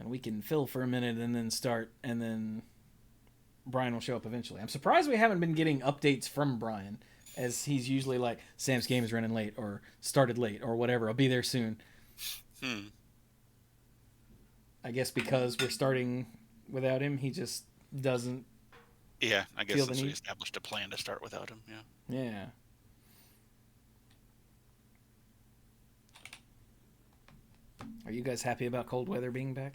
and we can fill for a minute and then start, and then Brian will show up eventually. I'm surprised we haven't been getting updates from Brian, as he's usually like, Sam's game is running late, or started late, or whatever. I'll be there soon. Hmm. I guess because we're starting without him, he just doesn't Yeah, I guess feel the since we need. established a plan to start without him, yeah. Yeah. Are you guys happy about cold weather being back?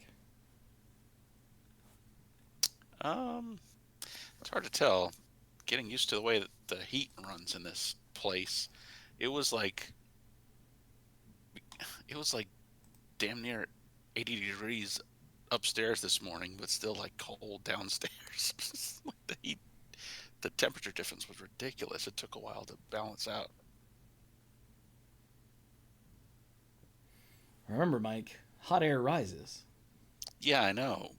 Um, it's hard to tell. Getting used to the way that the heat runs in this place, it was like it was like damn near 80 degrees upstairs this morning, but still like cold downstairs. Like the heat, the temperature difference was ridiculous. It took a while to balance out. Remember, Mike, hot air rises. Yeah, I know.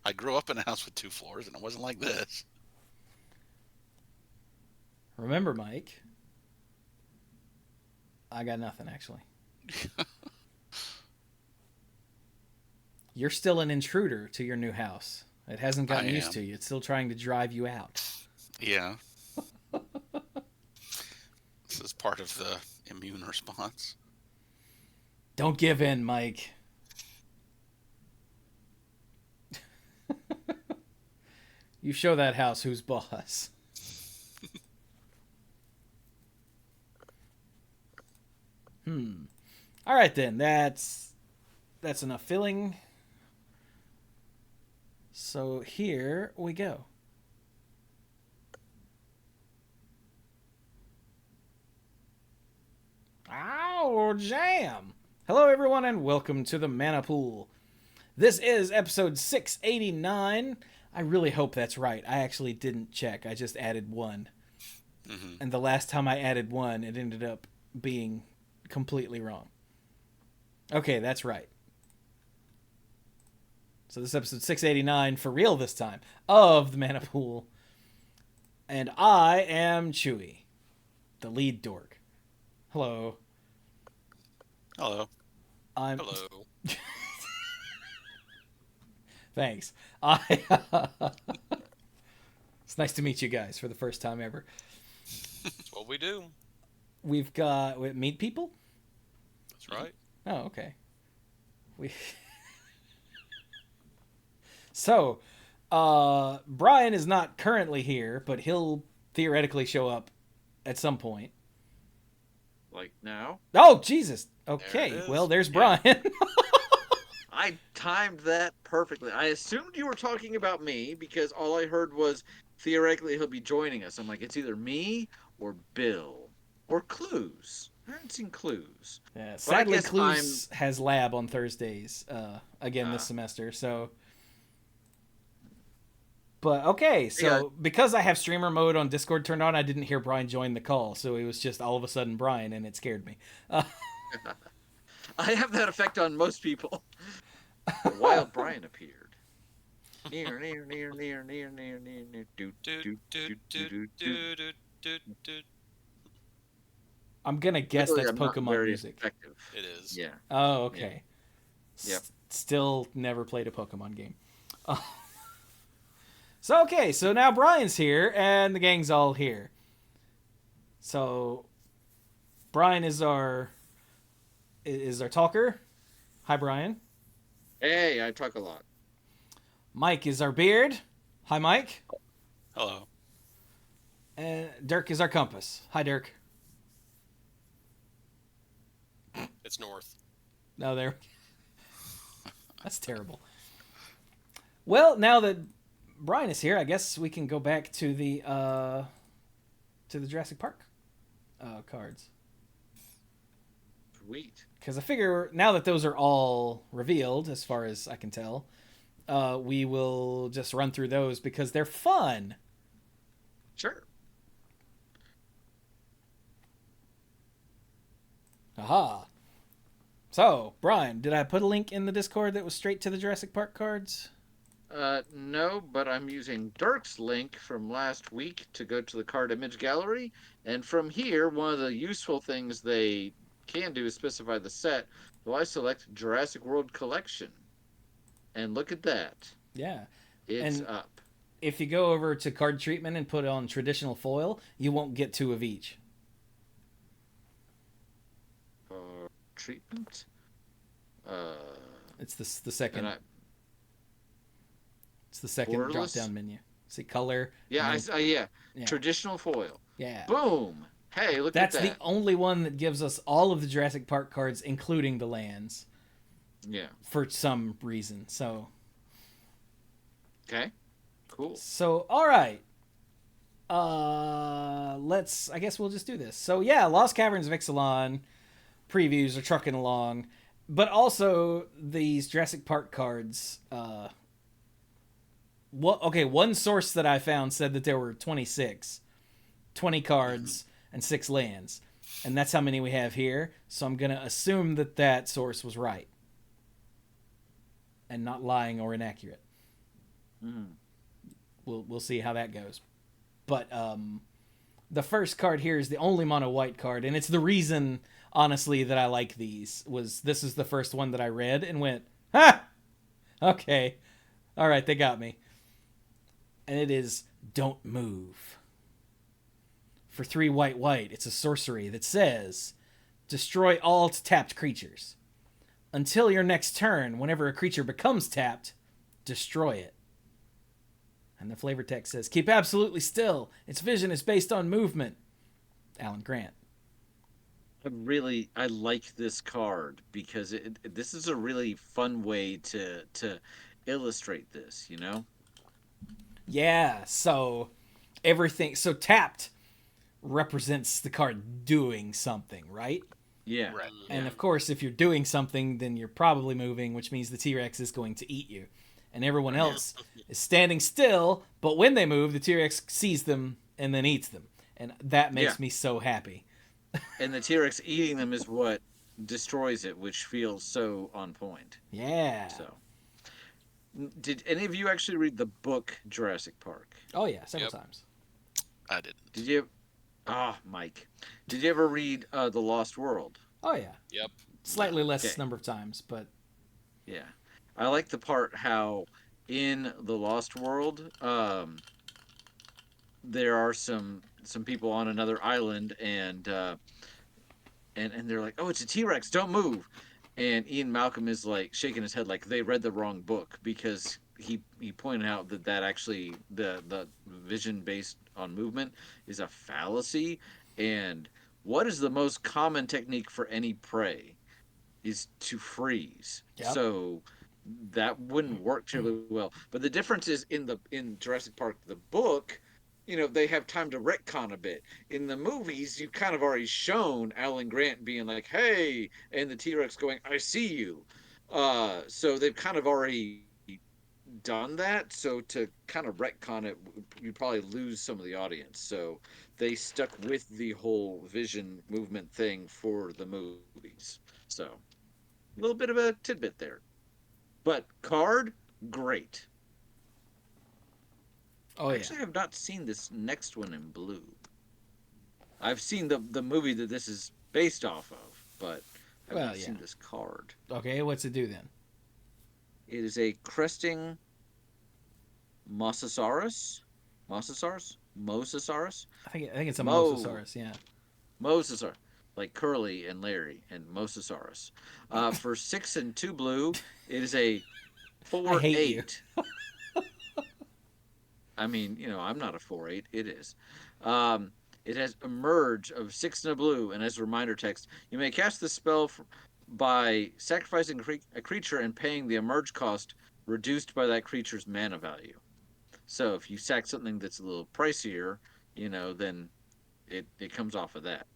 I grew up in a house with two floors, and it wasn't like this. Remember, Mike, I got nothing actually. You're still an intruder to your new house. It hasn't I gotten used am. to you. It's still trying to drive you out. Yeah, this is part of the immune response. Don't give in, Mike. You show that house who's boss. Hmm. All right then. That's enough filling. So here we go. Ow, jam! Hello, everyone, and welcome to the Mana Pool. This is episode 689. I really hope that's right. I actually didn't check. I just added one. Hmm. And the last time I added one, it ended up being completely wrong. Okay, that's right. So this is episode 689 for real this time of the Mana Pool. And I am Chewy, the lead dork. Hello. Hello. I'm Hello. Thanks. I It's nice to meet you guys for the first time ever. That's what we do. We've got meet people? That's right. Oh, okay. We So, Brian is not currently here, but he'll theoretically show up at some point. Like now? Oh, Jesus. There it Okay. Well, is. there's Yeah. Brian. I timed that perfectly. I assumed you were talking about me because all I heard was theoretically he'll be joining us. I'm like, it's either me or Bill or Clues. I haven't seen Clues. Yeah, But I sadly, guess Clues has lab on Thursdays again this Ah. semester. So, but okay, Yeah. so because I have streamer mode on Discord turned on, I didn't hear Brian join the call, so it was just all of a sudden Brian, and it scared me. I have that effect on most people. The wild Brian appeared. Near, near, near, near, near, near, near, near. Do, Do do, do do, do do, do. do do do do. I'm gonna guess Clearly, that's I'm not Pokemon very music. effective. It is. Yeah. Oh, Yeah. okay. Yep. Still never played a Pokemon game. So okay, so now Brian's here, and the gang's all here. So Brian is our talker. Hi, Brian. Hey, I talk a lot. Mike is our beard. Hi, Mike. Hello. And Dirk is our compass. Hi, Dirk. It's north. No, there. That's terrible. Well, now that Brian is here, I guess we can go back to the Jurassic Park cards. Sweet. Because I figure now that those are all revealed, as far as I can tell, we will just run through those because they're fun. Sure. Aha. So, Brian, did I put a link in the Discord that was straight to the Jurassic Park cards? No, but I'm using Dirk's link from last week to go to the card image gallery. And from here, one of the useful things they can do is specify the set. So I select Jurassic World Collection. And look at that. Yeah. It's And up. if you go over to card treatment and put on traditional foil, you won't get 2 of each. Treatment? It's the second. And It's the second Borderless? drop down menu. See color. yeah, and then- yeah. yeah. Traditional foil. Yeah. Boom! Hey, look That's at the that. only one that gives us all of the Jurassic Park cards, including the lands, Yeah. for some reason. So Okay. Cool. all right. I guess we'll just do this. So yeah, Lost Caverns of Ixalan previews are trucking along, but also these Jurassic Park cards. One source that I found said that there were 20 cards and 6 lands, and that's how many we have here. So I'm gonna assume that source was right and not lying or inaccurate. We'll see how that goes. But the first card here is the only mono white card, and it's the reason, honestly, that I like these. This is the first one that I read and went, ha! Okay. All right, they got me. And it is Don't Move. For 3 white, it's a sorcery that says, destroy all tapped creatures. Until your next turn, whenever a creature becomes tapped, destroy it. And the flavor text says, keep absolutely still. Its vision is based on movement. Alan Grant. I like this card because this is a really fun way to illustrate this, you know? Yeah, so tapped represents the card doing something, right? Yeah. Right. And of course, if you're doing something, then you're probably moving, which means the T-Rex is going to eat you. And everyone else is standing still, but when they move, the T-Rex sees them and then eats them. And that makes me so happy. And the T-Rex eating them is what destroys it, which feels so on point. Yeah. So, did any of you actually read the book Jurassic Park? Oh, yeah, several times. I didn't. Did you? Mike. Did you ever read The Lost World? Oh, yeah. Yep. Slightly less Okay. number of times, but... Yeah. I like the part how in The Lost World, there are some people on another island and they're like, "Oh, it's a T-Rex, don't move." And Ian Malcolm is like shaking his head like they read the wrong book because he pointed out that actually the vision based on movement is a fallacy. And what is the most common technique for any prey is to freeze. Yep. So that wouldn't work terribly well. But the difference is in Jurassic Park, the book, they have time to retcon a bit. In the movies, you've kind of already shown Alan Grant being like, "Hey," and the T-Rex going, "I see you." So they've kind of already done that. So to kind of retcon it, you'd probably lose some of the audience. So they stuck with the whole vision movement thing for the movies. So a little bit of a tidbit there. But card, great. Oh, I yeah. actually have not seen this next one in blue. I've seen the movie that this is based off of, but I've not seen this card. Okay, what's it do then? It is a cresting Mosasaurus. Mosasaurus? I think it's a Mo. Mosasaurus, yeah. Mosasaurus. Like Curly and Larry and Mosasaurus. For 6 and 2 blue, it is a 4/8. I hate you. I mean, I'm not a 4/8. It is. It has Emerge of 6 and a blue, and as a reminder text, you may cast this spell by sacrificing a creature and paying the Emerge cost reduced by that creature's mana value. So if you sack something that's a little pricier, then it comes off of that.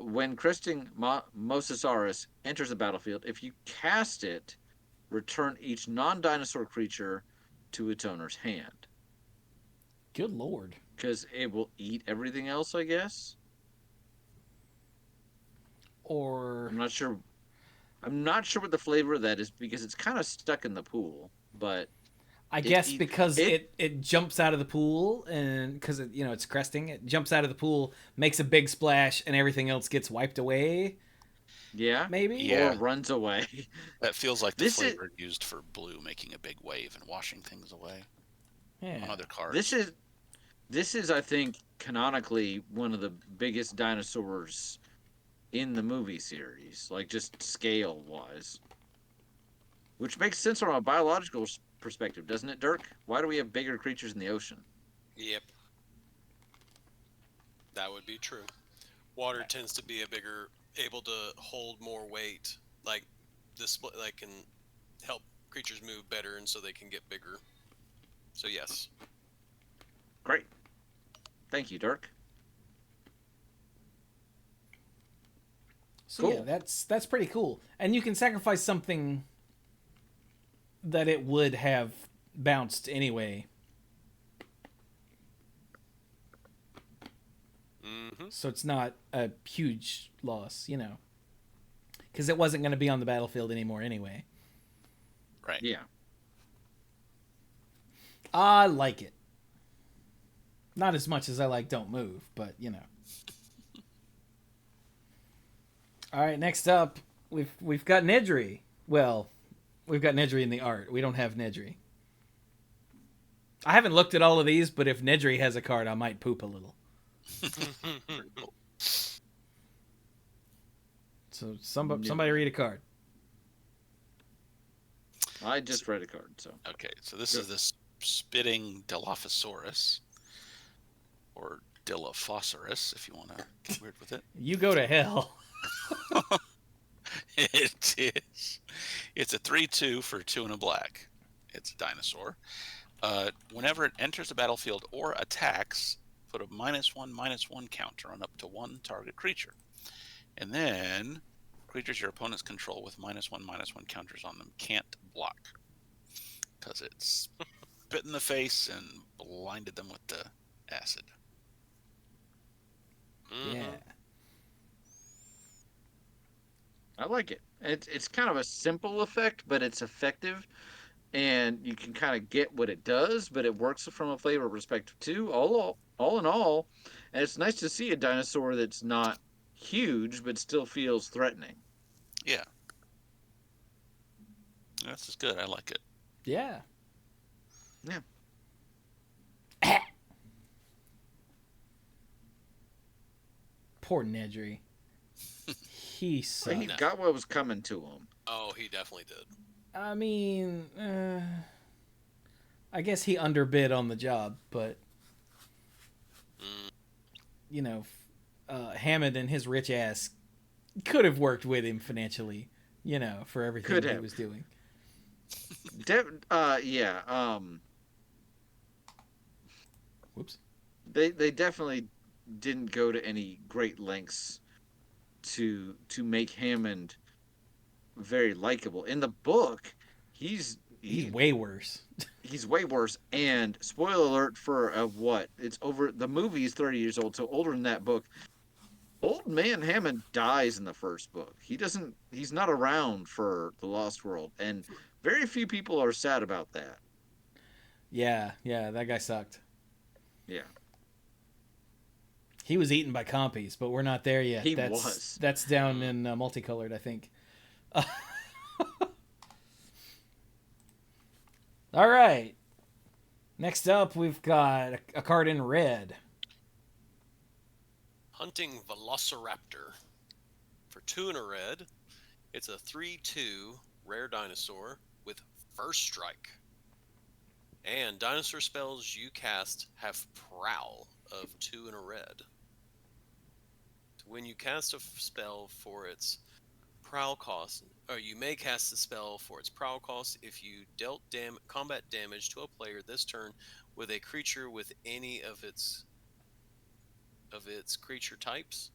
When Cresting Mosasaurus enters the battlefield, if you cast it, return each non-dinosaur creature to its owner's hand. Good lord. Because it will eat everything else, I guess. Or I'm not sure what the flavor of that is because it's kind of stuck in the pool. But I guess because it jumps out of the pool and because it's cresting, it jumps out of the pool, makes a big splash, and everything else gets wiped away. Yeah. maybe. Yeah. Or runs away. That feels like the This is flavor used for blue making a big wave and washing things away on Yeah. other this cards. is this is I think canonically one of the biggest dinosaurs in the movie series, like just scale wise. Which makes sense from a biological perspective, doesn't it, Dirk? Why do we have bigger creatures in the ocean? Yep, that would be true. Water tends to be a bigger, able to hold more weight. Like this, like can help creatures move better, and so they can get bigger. So yes. Great. Thank you, Dirk. So yeah, Cool. that's pretty cool. And you can sacrifice something that it would have bounced anyway. Mm-hmm. So it's not a huge loss, because it wasn't going to be on the battlefield anymore anyway. Right. Yeah. I like it. Not as much as I like Don't Move, but All right, next up, we've got Nedry. Well, we've got Nedry in the art. We don't have Nedry. I haven't looked at all of these, but if Nedry has a card, I might poop a little. Pretty cool. So somebody read a card. I just read a card, so. Okay, so this is the spitting Dilophosaurus, or Dilophosaurus, if you want to get weird with it. You go to hell. It is. It's a 3/2 for 2 and a black. It's a dinosaur. Whenever it enters the battlefield or attacks, put a -1/-1 counter on up to one target creature. And then creatures your opponents control with -1/-1 counters on them can't block. Because it's bit in the face and blinded them with the acid. Mm-hmm. Yeah. I like it. It's kind of a simple effect, but it's effective, and you can kind of get what it does, but it works from a flavor perspective too. All in all, and it's nice to see a dinosaur that's not huge but still feels threatening. Yeah. This is good. I like it. Yeah. Yeah. Poor Nedry. He So he sucked. got what was coming to him. Oh, he definitely did. I mean, I guess he underbid on the job, but Mm. Hammond and his rich ass could have worked with him financially, for everything Could he have. was doing. Yeah. Whoops. They definitely didn't go to any great lengths to make Hammond very likable. In the book, he's He's way worse. he's way worse. And spoiler alert for what? It's over. The movie's 30 years old, so older than that book. Old man Hammond dies in the first book. He's not around for the Lost World, and very few people are sad about that. Yeah, that guy sucked. Yeah. He was eaten by compies, but we're not there yet. He was. That's down in multicolored, I think. All right. Next up, we've got a card in red. Hunting Velociraptor. For 2 and a red, it's a 3/2 rare dinosaur with First Strike. And dinosaur spells you cast have Prowl of 2 and a red. When you cast a spell for its Prowl cost, or you may cast the spell for its Prowl cost if you dealt combat damage to a player this turn with a creature with any of its creature types.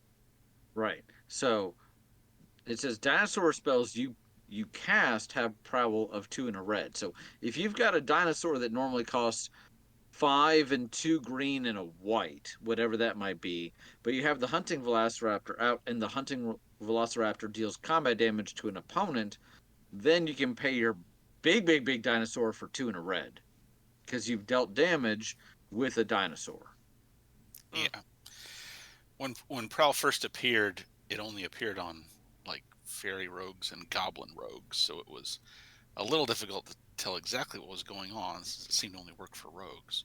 Right. So it says dinosaur spells you cast have prowl of 2 and a red. So if you've got a dinosaur that normally costs 5 and 2 green and a white, whatever that might be, but you have the hunting velociraptor out and the hunting velociraptor deals combat damage to an opponent, then you can pay your big dinosaur for 2 and a red because you've dealt damage with a dinosaur. Yeah. When Prowl first appeared, it only appeared on like fairy rogues and goblin rogues, so it was a little difficult to tell exactly what was going on. It seemed to only work for rogues.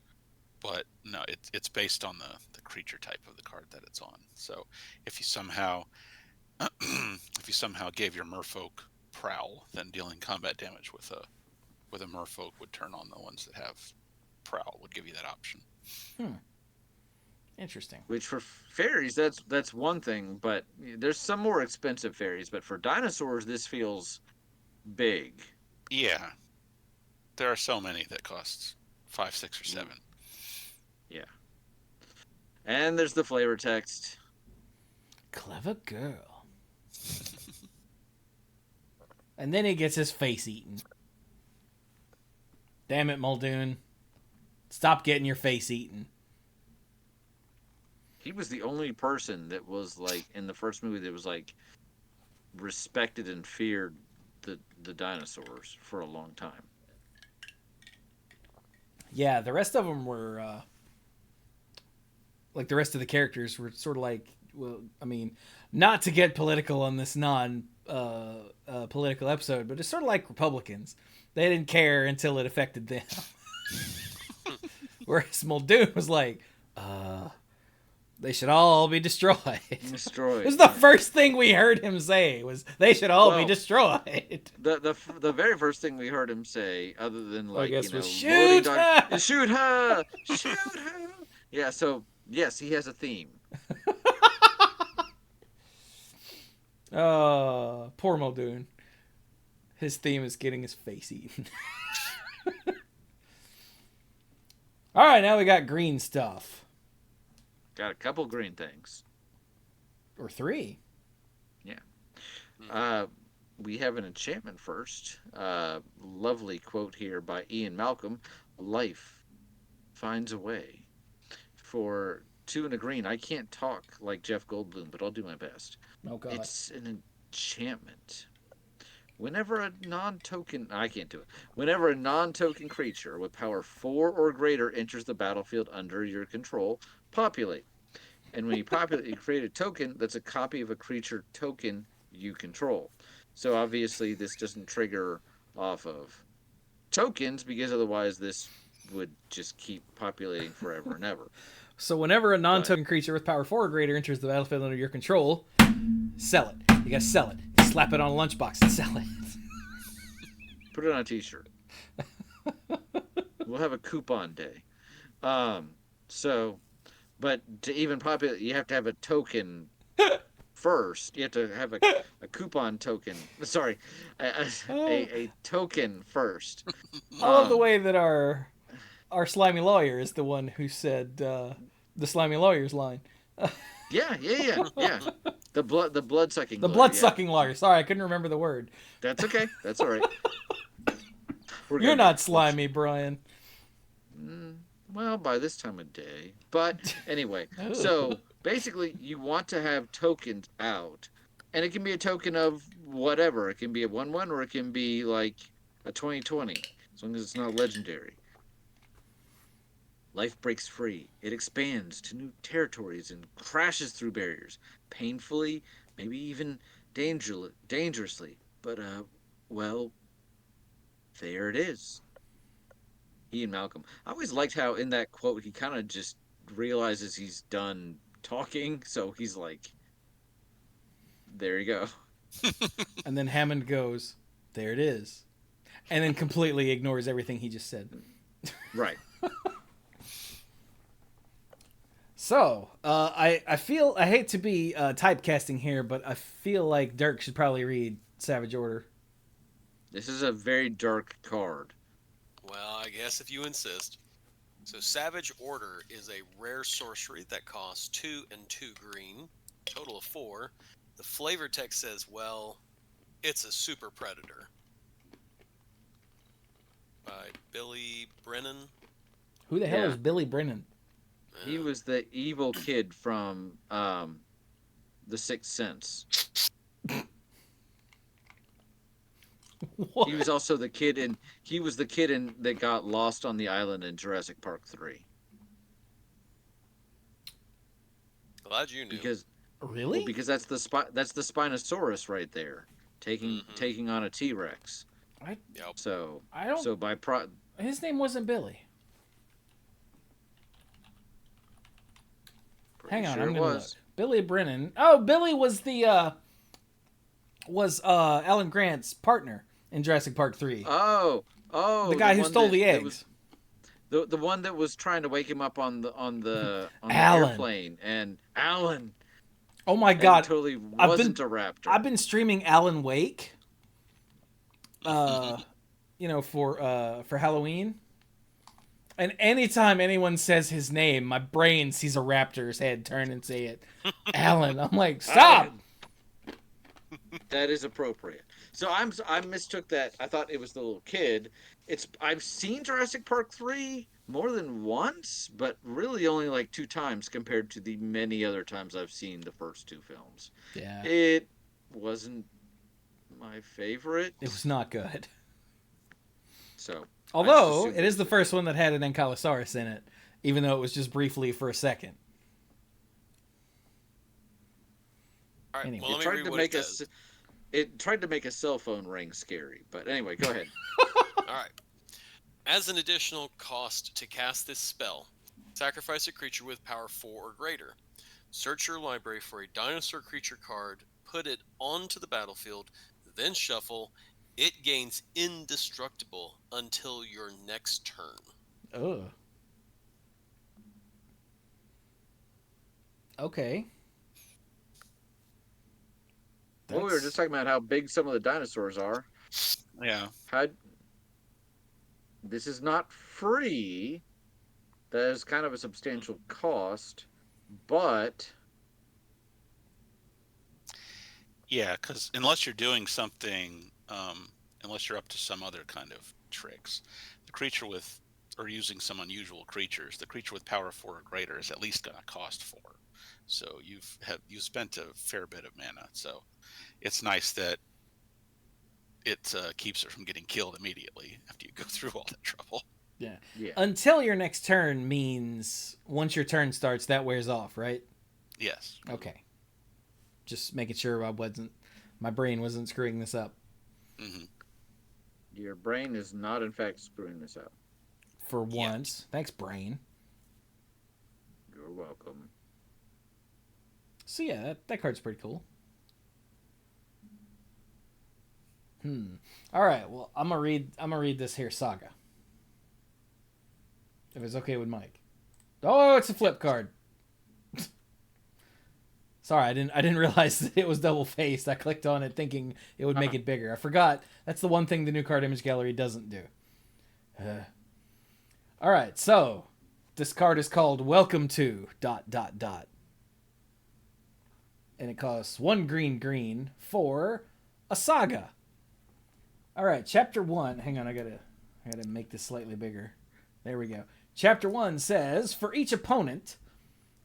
But no, it's based on the creature type of the card that it's on. So if you somehow if you somehow gave your merfolk prowl, then dealing combat damage with a merfolk would turn on the ones that have prowl, would give you that option. Interesting. Which for fairies, that's one thing, but there's some more expensive fairies. But for dinosaurs, this feels big. Yeah. There are so many that cost 5, 6, or 7. Yeah. And there's the flavor text. Clever girl. And then he gets his face eaten. Damn it, Muldoon. Stop getting your face eaten. He was the only person that was like in the first movie that was like respected and feared the dinosaurs for a long time. Yeah, the rest of them were like the rest of the characters were sort of like, well, I mean, not to get political on this political episode, but it's sort of like Republicans. They didn't care until it affected them. Whereas Muldoon was like, they should all be destroyed. Destroyed. It was the first thing we heard him say was they should all be destroyed. The very first thing we heard him say, other than like, I guess you know, was shoot her! is shoot her, shoot her. Yeah. So yes, he has a theme. Poor Muldoon. His theme is getting his face eaten. All right, now we got green stuff. Got a couple green things. Or 3. Yeah. We have an enchantment first. Lovely quote here by Ian Malcolm. Life finds a way. For 2 and a green, I can't talk like Jeff Goldblum, but I'll do my best. Oh, God. It's an enchantment. Whenever a non-token... I can't do it. Whenever a non-token creature with power 4 or greater enters the battlefield under your control, populate. And when you populate, you create a token that's a copy of a creature token you control. So obviously this doesn't trigger off of tokens, because otherwise this would just keep populating forever and ever. So whenever a non-token creature with power 4 or greater enters the battlefield under your control, sell it. You gotta sell it. Slap it on a lunchbox and sell it. Put it on a t-shirt. We'll have a coupon day. But to even populate, you have to have a token first. You have to have a coupon token. Sorry, a token first. I love the way that our slimy lawyer is the one who said the slimy lawyer's line. Yeah. The blood sucking. The blood sucking lawyer. Sorry, I couldn't remember the word. That's okay. That's all right. You're not slimy, Brian. Well, by this time of day. But anyway, so basically you want to have tokens out. And it can be a token of whatever. It can be a 1/1 or it can be like a 20/20, as long as it's not legendary. Life breaks free. It expands to new territories and crashes through barriers. Painfully, maybe even dangerously. But, well, there it is. Ian Malcolm. I always liked how in that quote he kind of just realizes he's done talking, so he's like, there you go. And then Hammond goes, there it is. And then completely ignores everything he just said. Right. So, I hate to be typecasting here, but I feel like Dirk should probably read Savage Order. This is a very dark card. Well, I guess if you insist. So Savage Order is a rare sorcery that costs 2 and 2 green, total of 4. The flavor text says, well, it's a super predator. By Billy Brennan. Who the hell is Billy Brennan? He was the evil kid from The Sixth Sense. What? He was also the kid in that got lost on the island in Jurassic Park 3. Glad you knew. Because Really? well, because that's the Spinosaurus right there. taking on a T-Rex. Yep. So I don't. so by His name wasn't Billy. Hang on, sure I'm it gonna look. was. Billy Brennan. Oh, Billy was the Alan Grant's partner in Jurassic Park 3. Oh, The guy who one stole the that was eggs. the one that was trying to wake him up on the Alan. airplane, and Alan. Oh my And God! totally wasn't a raptor. I've been streaming Alan Wake. For Halloween. And anytime anyone says his name, my brain sees a raptor's head turn and say it. Alan. I'm like, stop! That is appropriate. So I mistook that. I thought it was the little kid. I've seen Jurassic Park 3 more than once, but really only like 2 times compared to the many other times I've seen the first 2 films. Yeah. It wasn't my favorite. It was not good. So, although it is the first one that had an Ankylosaurus in it, even though it was just briefly for a second. All right. Anyway. Well, let me read what it says. It tried to make a cell phone ring scary, but anyway, go ahead. All right. As an additional cost to cast this spell, sacrifice a creature with power 4 or greater. Search your library for a dinosaur creature card, put it onto the battlefield, then shuffle. It gains indestructible until your next turn. Ugh. Okay. Well, we were just talking about how big some of the dinosaurs are. Yeah. This is not free. That is kind of a substantial cost, but Yeah, because unless you're doing something, unless you're up to some other kind of tricks, the creature with, or using some unusual creatures, the creature with power 4 or greater is at least going to cost 4. So you've spent a fair bit of mana. So it's nice that it keeps it from getting killed immediately after you go through all that trouble. Yeah. yeah. Until your next turn means once your turn starts, that wears off, right? Yes. Okay. Just making sure my brain wasn't screwing this up. Mm-hmm. Your brain is not, in fact, screwing this up. For once. Thanks, brain. You're welcome. So yeah, that card's pretty cool. All right. Well, I'm gonna read this here saga. If it's okay with Mike. Oh, it's a flip card. Sorry, I didn't realize that it was double faced. I clicked on it thinking it would make it bigger. I forgot. That's the one thing the new card image gallery doesn't do. All right. So this card is called Welcome to ... And it costs 1 green for a saga. All right, chapter 1. Hang on, I gotta make this slightly bigger. There we go. Chapter 1 says, for each opponent,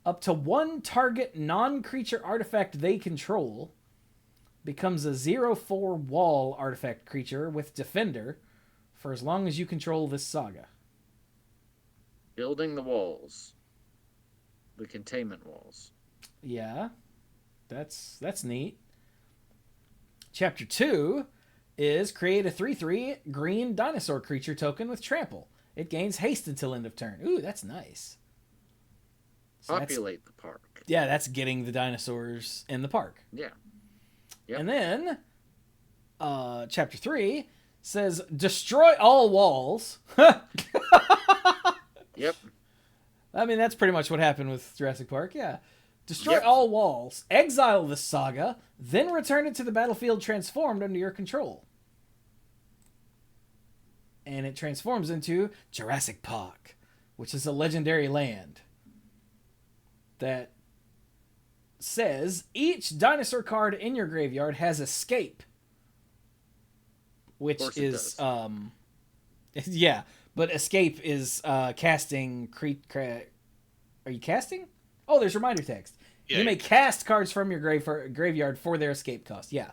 up to 1 target non-creature artifact they control becomes a 0/4 wall artifact creature with Defender for as long as you control this saga. Building the walls. The containment walls. Yeah, that's neat. Chapter 2 is create a 3/3 green dinosaur creature token with trample. It gains haste until end of turn. Ooh, that's nice. So Populate the park. Yeah, that's getting the dinosaurs in the park. Yeah. Yep. And then, chapter 3 says destroy all walls. Yep. I mean, that's pretty much what happened with Jurassic Park. Yeah. Destroy all walls, exile the saga, then return it to the battlefield transformed under your control. And it transforms into Jurassic Park, which is a legendary land that says each dinosaur card in your graveyard has escape, which is yeah, but escape is casting are you casting? Oh, there's reminder text. Yeah, you may cast cards from your graveyard for their escape cost. Yeah.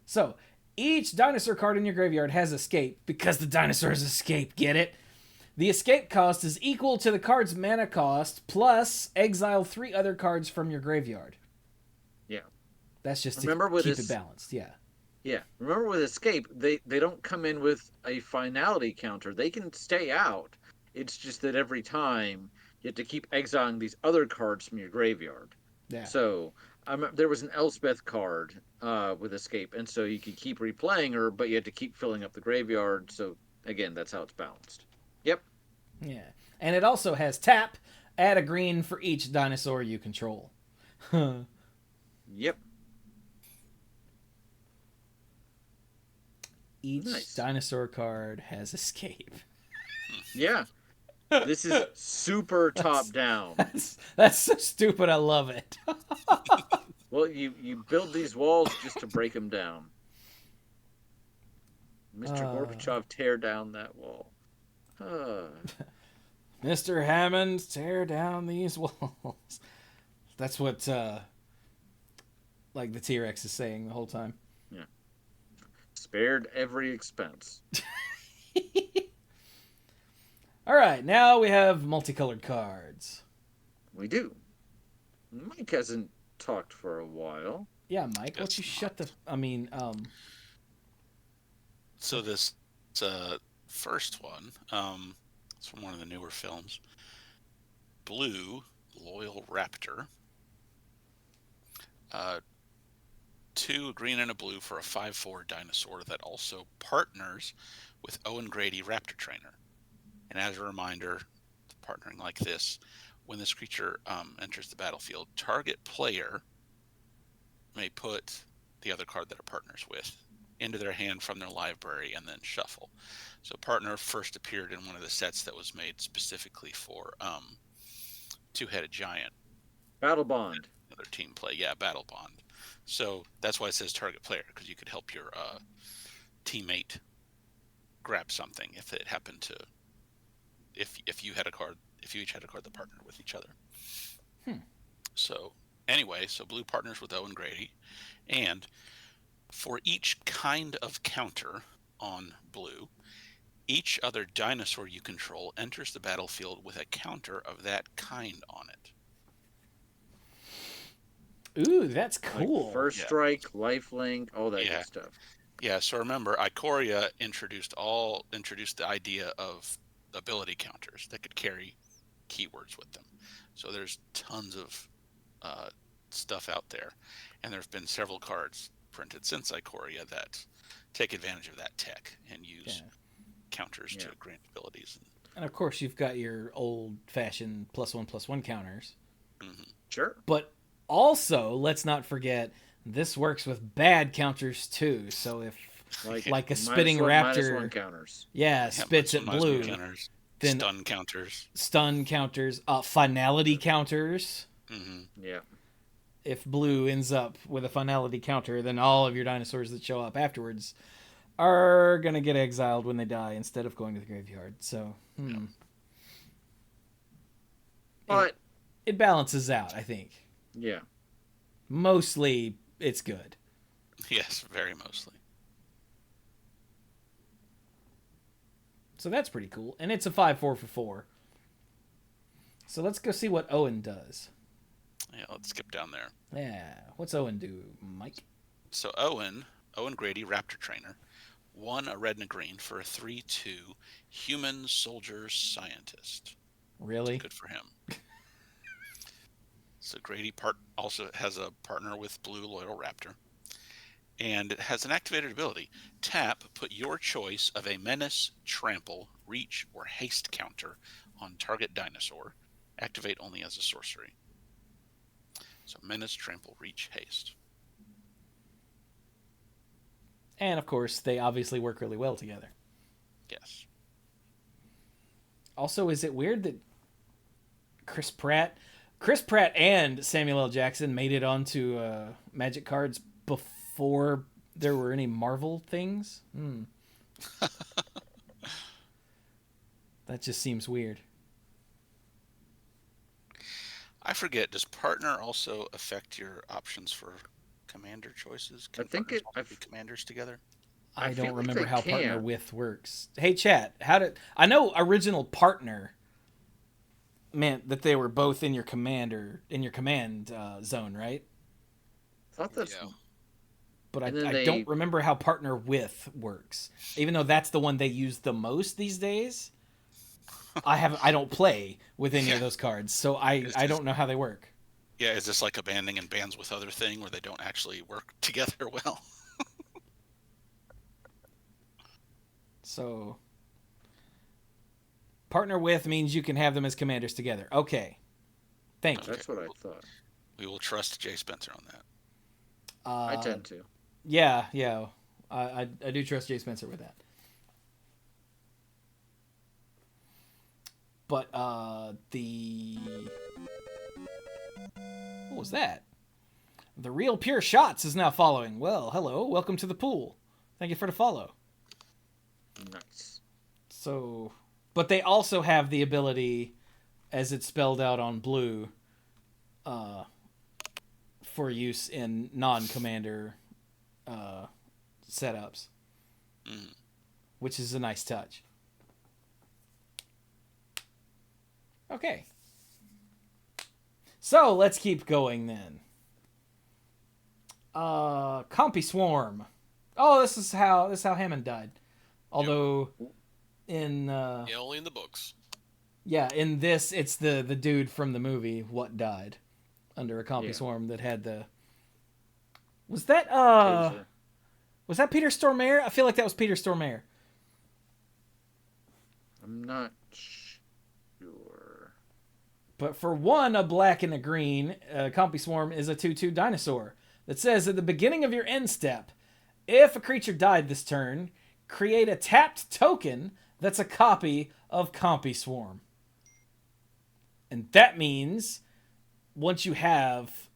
So, each dinosaur card in your graveyard has escape because the dinosaurs escape. Get it? The escape cost is equal to the card's mana cost plus exile 3 other cards from your graveyard. Yeah. That's just to keep it balanced. Yeah. Yeah. Remember with escape, they don't come in with a finality counter. They can stay out. It's just that every time you have to keep exiling these other cards from your graveyard. Yeah. So there was an Elspeth card with escape, and so you could keep replaying her, but you had to keep filling up the graveyard. So again, that's how it's balanced. Yep. Yeah. And it also has tap, add a green for each dinosaur you control. Yep. Each Nice. dinosaur card has escape. Yeah. This is super top down. That's so stupid. I love it. Well, you build these walls just to break them down. Mr. Gorbachev, tear down that wall. Mr. Hammond, tear down these walls. That's what like the T-Rex is saying the whole time. Yeah. Spared every expense. All right, now we have multicolored cards. We do. Mike hasn't talked for a while. Yeah, Mike, why don't you shut the... So this first one, it's from one of the newer films. Blue Loyal Raptor. 2 a green and a blue for a 5/4 dinosaur that also partners with Owen Grady Raptor Trainer. And as a reminder, partnering like this, when this creature enters the battlefield, target player may put the other card that it partners with into their hand from their library and then shuffle. So partner first appeared in one of the sets that was made specifically for Two-Headed Giant. Battle Bond. Another team play. Yeah, Battle Bond. So that's why it says target player, because you could help your teammate grab something if it happened to... If you had a card, if you each had a card that partnered with each other. So anyway, so blue partners with Owen Grady, and for each kind of counter on blue, each other dinosaur you control enters the battlefield with a counter of that kind on it. Ooh, that's cool. Like first strike, lifelink, all that Yeah. good stuff. Yeah. So remember, Ikoria introduced the idea of ability counters that could carry keywords with them. So there's tons of stuff out there, and there have been several cards printed since Ikoria that take advantage of that tech and use counters to grant abilities. And of course, you've got your old-fashioned +1/+1 counters. Mm-hmm. Sure. But also, let's not forget, this works with bad counters too. So if like a spitting raptor, -1 counters. spits at blue, counters, then stun counters, finality counters. Mm-hmm. Yeah. If blue ends up with a finality counter, then all of your dinosaurs that show up afterwards are gonna get exiled when they die instead of going to the graveyard. So, But it balances out, I think. yeah. Mostly, it's good. Yes, very mostly. So that's pretty cool. And it's a 5/4 for 4. So let's go see what Owen does. Yeah, let's skip down there. Yeah. What's Owen do, Mike? So Owen Grady, Raptor Trainer, 1 a red and a green for a 3/2 human soldier scientist. Really? Good for him. So Grady also has a partner with Blue Loyal Raptor. And it has an activated ability. Tap, put your choice of a menace, trample, reach, or haste counter on target dinosaur. Activate only as a sorcery. So menace, trample, reach, haste. And of course, they obviously work really well together. Yes. Also, is it weird that Chris Pratt and Samuel L. Jackson made it onto Magic cards before there were any Marvel things? That just seems weird. I forget, does partner also affect your options for commander choices? Can I think partners it- also be commanders together? I I don't feel like remember they how partner can. with works. Hey, chat, I know original partner meant that they were both in your command zone, right? I thought that's Yeah. but And then I they don't remember how partner with works. Even though that's the one they use the most these days, I don't play with any Yeah. of those cards, so I don't know how they work. Yeah, is this like a banding and bands with other thing where they don't actually work together well? So partner with means you can have them as commanders together. Okay. Thank you. That's what I thought. We will trust Jay Spencer on that. I tend to. Yeah. I do trust Jay Spencer with that. But the what was that? The Real Pure Shots is now following. Well, hello, welcome to the pool. Thank you for the follow. Nice. So, but they also have the ability, as it's spelled out on blue, for use in non-commander setups, which is a nice touch. Okay. So let's keep going then. Compy Swarm. Oh, this is how Hammond died. Although in Yeah, only in the books. in this it's the dude from the movie What Died under a Compy Yeah. Swarm that had the Was that Taser. was that Peter Stormare? I feel like that was Peter Stormare. I'm not sure. But for one, a black and a green, Compy Swarm is a 2/2 dinosaur that says at the beginning of your end step, if a creature died this turn, create a tapped token that's a copy of Compy Swarm. And that means once you have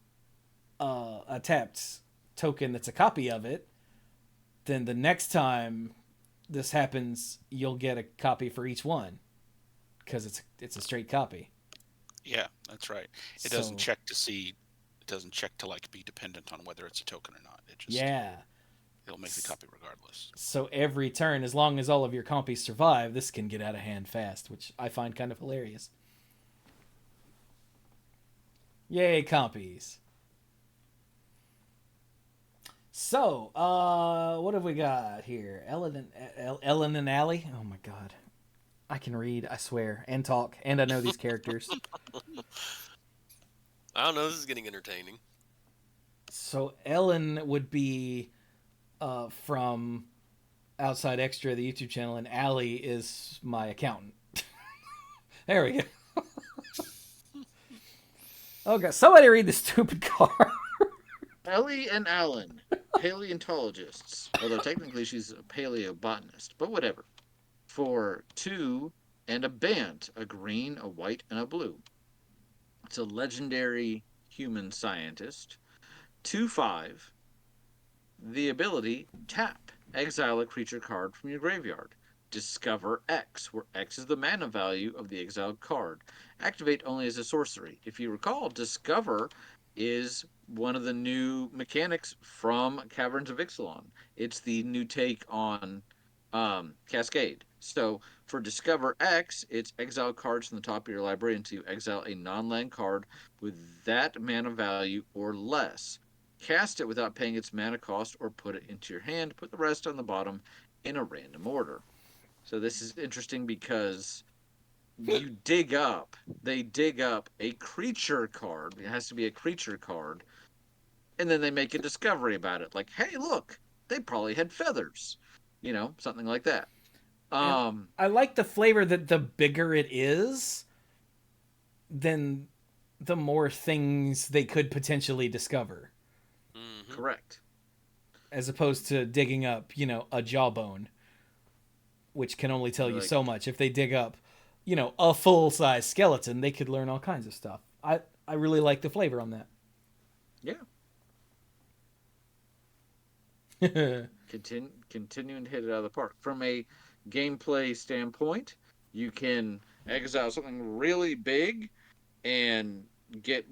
a tapped token that's a copy of it, then the next time this happens, you'll get a copy for each one because it's a straight copy. Yeah, that's right. It doesn't check to see. It doesn't check to like be dependent on whether it's a token or not. It just it'll make the copy regardless. So every turn, as long as all of your compies survive, this can get out of hand fast, which I find kind of hilarious. Yay, compies. So, what have we got here? Ellen and Allie? Oh my god. I can read, I swear, and talk, and I know these characters. I don't know. This is getting entertaining. So Ellen would be from Outside Extra, the YouTube channel, and Allie is my accountant. There we go. Oh god, somebody read this stupid card. Ellie and Alan, paleontologists. Although technically she's a paleobotanist, but whatever. For 2 and a bant, a green, a white, and a blue. It's a legendary human scientist. 2/5. The ability, tap. Exile a creature card from your graveyard. Discover X, where X is the mana value of the exiled card. Activate only as a sorcery. If you recall, Discover is one of the new mechanics from Caverns of Ixalan. It's the new take on Cascade. So for Discover X, it's exile cards from the top of your library until you exile a non-land card with that mana value or less. Cast it without paying its mana cost or put it into your hand. Put the rest on the bottom in a random order. So this is interesting because they dig up a creature card. It has to be a creature card. And then they make a discovery about it. Like, hey, look, they probably had feathers. Something like that. I like the flavor that the bigger it is, then the more things they could potentially discover. Mm-hmm. Correct. As opposed to digging up, a jawbone, which can only tell you so much. If they dig up, a full-size skeleton, they could learn all kinds of stuff. I really like the flavor on that. Yeah. Continuing to hit it out of the park. From a gameplay standpoint, you can exile something really big and get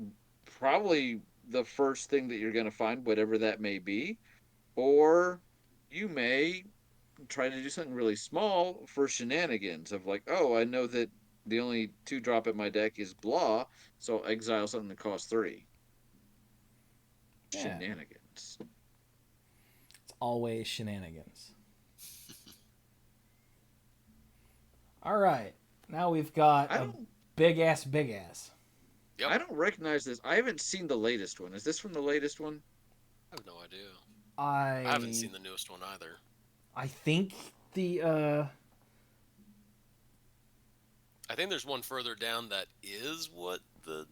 probably the first thing that you're going to find, whatever that may be. Or you may try to do something really small for shenanigans of like, oh, I know that the only 2-drop at my deck is blah, so I'll exile something that costs 3. Yeah. Shenanigans. Always shenanigans. All right. Now we've got a big ass. Yep. I don't recognize this. I haven't seen the latest one. Is this from the latest one? I have no idea. I haven't seen the newest one either. I think the I think there's one further down that is what the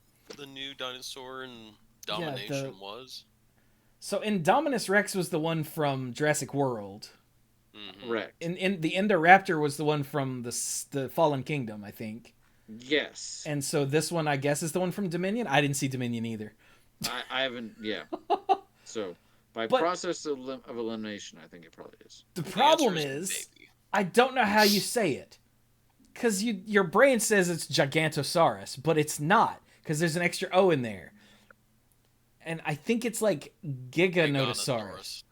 new dinosaur and domination was. So Indominus Rex was the one from Jurassic World. Mm-hmm. Correct. In the Indoraptor was the one from the Fallen Kingdom, I think. Yes. And so this one, I guess, is the one from Dominion. I didn't see Dominion either. I haven't. Yeah. So by process of elimination, I think it probably is. The problem is, I don't know how you say it, because your brain says it's Gigantosaurus, but it's not, because there's an extra O in there. And I think it's like Giganotosaurus.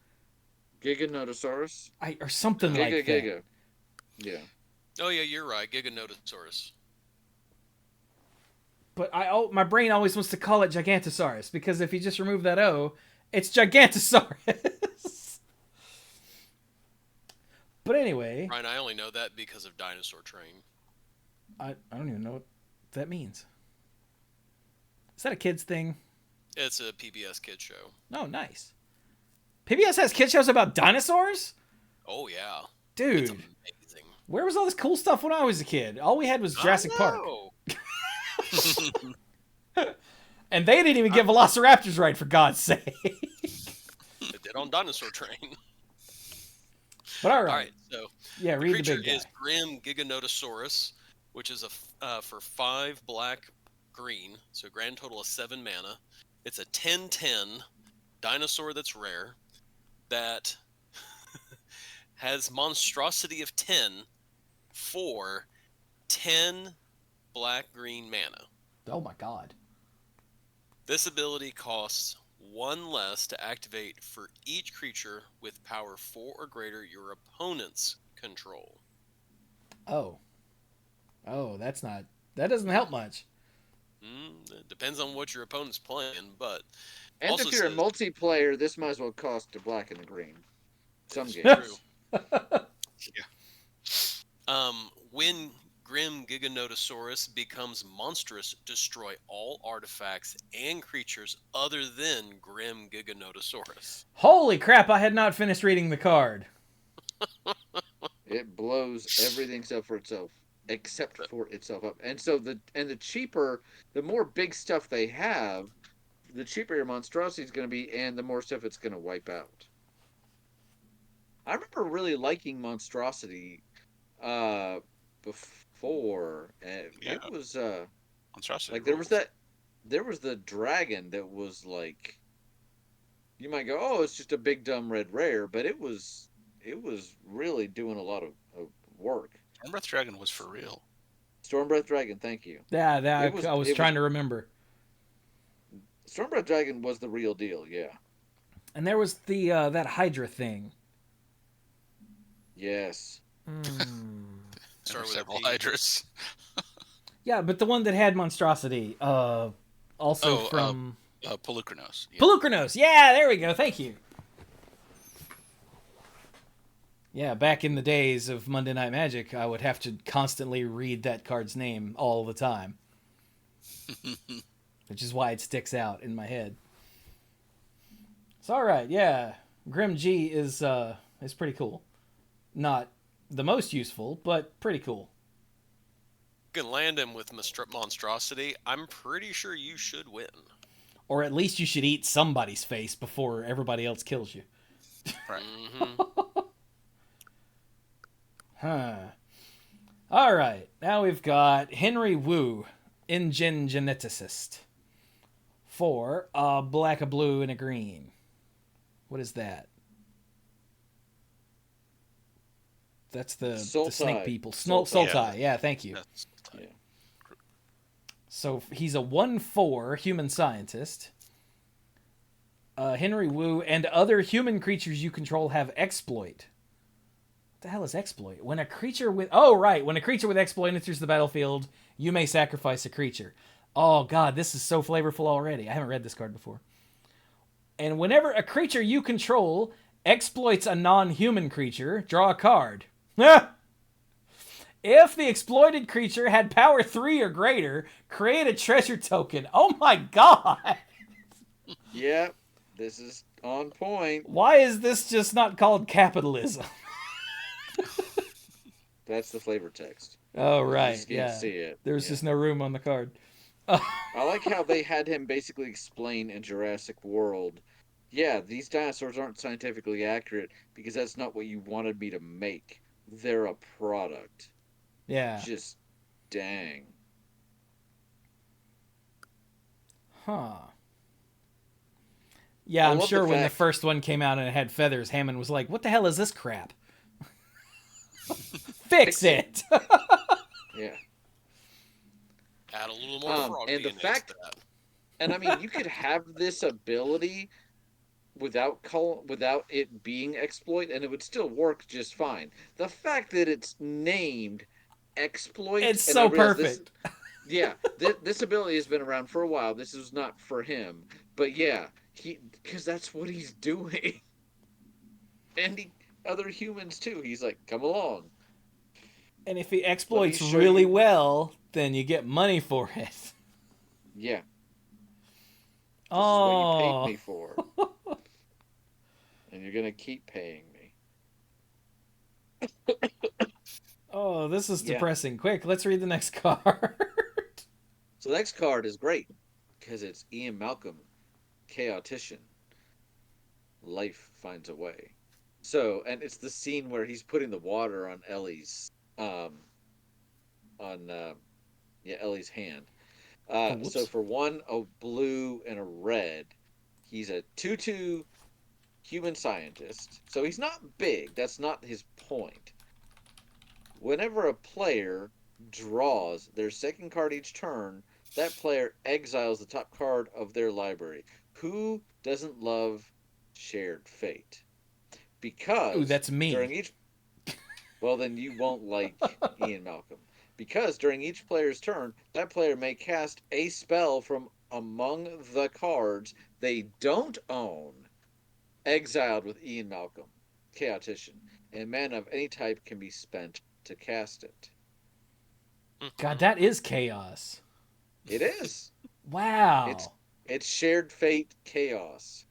Giganotosaurus? Or something like that. Giga. Yeah. Oh yeah, you're right. Giganotosaurus. But my brain always wants to call it Gigantosaurus, because if you just remove that O, it's Gigantosaurus. But anyway, Ryan, I only know that because of Dinosaur Train. I don't even know what that means. Is that a kid's thing? It's a PBS kid show. Oh, nice. PBS has kid shows about dinosaurs? Oh yeah. Dude. It's amazing. Where was all this cool stuff when I was a kid? All we had was Jurassic Park. And they didn't even get Velociraptors right, for God's sake. They did on Dinosaur Train. But all right. All right, so yeah, read the creature big guy. is Grim Giganotosaurus, which is for 5 black green, so grand total of 7 mana. It's a 10/10 dinosaur that's rare that has monstrosity of 10 for 10 black green mana. Oh my God. This ability costs 1 less to activate for each creature with power 4 or greater your opponent's control. Oh, that doesn't help much. It depends on what your opponent's playing, but And also if you're a says- multiplayer, this might as well cost the black and the green. Some games. True. When Grim Giganotosaurus becomes monstrous, destroy all artifacts and creatures other than Grim Giganotosaurus. Holy crap, I had not finished reading the card. It blows everything except for itself up. And so the cheaper, the more big stuff they have, the cheaper your monstrosity is going to be, and the more stuff it's going to wipe out. I remember really liking monstrosity before, and it was Monstrosity like rules. there was the dragon that was like, you might go, oh, it's just a big dumb red rare, but it was really doing a lot of work. Stormbreath Dragon was for real. Stormbreath Dragon, thank you. Yeah, I was trying to remember. Stormbreath Dragon was the real deal, yeah. And there was the that Hydra thing. Yes. Start with a several P. Hydras. Yeah, but the one that had monstrosity. Also from Pelucranos. Yeah. Pelucranos. Yeah, there we go. Thank you. Yeah, back in the days of Monday Night Magic, I would have to constantly read that card's name all the time. Which is why it sticks out in my head. So, all right, yeah. Grim G is pretty cool. Not the most useful, but pretty cool. You can land him with monstrosity. I'm pretty sure you should win. Or at least you should eat somebody's face before everybody else kills you. Right. Mm-hmm. Huh. All right. Now we've got Henry Wu, InGen Geneticist. For a black, a blue, and a green. What is that? That's the snake people. Sultai. Yeah, thank you. Yeah. So he's a 1/4 human scientist. Henry Wu and other human creatures you control have exploit. What the hell is exploit? When a creature with exploit enters the battlefield, you may sacrifice a creature. Oh god, this is so flavorful already. I haven't read this card before. And whenever a creature you control exploits a non-human creature, draw a card. If the exploited creature had power 3 or greater, create a treasure token. Oh my god! Yep, this is on point. Why is this just not called capitalism? That's the flavor text. Oh, You right, just can't yeah. see it. There's Yeah. just no room on the card. I like how they had him basically explain in Jurassic World, yeah, these dinosaurs aren't scientifically accurate because that's not what you wanted me to make. They're a product. Yeah. Just dang. Huh. I Yeah, I'm love sure the when the fact- first one came out and it had feathers, Hammond was like, what the hell is this crap? Fix it! Yeah. Add a little more frog and the DNA to fact- that. And I mean, you could have this ability without it being exploit, and it would still work just fine. The fact that it's named exploit, It's and so I realize perfect. this ability has been around for a while. This is not for him, but yeah, because that's what he's doing, and other humans too. He's like, come along. And if he exploits show really you- well, then you get money for it. Yeah, this Oh. is what you paid me for, and you're gonna keep paying me. Oh, this is Yeah. depressing. Quick, let's read the next card. So the next card is great because it's Ian Malcolm, Chaotician. Life finds a way. So, and it's the scene where he's putting the water on Ellie's, Ellie's hand. whoops. So for one, a blue and a red, he's a 2/2 human scientist. So he's not big. That's not his point. Whenever a player draws their second card each turn, that player exiles the top card of their library. Who doesn't love shared fate? Because Ooh, that's me. during each well, then you won't like Ian Malcolm. Because during each player's turn, that player may cast a spell from among the cards they don't own, exiled with Ian Malcolm, Chaotician, and mana of any type can be spent to cast it. God, that is chaos. It is. Wow. It's shared fate chaos.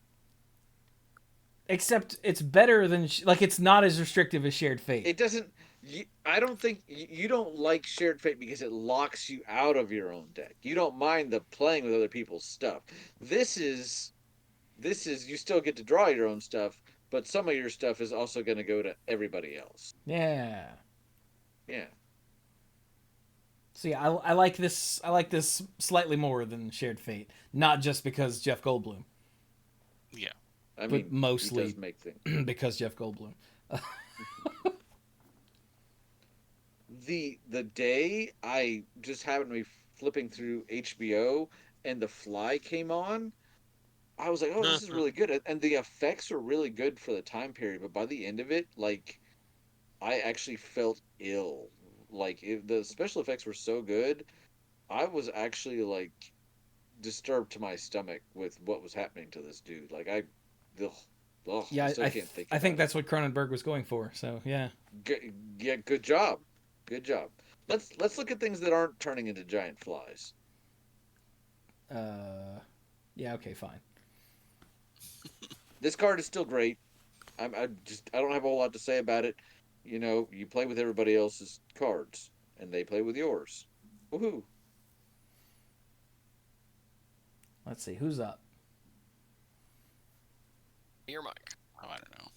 Except it's better than like it's not as restrictive as shared fate. It doesn't. I don't think you don't like shared fate because it locks you out of your own deck. You don't mind the playing with other people's stuff. This is you still get to draw your own stuff, but some of your stuff is also going to go to everybody else. Yeah. Yeah. See, I like this. I like this slightly more than shared fate, not just because Jeff Goldblum, Yeah. I but mean, mostly he does make things. because Jeff Goldblum. The day I just happened to be flipping through HBO and The Fly came on, I was like, "Oh, this is really good," and the effects were really good for the time period. But by the end of it, like, I actually felt ill. Like, the special effects were so good, I was actually like disturbed to my stomach with what was happening to this dude. Like, Yeah, I still can't think. I think about that's what Cronenberg was going for. So yeah. it. Good job, good job. Let's look at things that aren't turning into giant flies. Yeah. Okay. Fine. This card is still great. I don't have a whole lot to say about it. You know, you play with everybody else's cards, and they play with yours. Woohoo! Let's see who's up. Your mic. Oh, I don't know.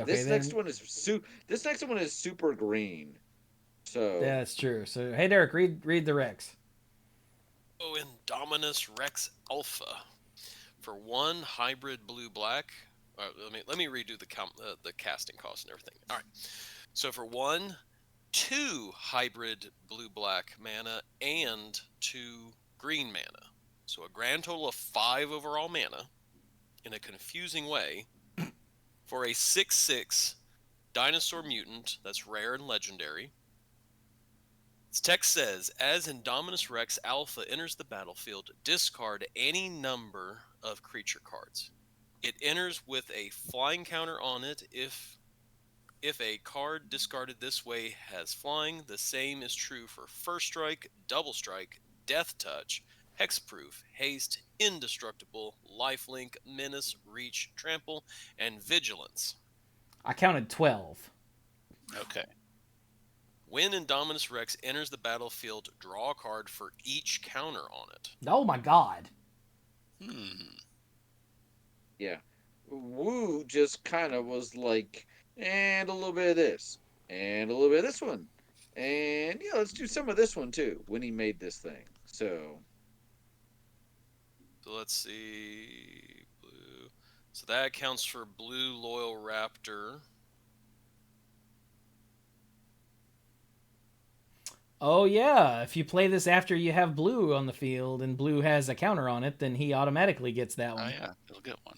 Okay, This then. next one is super green. So Yeah, that's true. So hey, Derek, read the Rex. Oh, Indominus Rex Alpha. For one hybrid blue-black. Let me redo the casting cost and everything. All right. So for 1, 2 hybrid blue-black mana and 2 green mana. So a grand total of 5 overall mana in a confusing way for a 6/6 dinosaur mutant that's rare and legendary. Its text says, as Indominus Rex Alpha enters the battlefield, discard any number of creature cards. It enters with a flying counter on it. If a card discarded this way has flying, the same is true for first strike, double strike, death touch, hexproof, haste, indestructible, lifelink, menace, reach, trample, and vigilance. I counted 12. Okay. When Indominus Rex enters the battlefield, draw a card for each counter on it. Oh my god. Yeah. Woo just kind of was like, and a little bit of this, and a little bit of this one, and yeah, let's do some of this one too. When he made this thing, so Let's see. Blue. So that accounts for Blue Loyal Raptor. Oh yeah, if you play this after you have blue on the field and blue has a counter on it, then he automatically gets that Oh one. yeah, he'll get one.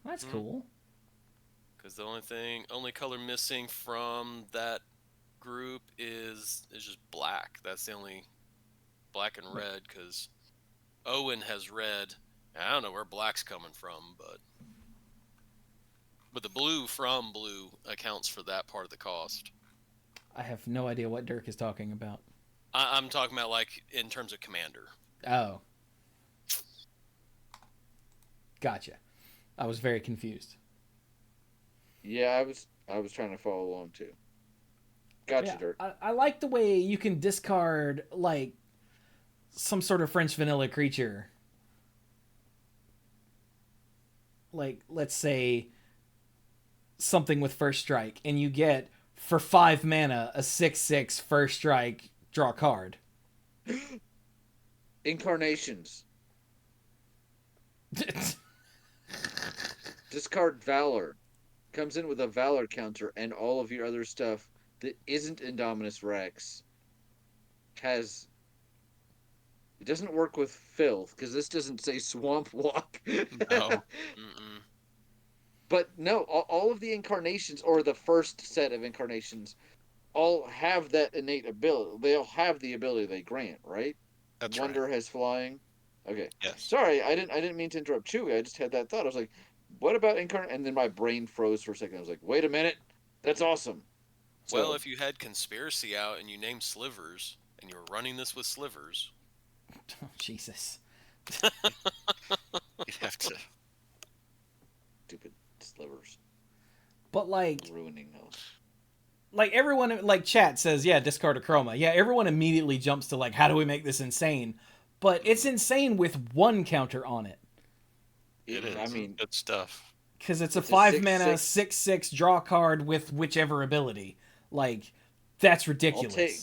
That's cool. Because the only color missing from that group is just black. That's the only black and red. Because Owen has red. I don't know where black's coming from, but the blue from blue accounts for that part of the cost. I have no idea what Dirk is talking about. I'm talking about like in terms of commander. Oh. Gotcha. I was very confused. yeah, I was trying to follow along too. Gotcha, Yeah, Dirk. I like the way you can discard, like, some sort of French vanilla creature. Like, let's say, something with first strike, and you get, for 5 mana, a 6/6 first strike, draw a card. Incarnations. Discard Valor. Comes in with a Valor counter, and all of your other stuff that isn't Indominus Rex has. It doesn't work with Filth, because this doesn't say Swamp Walk. No. Mm-mm. But no, all of the incarnations, or the first set of incarnations, all have that innate ability. They all have the ability they grant, right? That's Wonder right. has flying. Okay. Yes. Sorry, I didn't mean to interrupt Chewie. I just had that thought. I was like, what about incarnate? And then my brain froze for a second. I was like, wait a minute. That's awesome. Well, So, if you had Conspiracy out and you named Slivers, and you were running this with Slivers, Oh, Jesus. You have to. stupid slivers But, like, ruining those. everyone, like, chat says, yeah, discard a chroma. Yeah, everyone immediately jumps to, like, how do we make this insane? But it's insane with 1 counter on it. It is. I mean, Good stuff. Because it's a It's a 5 mana 6/6. 6/6 draw card with whichever ability. Like, that's ridiculous. take-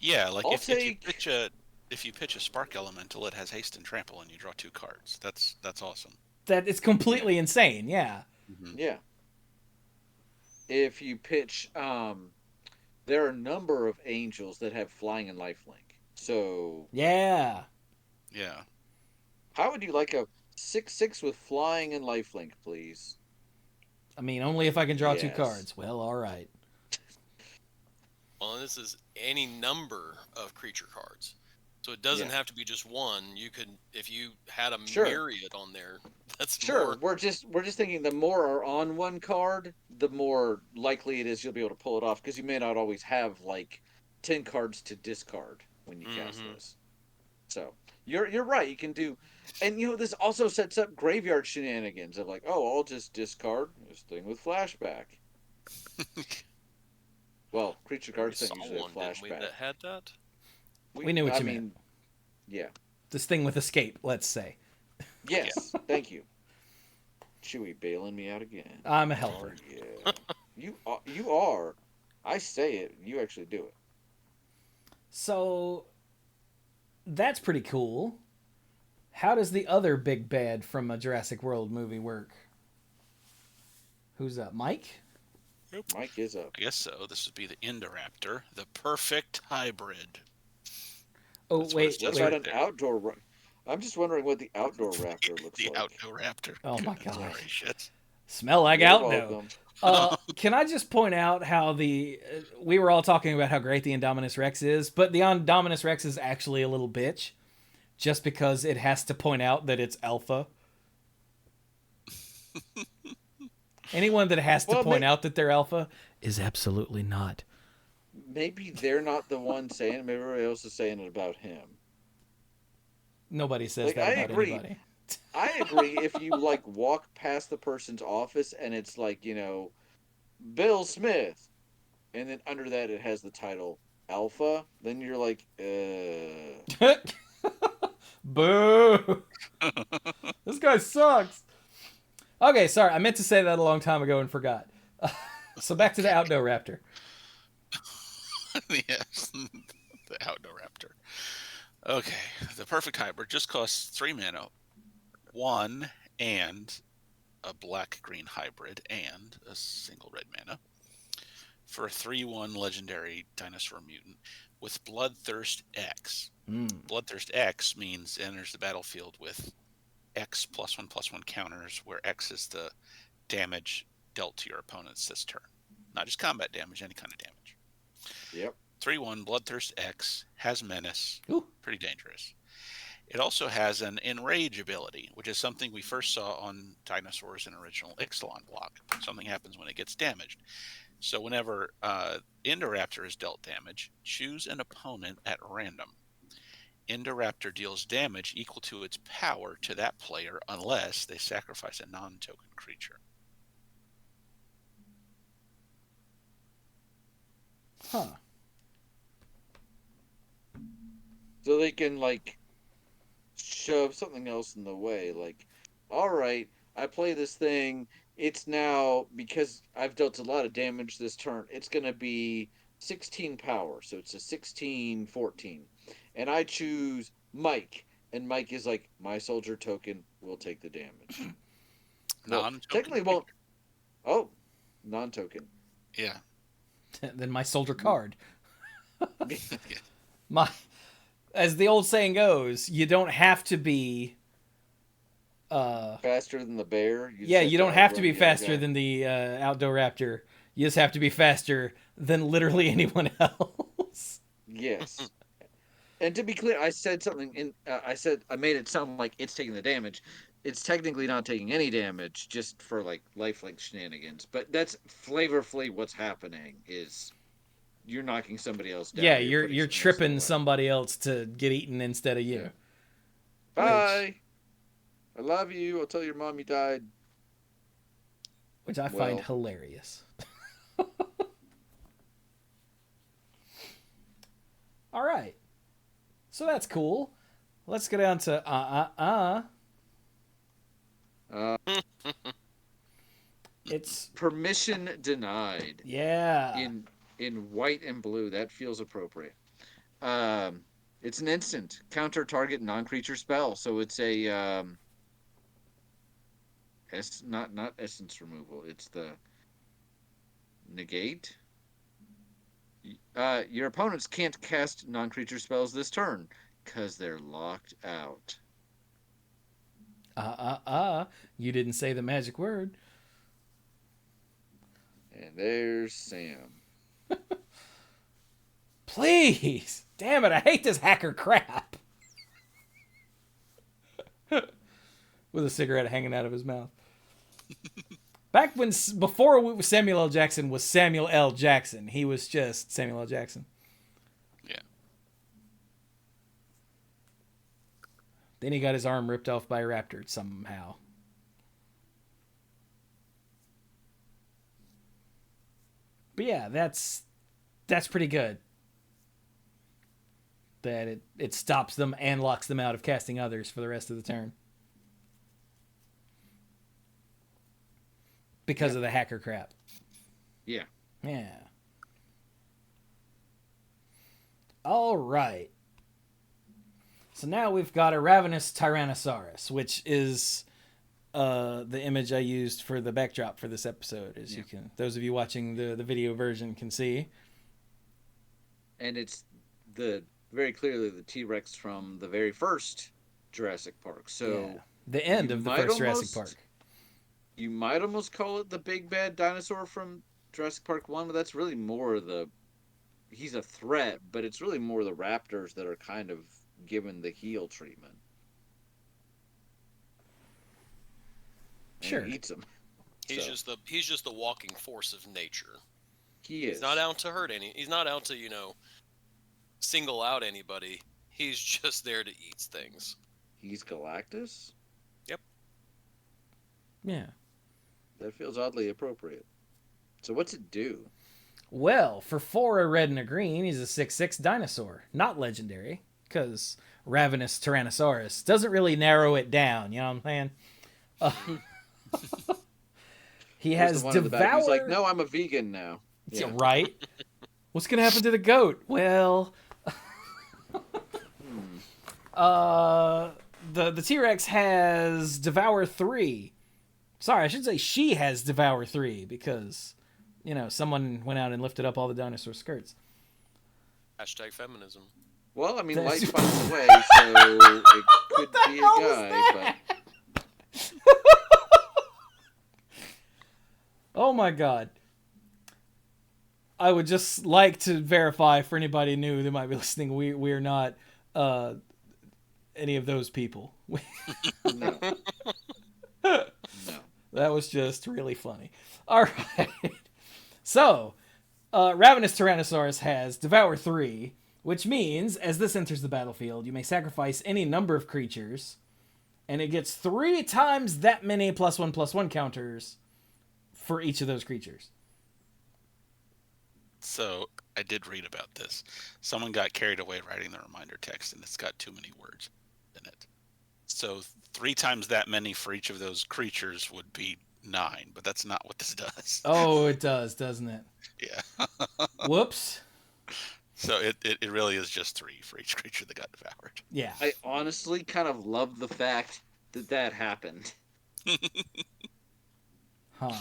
Yeah, like I'll if you take- pitch a spark elemental, it has haste and trample, and you draw 2 cards. That's awesome. That it's completely insane. Yeah. Yeah. If you pitch, there are a number of angels that have flying and lifelink. So, Yeah. Yeah. how would you like a 6/6 with flying and lifelink, please? I mean, only if I can draw 2 Yes. cards. Well, all right. well, and this is any number of creature cards. So it doesn't Yeah. have to be just one. You could, if you had a Sure. myriad on there, that's Sure, more. we're just thinking the more are on one card, the more likely it is you'll be able to pull it off, because you may not always have like 10 cards to discard when you cast Mhm. this. So you're right. You can do, and this also sets up graveyard shenanigans of like, oh, I'll just discard this thing with flashback. Well, creature We cards saw don't usually have one, didn't we, flashback. that had that? We knew what you meant. mean, yeah. This thing with escape, let's say. Yes. Thank you. Chewie bailing me out again. I'm a helper. Yeah. You are. I say it. You actually do it. So, that's pretty cool. How does the other big bad from a Jurassic World movie work? Who's up? Mike? Mike is up. I guess so. This would be the Indoraptor, the perfect hybrid. Oh, That's what it wait, says What wait. about right an there. outdoor? I'm just wondering what the outdoor raptor looks The like. outdoor raptor. Oh my Goodness gosh. gracious. Smell like You're outdo. welcome. Can I just point out how we were all talking about how great the Indominus Rex is, but the Indominus Rex is actually a little bitch, just because it has to point out that it's alpha. Anyone that has to Well, point out that they're alpha is absolutely not. maybe they're not the one saying it. Maybe everybody else is saying it about him. Nobody says Like, that I about agree. anybody. I agree if you, like, walk past the person's office and it's like, Bill Smith, and then under that it has the title Alpha, then you're like, Boo! This guy sucks. Okay, sorry. I meant to say that a long time ago and forgot. So back to the outdoor raptor. Yes, the outdoor raptor. Okay, the perfect hybrid just costs 3 mana, 1 and a black-green hybrid, and a single red mana for a 3/1 legendary dinosaur mutant with Bloodthirst X. Bloodthirst X means it enters the battlefield with X +1/+1 counters, where X is the damage dealt to your opponents this turn. Not just combat damage, any kind of damage. yep. 3/1 Bloodthirst X has menace. Ooh. Pretty dangerous. It also has an Enrage ability, which is something we first saw on Dinosaurs in original Ixalan block. Something happens when it gets damaged. So whenever Indoraptor is dealt damage, choose an opponent at random. Indoraptor deals damage equal to its power to that player unless they sacrifice a non-token creature. Huh. So they can, like, shove something else in the way. Like, all right, I play this thing. It's now, because I've dealt a lot of damage this turn, it's going to be 16 power. So it's a 16/14. And I choose Mike. And Mike is like, my soldier token will take the damage. Well, Non-token technically it won't. Oh, non-token. Yeah. Then my soldier card. Yeah. My, as the old saying goes, you don't have to be. Faster than the bear. You don't have to be faster than the outdoor raptor. You just have to be faster than literally anyone else. Yes. And to be clear, I said something in. I made it sound like it's taking the damage. It's technically not taking any damage, just for like lifelink shenanigans. But that's flavorfully what's happening. Is you're knocking somebody else down. Yeah, or you're putting you're something else in tripping the way. somebody else to get eaten instead of you. Yeah. Bye. I love you. I'll tell your mom you died. Which I find hilarious. All right. So that's cool. Let's go down to It's permission denied. Yeah. In white and blue. That feels appropriate. It's an instant counter target non-creature spell. So it's a not essence removal. It's the negate. Your opponents can't cast non-creature spells this turn because they're locked out. You didn't say the magic word. And there's Sam. Please! Damn it, I hate this hacker crap. With a cigarette hanging out of his mouth. Back before Samuel L. Jackson was Samuel L. Jackson, he was just Samuel L. Jackson. Yeah. Then he got his arm ripped off by a raptor somehow. But yeah, that's pretty good. That it stops them and locks them out of casting others for the rest of the turn. Because of the hacker crap. Yeah. Yeah. All right. So now we've got a ravenous Tyrannosaurus, which is the image I used for the backdrop for this episode, as you can, those of you watching the video version can see. And it's very clearly the T-Rex from the very first Jurassic Park. So the end of the first Jurassic Park. You might almost call it the big bad dinosaur from Jurassic Park 1, but that's really more he's a threat, but it's really more the raptors that are kind of given the heel treatment. Sure. He eats them. He's just the walking force of nature. He is. He's not out to hurt He's not out to single out anybody. He's just there to eat things. He's Galactus? Yep. Yeah. That feels oddly appropriate. So what's it do? Well, for 4, a red and a green, he's a 6/6 dinosaur. Not legendary, because Ravenous Tyrannosaurus doesn't really narrow it down, you know what I'm saying? He There's has the one in the back. Devour... He's like, no, I'm a vegan now. Yeah, right? What's going to happen to the goat? Well... The T-Rex has Devour 3. Sorry, I should say she has Devour 3, because... someone went out and lifted up all the dinosaur skirts. Hashtag feminism. Well, I mean, That's- light finds a way, so it could be a guy, but... Oh my god. I would just like to verify for anybody new that might be listening, we're not any of those people. No. No. That was just really funny. All right. So, Ravenous Tyrannosaurus has Devour 3, which means, as this enters the battlefield, you may sacrifice any number of creatures, and it gets 3 times that many +1/+1 counters for each of those creatures. So I did read about this. Someone got carried away writing the reminder text, and it's got too many words in it. So 3 times that many for each of those creatures would be 9, but that's not what this does. Oh, it does, doesn't it? Yeah. Whoops. So it really is just 3 for each creature that got devoured. Yeah. I honestly kind of love the fact that happened. Huh.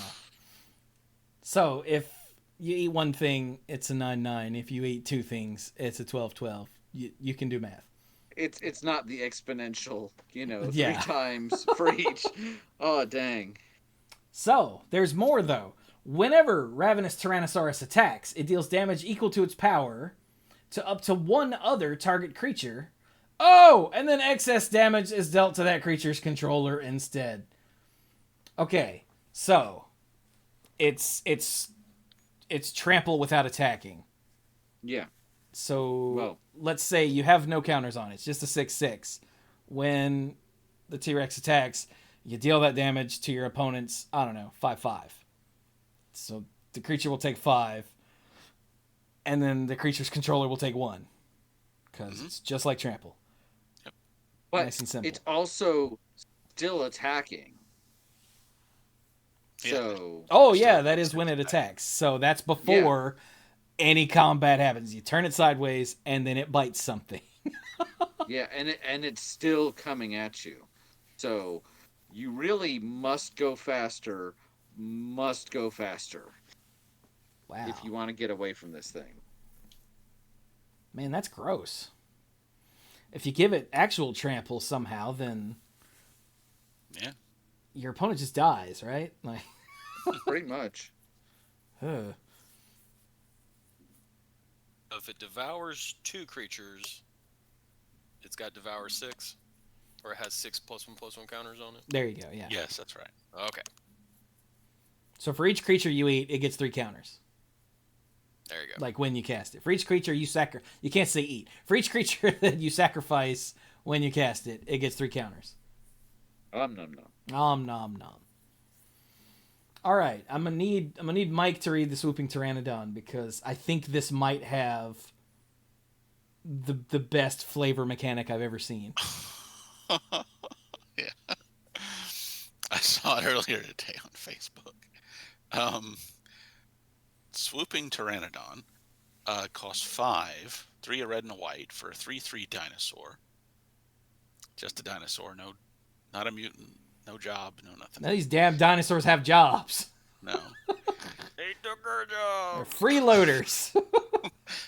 So, if you eat one thing, it's a 9/9. If you eat 2 things, it's a 12/12. You can do math. It's not the exponential, 3 Yeah. times for each. Oh, dang. So, there's more, though. Whenever Ravenous Tyrannosaurus attacks, it deals damage equal to its power to up to 1 other target creature. Oh! And then excess damage is dealt to that creature's controller instead. Okay, so it's trample without attacking. Yeah. So Well- let's say you have no counters on it. It's just a 6/6. When the T-Rex attacks, you deal that damage to your opponent's, 5/5. So the creature will take 5, and then the creature's controller will take 1. Because it's just like trample. But Nice and simple. it's also still attacking. Yeah. So... Oh, yeah, that is when it attacks. So that's before any combat happens. You turn it sideways, and then it bites something. Yeah, and it's still coming at you. So you really must go faster. Wow. If you want to get away from this thing. Man, that's gross. If you give it actual trample somehow, then Yeah. your opponent just dies, right? Like, Pretty much. ugh. If it devours 2 creatures, it's got Devour 6, or it has 6 +1/+1 counters on it. There you go, yeah. Yes, that's right. Okay, So for each creature you eat, it gets 3 counters. there you go. Like when you cast it. For each creature you you can't say eat. For each creature that you sacrifice when you cast it, it gets 3 counters. Nom. Nom nom nom. All right, I'm gonna need Mike to read the Swooping Pteranodon, because I think this might have the best flavor mechanic I've ever seen. Yeah. I saw it earlier today on Facebook. Swooping Pteranodon costs 5, 3 a red and a white for a 3/3 dinosaur. Just a dinosaur, not a mutant, no job, no nothing. Now these damn dinosaurs have jobs. No. They took her They're job. freeloaders.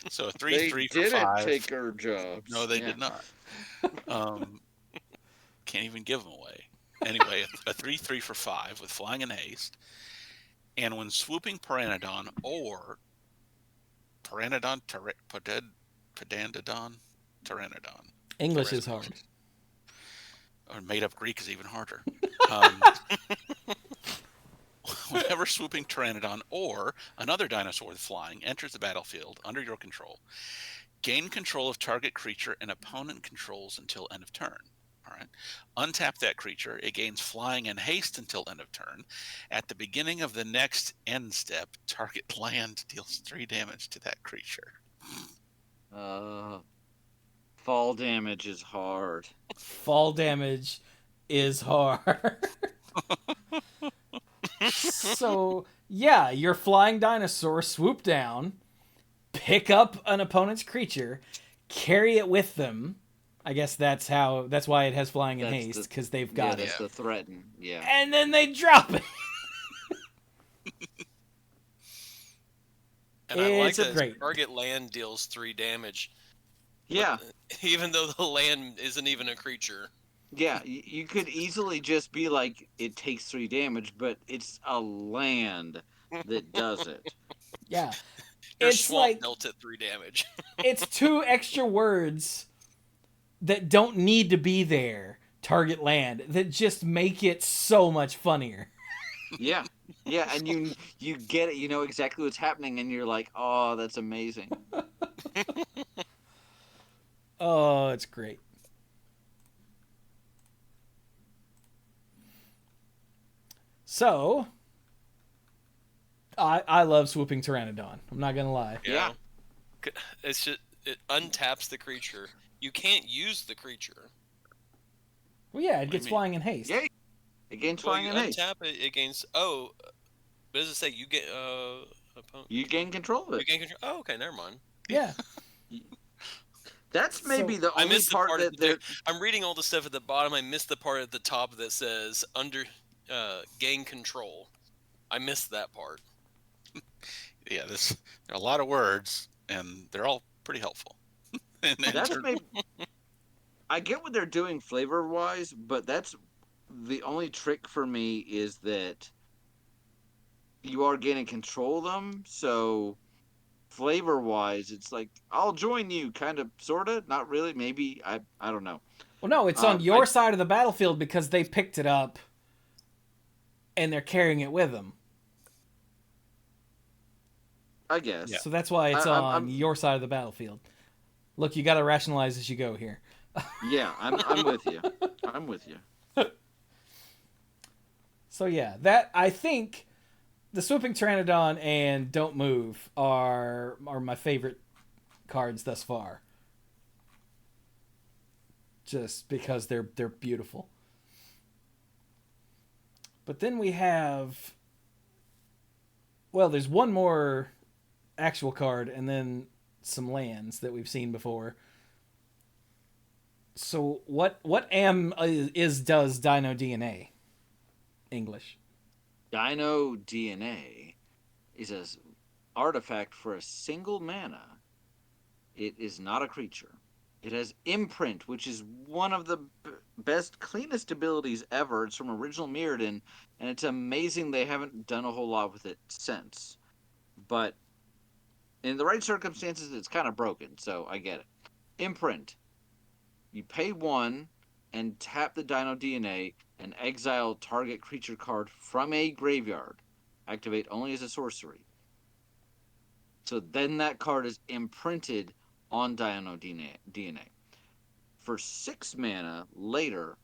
So a They 3/3 for didn't 5. take our jobs. No, they Yeah. did not. Can't even give them away. Anyway, a 3/3 for 5 with flying and haste. And when swooping Pteranodon or Pteranodon, Pedandodon, Pteranodon. English is hard. Or made up Greek is even harder. Whenever swooping pteranodon or another dinosaur with flying enters the battlefield under your control, gain control of target creature and opponent controls until end of turn. All right. Untap that creature. It gains flying and haste until end of turn. At the beginning of the next end step, target land deals 3 damage to that creature. Fall damage is hard. Fall damage is hard. So, yeah, your flying dinosaur swoop down, pick up an opponent's creature, carry it with them. I guess that's why it has flying and That's haste, because they've got it. That's the threaten. Yeah. And then they drop it. And I like It's a that great- target land deals 3 damage. Yeah. Even though the land isn't even a creature. Yeah, you could easily just be like, it takes 3 damage, but it's a land that does it. Yeah. Your It's swamp like dealt it 3 damage. it's 2 extra words that don't need to be there. Target land that just make it so much funnier. Yeah, yeah, and you get it. You know exactly what's happening, and you're like, oh, that's amazing. Oh, it's great. So, I love swooping pteranodon. I'm not gonna lie. Yeah. It's just, it untaps the creature. You can't use the creature. Well, yeah, it What do you gets mean? flying and haste. Yeah, it gains Well, flying you and haste. untap it against. Oh, what does it say? You get opponent. You gain control of You it. gain control. Oh, okay, never mind. Yeah. That's maybe So- the I only missed the part part that of they're. I'm reading all the stuff at the bottom. I missed the part at the top that says under gain control. I missed that part. Yeah, there are a lot of words, and they're all pretty helpful. And That's maybe. I get what they're doing flavor wise, but that's the only trick for me is that you are gaining control of them. So flavor wise, it's like I'll join you, kind of, sorta, not really, maybe. I don't know. Well, no, it's on Um, your I- side of the battlefield because they picked it up and they're carrying it with them. I guess. Yeah. So that's why it's I'm- on your side of the battlefield. Look, you got to rationalize as you go here. Yeah, I'm with you. I'm with you. So yeah, that I think the swooping pteranodon and don't move are my favorite cards thus far. Just because they're beautiful. But then we have, well, there's one more actual card and then some lands that we've seen before. So what does Dino DNA? English. Dino DNA is an artifact for a single mana. It is not a creature. It has imprint, which is one of the best, cleanest abilities ever. It's from original Mirrodin, and it's amazing they haven't done a whole lot with it since. But in the right circumstances, it's kind of broken, so I get it. Imprint. You pay 1 and tap the Dino DNA and exile target creature card from a graveyard. Activate only as a sorcery. So then that card is imprinted on Dino DNA. For 6 mana later,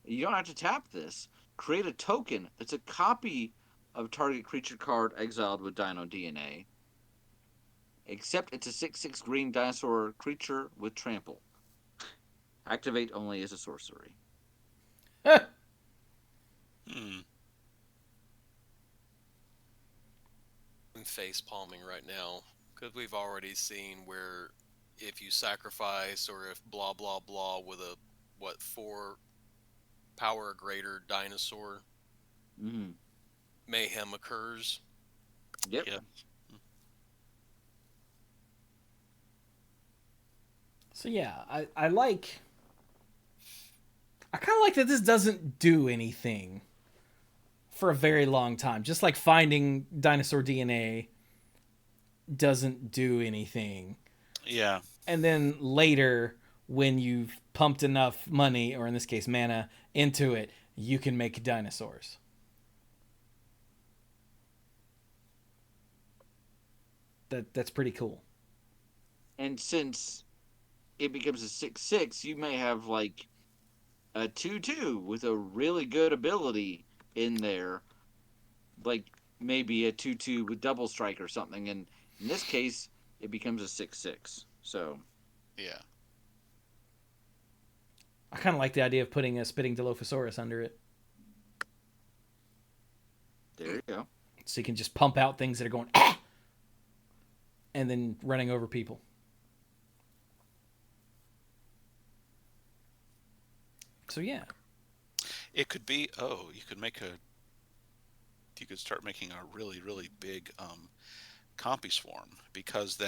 you don't have to tap this. Create a token that's a copy of target creature card exiled with Dino DNA. Except it's a 6/6 green dinosaur creature with trample. Activate only as a sorcery. Hmm. I'm face palming right now because we've already seen where if you sacrifice or if blah blah blah with a 4 power or greater dinosaur, Mm-hmm. mayhem occurs. Yep. Yeah. So yeah, I kind of like that this doesn't do anything for a very long time. Just like finding dinosaur DNA doesn't do anything. Yeah. And then later, when you've pumped enough money, or in this case mana, into it, you can make dinosaurs. That's pretty cool. And since it becomes a 6/6, you may have like a 2/2 with a really good ability in there, like maybe a 2/2 with double strike or something. And in this case, it becomes a 6/6. So Yeah. I kind of like the idea of putting a spitting Dilophosaurus under it, there you go. so you can just pump out things that are going ah, and then running over people. So yeah, It could be. Oh, you could make a. You could start making a really, really big compy swarm, because the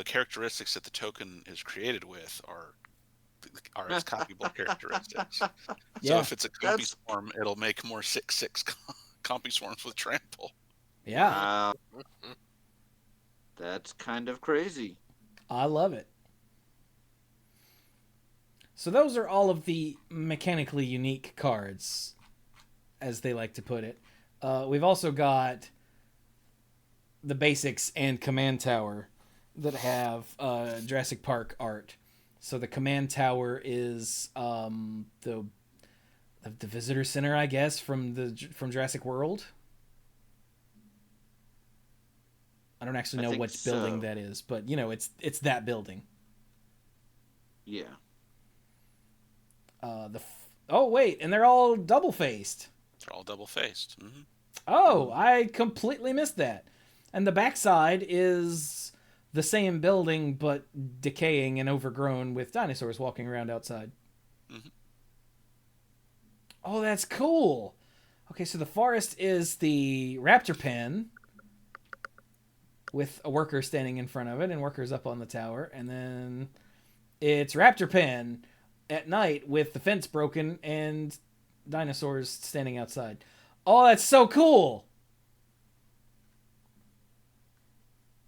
characteristics that the token is created with are its copyable characteristics. So yeah, if it's a compy That's- swarm, it'll make more 6/6 compy swarms with trample. yeah. Wow. That's kind of crazy. I love it. So those are all of the mechanically unique cards, as they like to put it. We've also got the basics and command tower that have Jurassic Park art. So the command tower is the visitor center, I guess, from Jurassic World. I don't actually I know think which building so. that is, but you know, it's that building. Yeah. Oh wait, and they're all double faced. They're all double faced. Mm-hmm. Oh, I completely missed that. And the backside is the same building but decaying and overgrown with dinosaurs walking around outside. Mhm. Oh, that's cool. Okay, so the forest is the raptor pen with a worker standing in front of it and workers up on the tower, and then it's raptor pen at night with the fence broken and dinosaurs standing outside. Oh, that's so cool.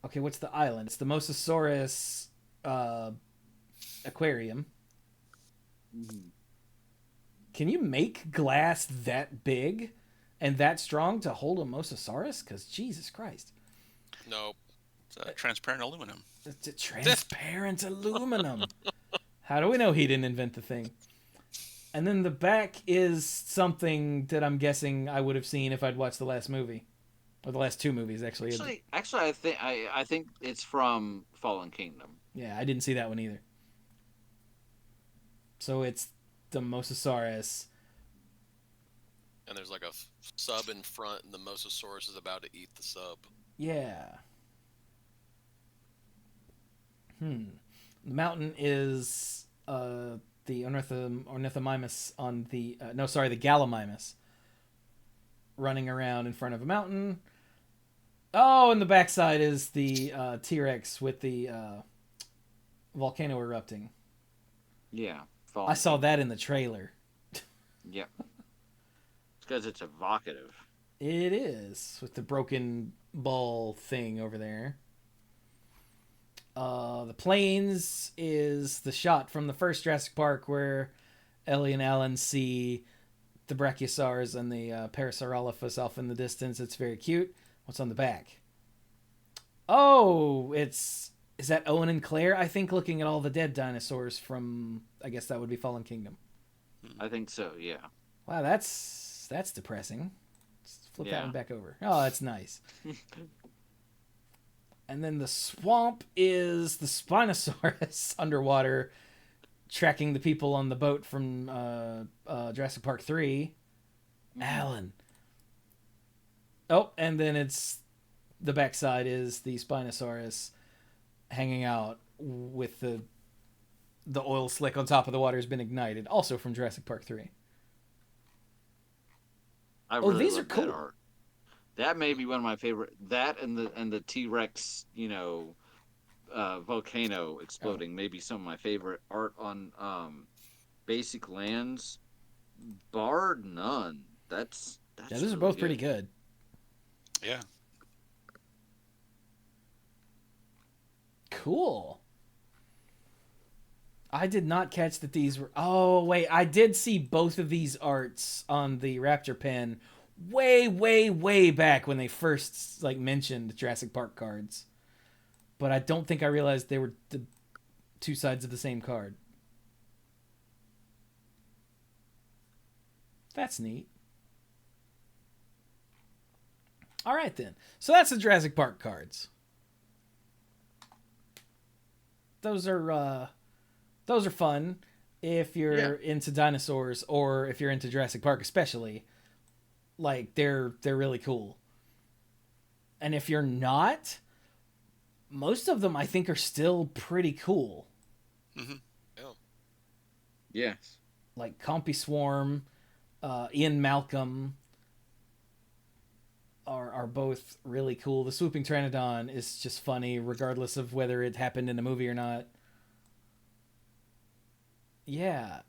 Okay, what's the island? It's the Mosasaurus aquarium. Mhm. Can you make glass that big and that strong to hold a Mosasaurus? Because Jesus Christ. Nope. It's transparent aluminum. It's a transparent aluminum. How do we know he didn't invent the thing? And then the back is something that I'm guessing I would have seen if I'd watched the last movie. Or the last two movies, actually. Actually, I think it's from Fallen Kingdom. Yeah, I didn't see that one either. So it's the Mosasaurus. And there's like a sub in front, and the Mosasaurus is about to eat the sub. Yeah. The mountain is the Ornithomimus on the the Gallimimus running around in front of a mountain. Oh, and the backside is the T-Rex with the volcano erupting. Yeah. I saw that in the trailer. Yep. It's because it's evocative. It is, with the broken ball thing over there. The plains is the shot from the first Jurassic Park where Ellie and Alan see the Brachiosaurs and the Parasaurolophus off in the distance. It's very cute. What's on the back? Oh, is that Owen and Claire? I think, looking at all the dead dinosaurs from, I guess that would be Fallen Kingdom. I think so. Yeah. Wow, that's depressing. Let's flip that Yeah. one back over. Oh, that's nice. And then the swamp is the Spinosaurus underwater, tracking the people on the boat from Jurassic Park 3. Alan. Oh, and then it's the backside is the Spinosaurus hanging out with the oil slick on top of the water has been ignited, also from Jurassic Park 3. I Oh, really these love are cool. that art. That may be one of my favorite. That and the T-Rex, volcano exploding. Maybe some of my favorite art on Basic Lands, bar none. That's Yeah, those really are both pretty good. Yeah. Cool. I did not catch that these were... Oh, wait. I did see both of these arts on the Raptor pen way, way, way back when they first like mentioned Jurassic Park cards, but I don't think I realized they were the two sides of the same card. That's neat. All right then. So that's the Jurassic Park cards. Those are fun if you're into dinosaurs or if you're into Jurassic Park especially. Like they're really cool. And if you're not, most of them I think are still pretty cool. Yeah. Yes. Like Compy Swarm, Ian Malcolm are both really cool. The Swooping Pteranodon is just funny regardless of whether it happened in a movie or not. Yeah,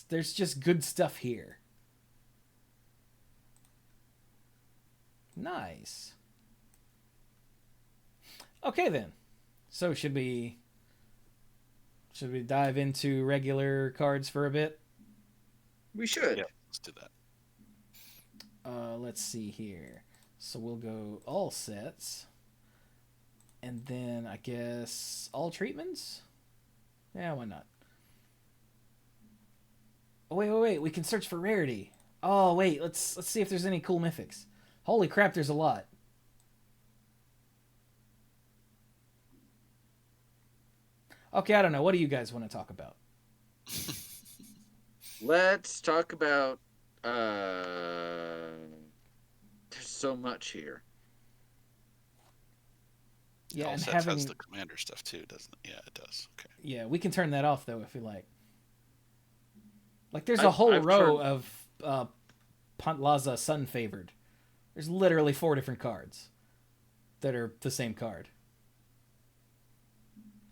there's just good stuff here. Nice. Okay then. So should we dive into regular cards for a bit? We should. Yeah, let's do that. Let's see here. So we'll go all sets. And then I guess all treatments? Yeah, why not? Oh, wait. We can search for rarity. Oh, wait. Let's see if there's any cool mythics. Holy crap, there's a lot. Okay, I don't know. What do you guys want to talk about? Let's talk about there's so much here. Yeah, All and sets having has the commander stuff too, doesn't it? Yeah, it does. Okay. yeah, we can turn that off though if we like. Like there's a whole row of Pantlaza Sun Favored. There's literally 4 different cards that are the same card.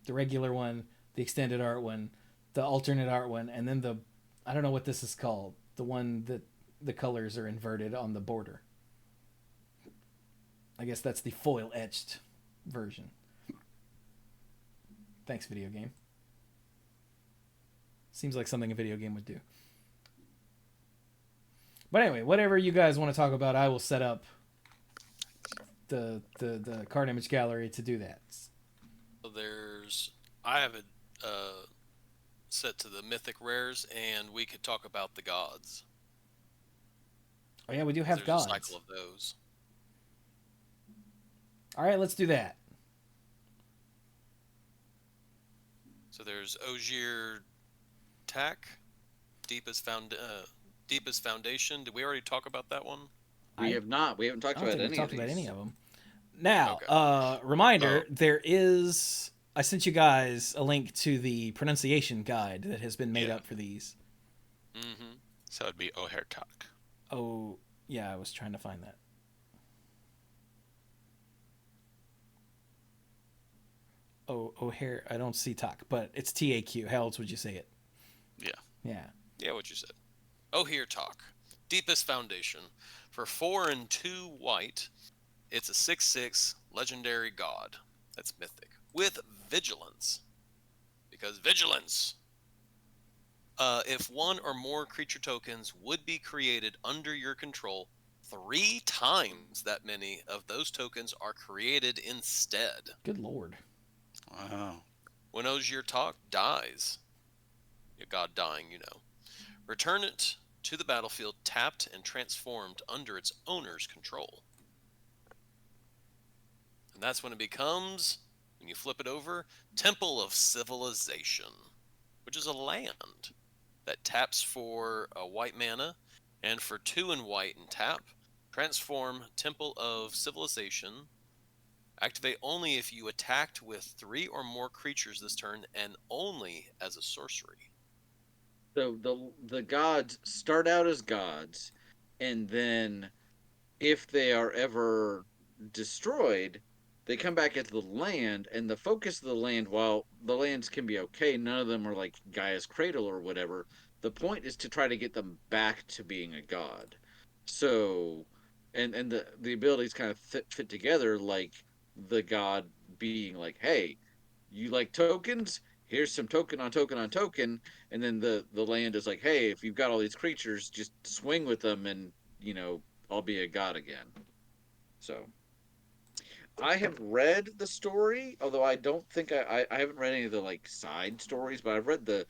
The regular one, the extended art one, the alternate art one, and then the I don't know what this is called. The one that the colors are inverted on the border. I guess that's the foil etched version. Thanks, video game. Seems like something a video game would do. But anyway, whatever you guys want to talk about, I will set up the card image gallery to do that. So I have it set to the mythic rares, and we could talk about the gods. Oh yeah, we do have There's gods. a cycle of those. All right, let's do that. So there's Ogier Tak, Deepest Foundation. Did we already talk about that one? We have not. We haven't talked I don't about think we any talked of about these. any of them. Now, Okay. reminder, there is... I sent you guys a link to the pronunciation guide that has been made up for these. Mm-hmm. So it'd be O'Hare Talk. Oh, yeah, I was trying to find that. Oh, O'Hare, I don't see talk, but it's TAQ. How else would you say it? Yeah. Yeah. Yeah, what you said. Ogier Tak, Deepest Foundation. For 4 and 2 white, it's a 6/6 legendary god. That's mythic. With vigilance. Because vigilance! If one or more creature tokens would be created under your control, 3 times that many of those tokens are created instead. Good lord. Wow. When Ogier Tak dies, a god dying, return it to the battlefield tapped and transformed under its owner's control. And that's when it becomes, when you flip it over, Temple of Civilization, which is a land that taps for a white mana, and for 2 and white and tap, transform Temple of Civilization. Activate only if you attacked with 3 or more creatures this turn, and only as a sorcery. So the gods start out as gods, and then if they are ever destroyed, they come back into the land, and the focus of the land, while the lands can be okay, none of them are like Gaia's Cradle or whatever. The point is to try to get them back to being a god. So, and the abilities kind of fit together, like the god being like, hey, you like tokens? Here's some token on token on token, and then the land is like, hey, if you've got all these creatures, just swing with them and I'll be a god again. So I have read the story, although I don't think I haven't read any of the like side stories, but I've read the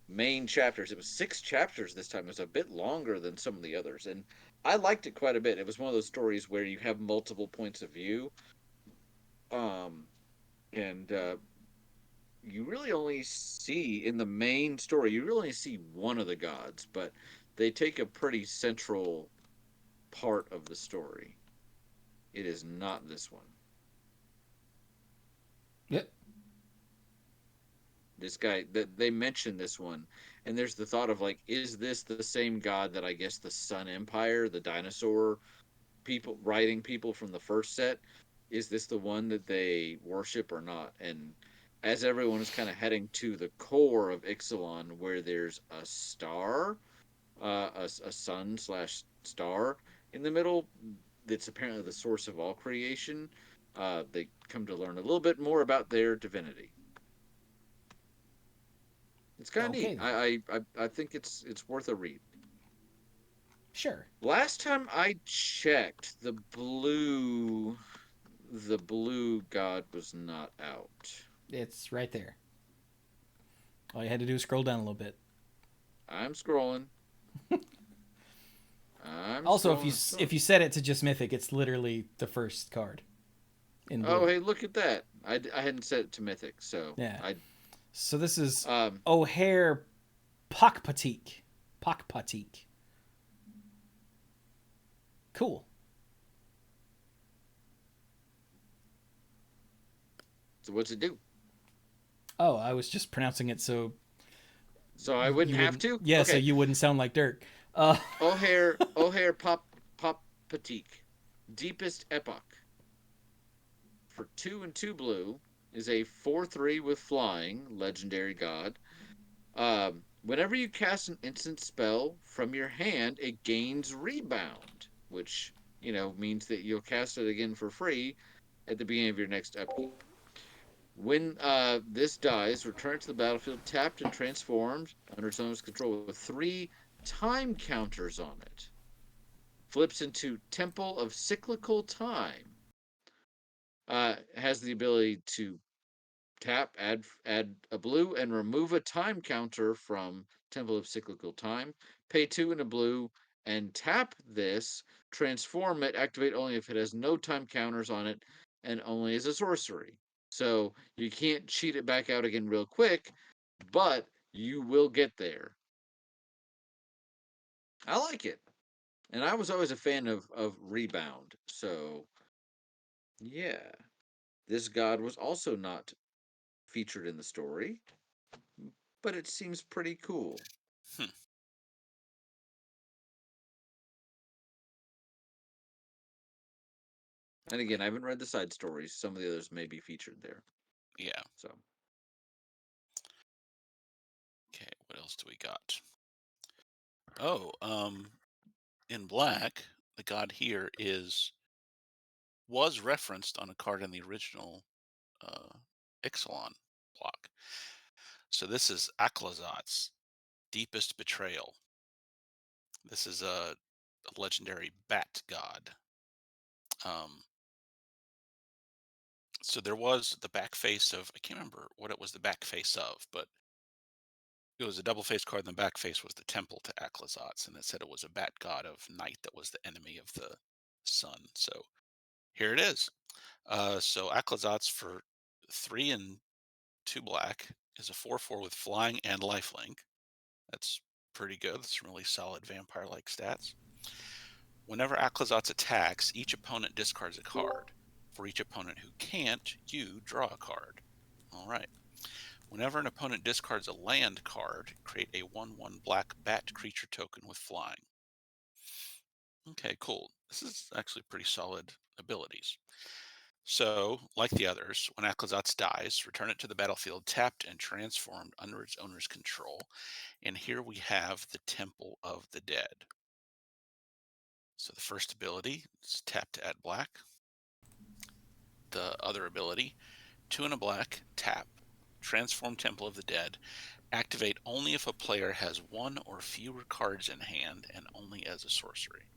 main chapters. It was 6 chapters this time. It was a bit longer than some of the others, and I liked it quite a bit. It was one of those stories where you have multiple points of view, um, and you really only see in the main story you really only see one of the gods, but they take a pretty central part of the story. It is not this one. Yep. This guy that they mention this one, and there's the thought of like, is this the same god that I guess the Sun Empire, the dinosaur people, writing people from the first set, is this the one that they worship or not? And as everyone is kind of heading to the core of Ixalan, where there's a star, a sun slash star in the middle, that's apparently the source of all creation. They come to learn a little bit more about their divinity. It's kind of Okay neat. then. I think it's worth a read. Sure. Last time I checked, the blue god was not out. It's right there. All you had to do is scroll down a little bit. I'm scrolling. I'm Also, scrolling. if you set it to just mythic, it's literally the first card in blue. Oh, hey, look at that. I hadn't set it to mythic, so Yeah. I So this is um O'Hare Pakpatik. Pakpatik. Cool. so what's it do? Oh, I was just pronouncing it so So I wouldn't you have wouldn't. to? Yeah, so Okay. you wouldn't sound like Dirk. O'Hare Pop Patique. Deepest Epoch. For 2 and 2 blue is a 4/3 with flying, legendary god. Whenever you cast an instant spell from your hand, it gains rebound, which means that you'll cast it again for free at the beginning of your next upkeep. When this dies, return it to the battlefield tapped and transformed under its owner's control with 3 time counters on it. Flips into Temple of Cyclical Time. Has the ability to tap, add a blue, and remove a time counter from Temple of Cyclical Time. Pay 2 and a blue and tap this. Transform it. Activate only if it has no time counters on it and only as a sorcery. So you can't cheat it back out again real quick, but you will get there. I like it, and I was always a fan of rebound. So yeah, this god was also not featured in the story, but it seems pretty cool. Hmm. And again, I haven't read the side stories. Some of the others may be featured there. Yeah. So Okay. What else do we got? Oh, in black, the god here was referenced on a card in the original uh, Ixalan block. So this is Aklazat's Deepest Betrayal. This is a legendary bat god. Um, so there was the back face of, I can't remember what it was the back face of, but it was a double face card, and the back face was the temple to Aklazat's, and it said it was a bat god of night that was the enemy of the sun. So here it is. So Aklazat's for 3 and 2 black is a 4/4 with flying and lifelink. That's pretty good. That's some really solid vampire-like stats. Whenever Aklazat's attacks, each opponent discards a card. For each opponent who can't, you draw a card. All right. Whenever an opponent discards a land card, create a 1/1 black bat creature token with flying. Okay, cool. This is actually pretty solid abilities. So, like the others, when Aklazat's dies, return it to the battlefield tapped and transformed under its owner's control. And here we have the Temple of the Dead. So the first ability is tap to add black. The other ability, 2 and a black, tap, transform Temple of the Dead. Activate only if a player has 1 or fewer cards in hand and only as a sorcery.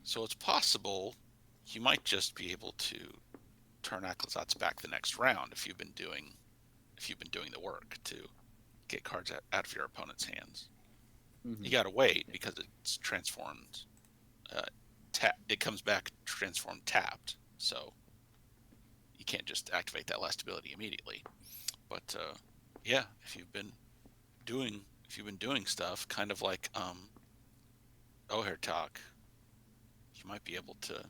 So it's possible you might just be able to turn Aclazotz back the next round if you've been doing the work to get cards out of your opponent's hands. Mhm. You gotta wait because it's transformed. It comes back transformed tapped, so you can't just activate that last ability immediately. But yeah, if you've been doing stuff, kind of like O'Hare Talk, you might be able to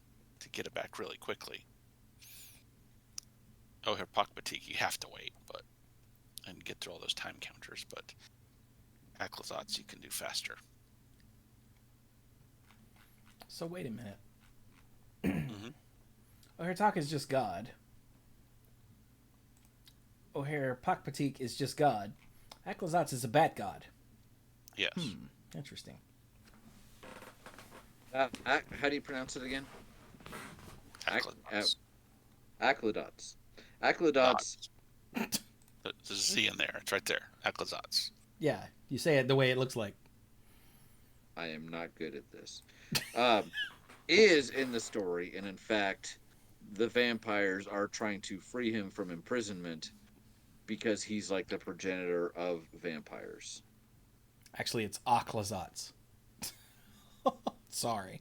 get it back really quickly. O'Hare Batik, you have to wait, and get through all those time counters, but Aclazotz you can do faster. So wait a minute. Mm-hmm. O'Hare Talk is just God. O'Hare Pakpatik is just God. Aclazotz is a bat god. Yes. Interesting. How do you pronounce it again? Aclazotz. Aclazotz. Aclazotz. There's a Z in there. It's right there. Aclazotz. Yeah, you say it the way it looks like. I am not good at this. Is in the story, and in fact, the vampires are trying to free him from imprisonment because he's like the progenitor of vampires. Actually, it's Aclazotz. Sorry.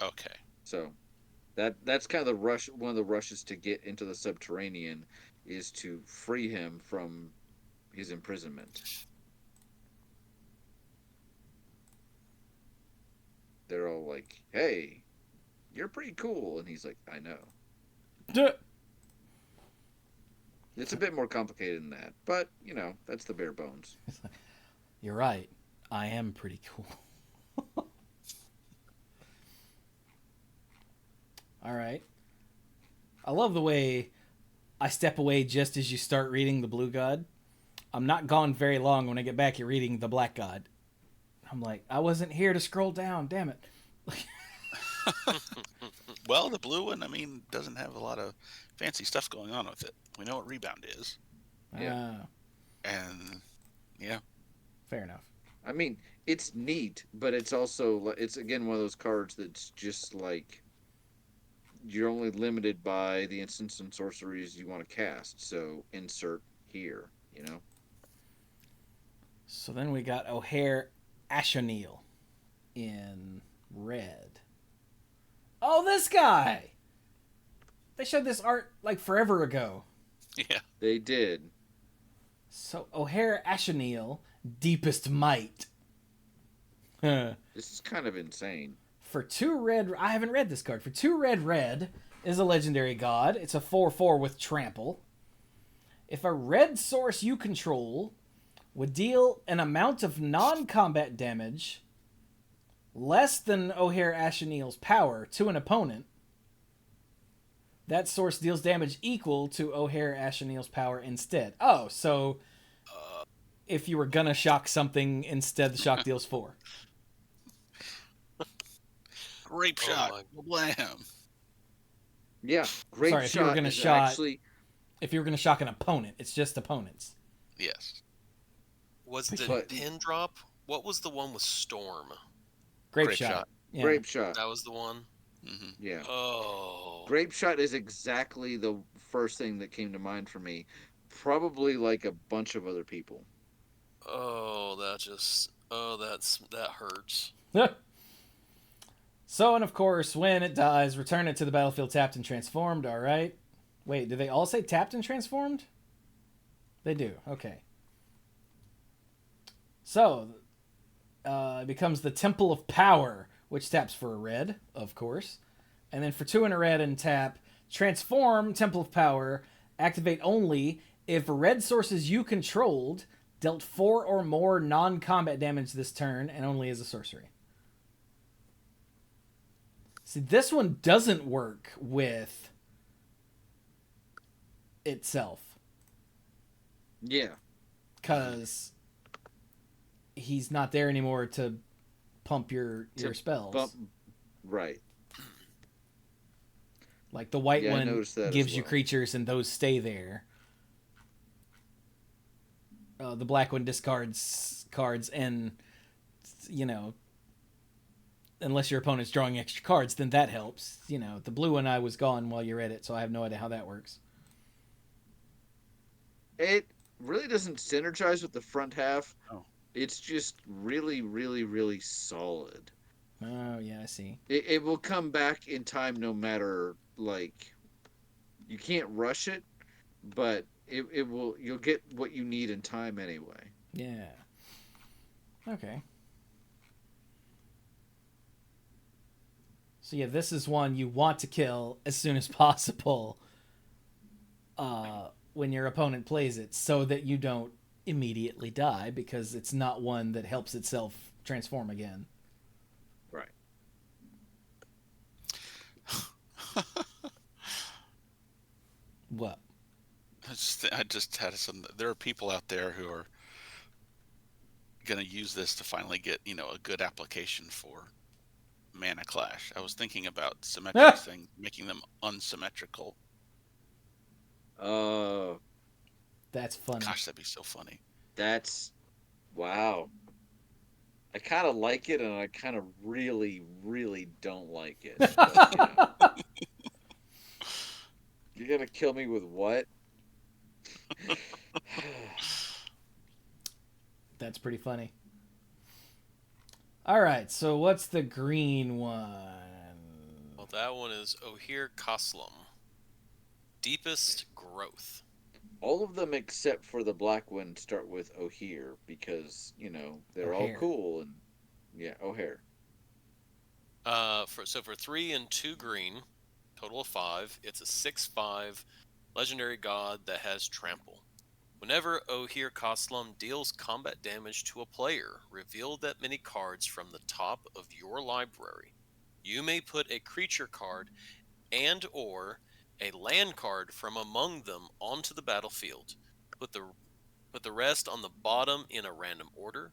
Okay. So that's kind of the rush. One of the rushes to get into the subterranean is to free him from his imprisonment. They're all like, "Hey, you're pretty cool," and he's like, "I know." Duh. It's a bit more complicated than that, but that's the bare bones. You're right. I am pretty cool. All right. I love the way I step away just as you start reading the Blue God. I'm not gone very long when I get back. You're reading the Black God. I'm like, I wasn't here to scroll down. Damn it. Well, the blue one, doesn't have a lot of fancy stuff going on with it. We know what Rebound is. Yeah. And, yeah. Fair enough. I mean, it's neat, but it's also again one of those cards that's just like you're only limited by the instants and sorceries you want to cast. So insert here, So then we got O'Hare Ashenil in red. Oh, this guy! They showed this art like forever ago. Yeah. They did. So O'Hare Ashenil, Deepest Might. This is kind of insane. For 2 red, I haven't read this card. For 2 red is a legendary god. It's a 4/4 with trample. If a red source you control would deal an amount of non-combat damage less than O'Hare Ashenil's power to an opponent, that source deals damage equal to O'Hare Ashenil's power instead. Oh, so if you were gonna shock something, instead the shock deals 4. Grape shot. Blam. Yeah, great Sorry, if you were shot. gonna is shot- actually If you were gonna shock an opponent, it's just opponents. Yes. Was the But- pin drop? What was the one with Storm? Grape Grape shot. shot. Yeah. grape shot. That was the one. Mm-hmm. Yeah. Oh. Grape shot is exactly the first thing that came to mind for me. Probably like a bunch of other people. Oh, that hurts. So, and of course, when it dies, return it to the battlefield tapped and transformed, alright? Wait, do they all say tapped and transformed? They do, okay. So, it becomes the Temple of Power, which taps for a red, of course. And then for 2 and a red and tap, transform Temple of Power, activate only if red sources you controlled dealt 4 or more non-combat damage this turn, and only as a sorcery. See, this one doesn't work with itself. Yeah. Because he's not there anymore to pump your spells. Right. Like the white Yeah, I one noticed that as gives you well. creatures and those stay there. The black one discards cards and, unless your opponent's drawing extra cards, then that helps. The blue one I was gone while you're at it, so I have no idea how that works. It really doesn't synergize with the front half. Oh. It's just really, really, really solid. Oh, yeah, I see. It will come back in time no matter, like, you can't rush it, but it will, you'll get what you need in time anyway. Yeah. Okay. So yeah, this is one you want to kill as soon as possible when your opponent plays it, so that you don't immediately die, because it's not one that helps itself transform again. Right. What? I just had some. There are people out there who are going to use this to finally get a good application for mana clash. I was thinking about symmetric things, making them unsymmetrical. That's funny. Gosh, that'd be so funny. Wow. I kind of like it, and I kind of really, really don't like it. But, you're gonna kill me with what? That's pretty funny. All right, so what's the green one? Well, that one is Ohir Koslam. Deepest Growth. All of them except for the black one start with Ohir, because they're all O'Hare. cool, and O'Hare. For 3 and 2 green, total of 5. It's a 6/5 legendary god that has trample. Whenever Ohir Koslam deals combat damage to a player, reveal that many cards from the top of your library. You may put a creature card and or a land card from among them onto the battlefield. Put the rest on the bottom in a random order.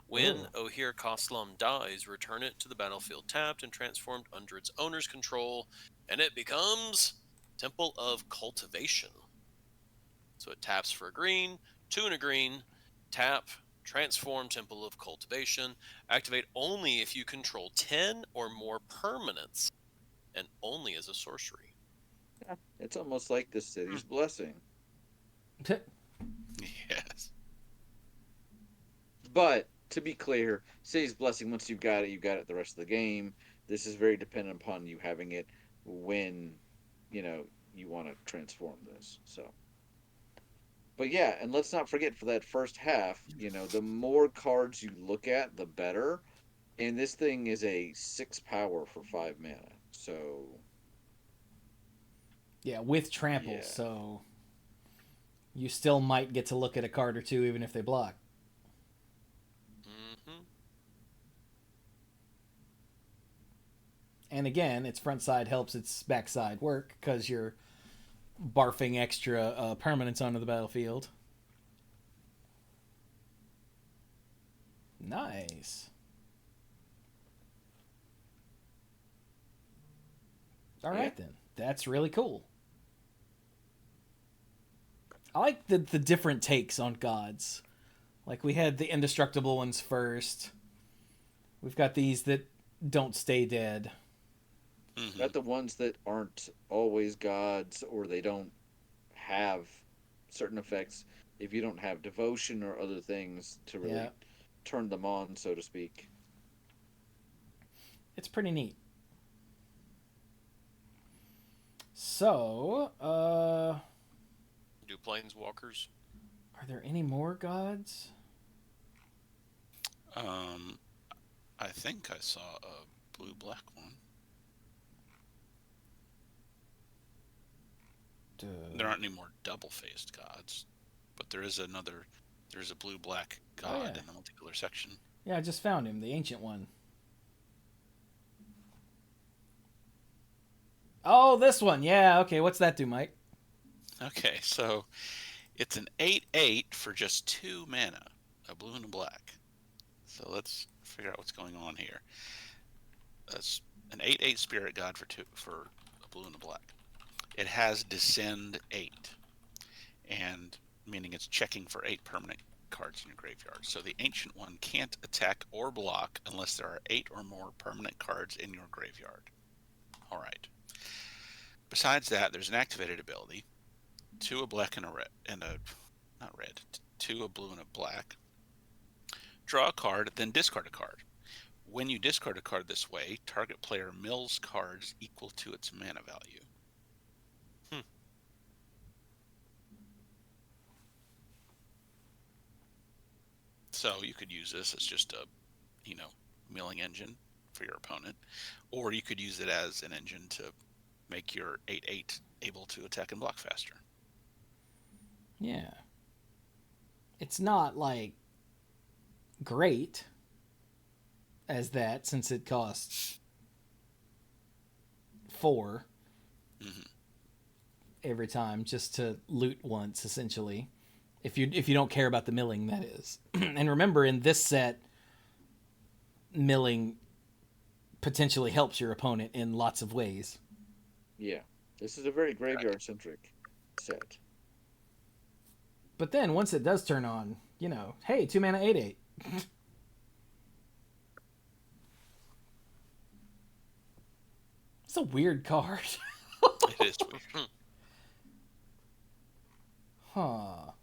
When Ohir Koslam dies, return it to the battlefield tapped and transformed under its owner's control, and it becomes Temple of Cultivation. So it taps for a green, 2 and a green, tap, transform Temple of Cultivation, activate only if you control 10 or more permanents, and only as a sorcery. Yeah, it's almost like the city's blessing. Yes. But to be clear, city's blessing, once you've got it the rest of the game. This is very dependent upon you having it when you want to transform this. So, but yeah, and let's not forget, for that first half, the more cards you look at, the better. And this thing is a 6 power for 5 mana. So Yeah, with trample, Yeah. so you still might get to look at a card or two even if they block. Mm-hmm. And again, its front side helps its backside work, because you're barfing extra permanents onto the battlefield. Nice. All right, then. That's really cool. I like the different takes on gods. Like, we had the indestructible ones first. We've got these that don't stay dead. Mm-hmm. got the ones that aren't always gods, or they don't have certain effects if you don't have devotion or other things to really turn them on, so to speak. It's pretty neat. So, Do planeswalkers? are there any more gods? I think I saw a blue-black one. There aren't any more double-faced gods, but there is a blue-black god in the multicolor section. Yeah, I just found him, the ancient one. Oh, this one. Yeah, okay. What's that do, Mike? Okay, so it's an 8/8 for just 2 mana, a blue and a black. So let's figure out what's going on here. That's an 8/8 spirit god for a blue and a black. It has Descend 8, and meaning it's checking for 8 permanent cards in your graveyard. So the Ancient One can't attack or block unless there are 8 or more permanent cards in your graveyard. All right. Besides that, there's an activated ability. 2 a black and a red, not red, 2 a blue and a black. Draw a card, then discard a card. When you discard a card this way, target player mills cards equal to its mana value. So you could use this as just a, milling engine for your opponent, or you could use it as an engine to make your 8/8 able to attack and block faster. Yeah. It's not like great as that, since it costs 4 every time just to loot once, essentially. If you don't care about the milling, that is. And remember, in this set, milling potentially helps your opponent in lots of ways. Yeah, this is a very graveyard-centric set. But then, once it does turn on, hey, 2 mana 8/8. It's a weird card. It is weird. Huh.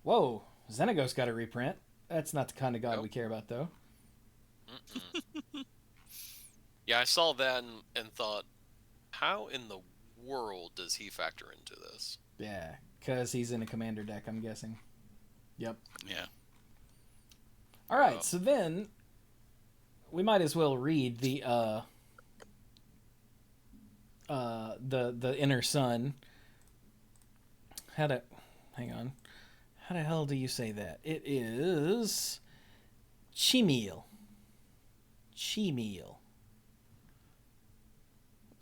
Whoa, Xenagos got a reprint. That's not the kind of god we care about, though. Yeah, I saw that and thought, how in the world does he factor into this? Yeah, because he's in a commander deck, I'm guessing. Yep. Yeah. All right, so then we might as well read the Inner Sun. Hang on. How the hell do you say that? It is Chimil. Chimil.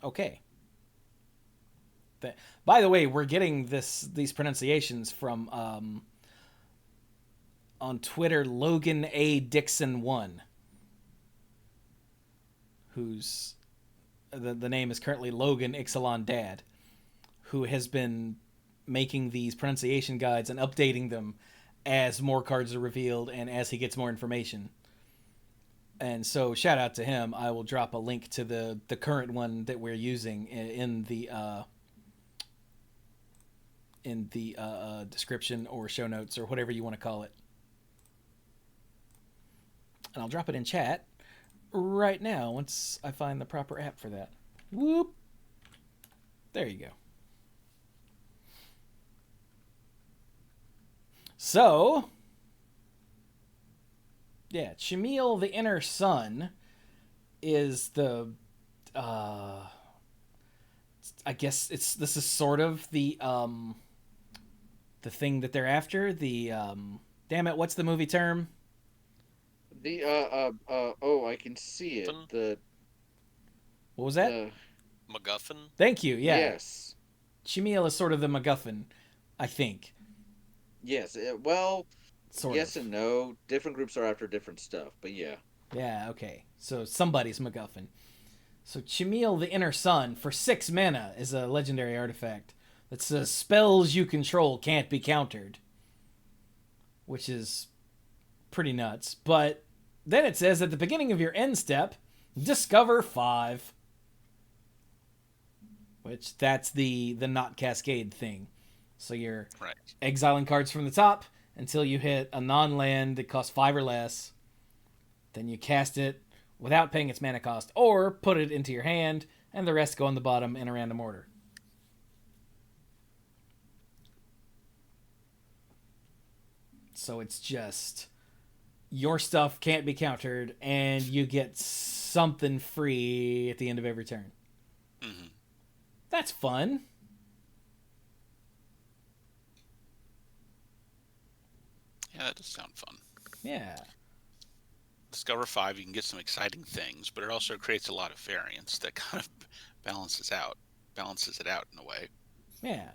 Okay. By the way, we're getting these pronunciations from on Twitter, Logan A. Dixon 1, who's the name is currently Logan Ixalan Dad, who has been making these pronunciation guides and updating them as more cards are revealed and as he gets more information. And so shout out to him. I will drop a link to the current one that we're using in the description or show notes or whatever you want to call it. And I'll drop it in chat right now once I find the proper app for that. Whoop. There you go. So, yeah, Chimil, the Inner Sun, is the, I guess this is sort of the thing that they're after. Damn it, what's the movie term? I can see it. What was that? MacGuffin? Thank you, yeah. Yes. Chimil is sort of the MacGuffin, I think. Yes, yes and no. Different groups are after different stuff, but yeah. Yeah, okay. So somebody's MacGuffin. So Chimil, the Inner Sun, for 6 mana, is a legendary artifact that says spells you control can't be countered, which is pretty nuts. But then it says at the beginning of your end step, discover 5, which that's the not cascade thing. So you're exiling cards from the top until you hit a non-land that costs 5 or less. Then you cast it without paying its mana cost, or put it into your hand, and the rest go on the bottom in a random order. So it's just your stuff can't be countered, and you get something free at the end of every turn. Mm-hmm. That's fun. Yeah, that does sound fun. Yeah. Discover 5, you can get some exciting things, but it also creates a lot of variance that kind of balances it out in a way. Yeah.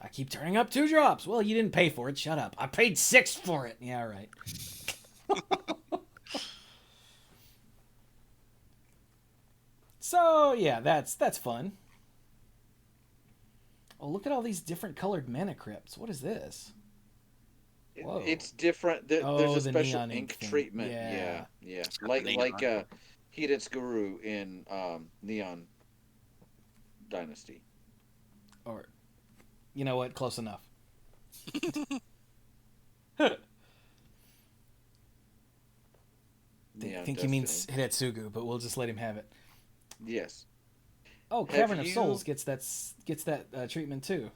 I keep turning up 2 drops. Well, you didn't pay for it. Shut up. I paid 6 for it. Yeah, right. So, yeah, that's fun. Oh, look at all these different colored mana crypts. What is this? Whoa. It's different. There's Oh, a the special neon ink ink thing. treatment. Yeah. Yeah. It's got the Like neon. Hidetsugu in Neon Dynasty. Or, you know what? Close enough. I Neon think he Destiny. means Hidetsugu, but we'll just let him have it. Yes. Oh, Have Cavern of you- Souls gets that treatment too.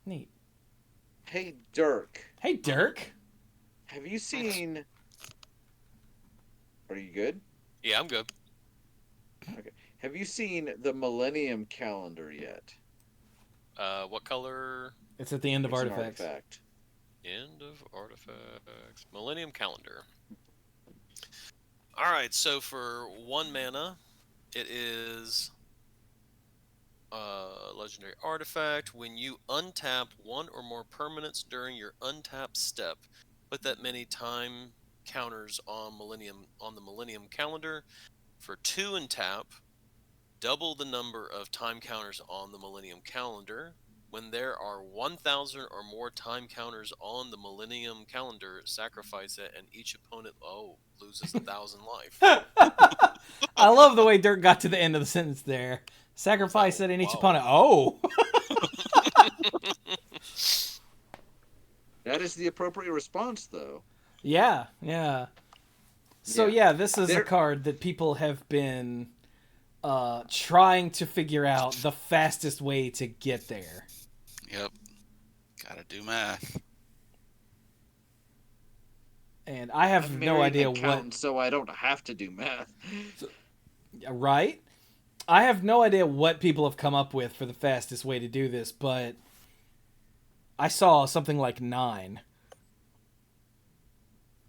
Neat. Hey, Dirk. Hey, Dirk. Have you seen? Are you good? Yeah, I'm good. Okay. Have you seen the Millennium Calendar yet? What color? It's at the end of It's an Artifacts. artifact. End of artifacts. Millennium Calendar. All right, so for 1 mana, it is a legendary artifact. When you untap one or more permanents during your untap step, put that many time counters on the Millennium Calendar. For 2 and tap, double the number of time counters on the Millennium Calendar. When there are 1,000 or more time counters on the Millennium Calendar, sacrifice it, and each opponent loses 1,000 life. I love the way Dirk got to the end of the sentence there. Sacrifice it in each Wow. opponent. Oh. That is the appropriate response, though. Yeah. So yeah, this is a There- card that people have been trying to figure out the fastest way to get there. Yep. Gotta do math. And I have I'm no married idea an what. accountant, so I don't have to do math. Right? I have no idea what people have come up with for the fastest way to do this, but I saw something like 9.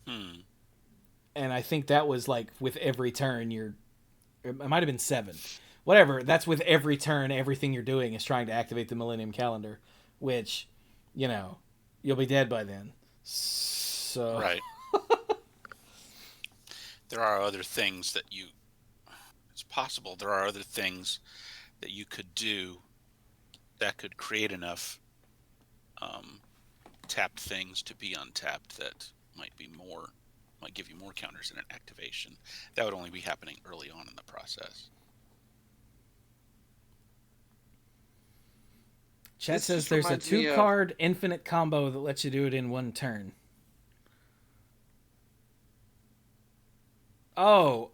And I think that was like with every turn it might have been 7. Whatever, that's with every turn, everything you're doing is trying to activate the Millennium Calendar, which, you'll be dead by then. So Right. There are other things that it's possible there are other things that you could do that could create enough tapped things to be untapped that might give you more counters in an activation. That would only be happening early on in the process. Chat This says just there's a reminds me of- 2-card infinite combo that lets you do it in 1 turn. Oh,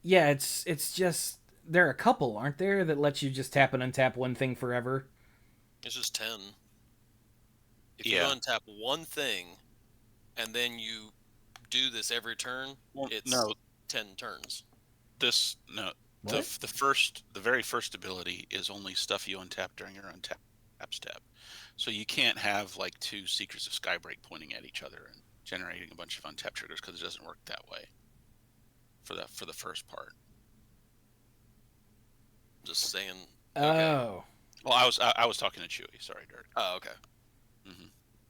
yeah, it's just there are a couple, aren't there, that let you just tap and untap one thing forever? It's just 10. If Yeah. you untap one thing, and then you do this every turn, it's No, 10 turns. the very first ability is only stuff you untap during your untap step. So you can't have like 2 Seekers of Skybreak pointing at each other and generating a bunch of untap triggers because it doesn't work that way for the first part. Just saying. Oh, Well, I was talking to Chewy. Sorry, Dirk. Oh, okay.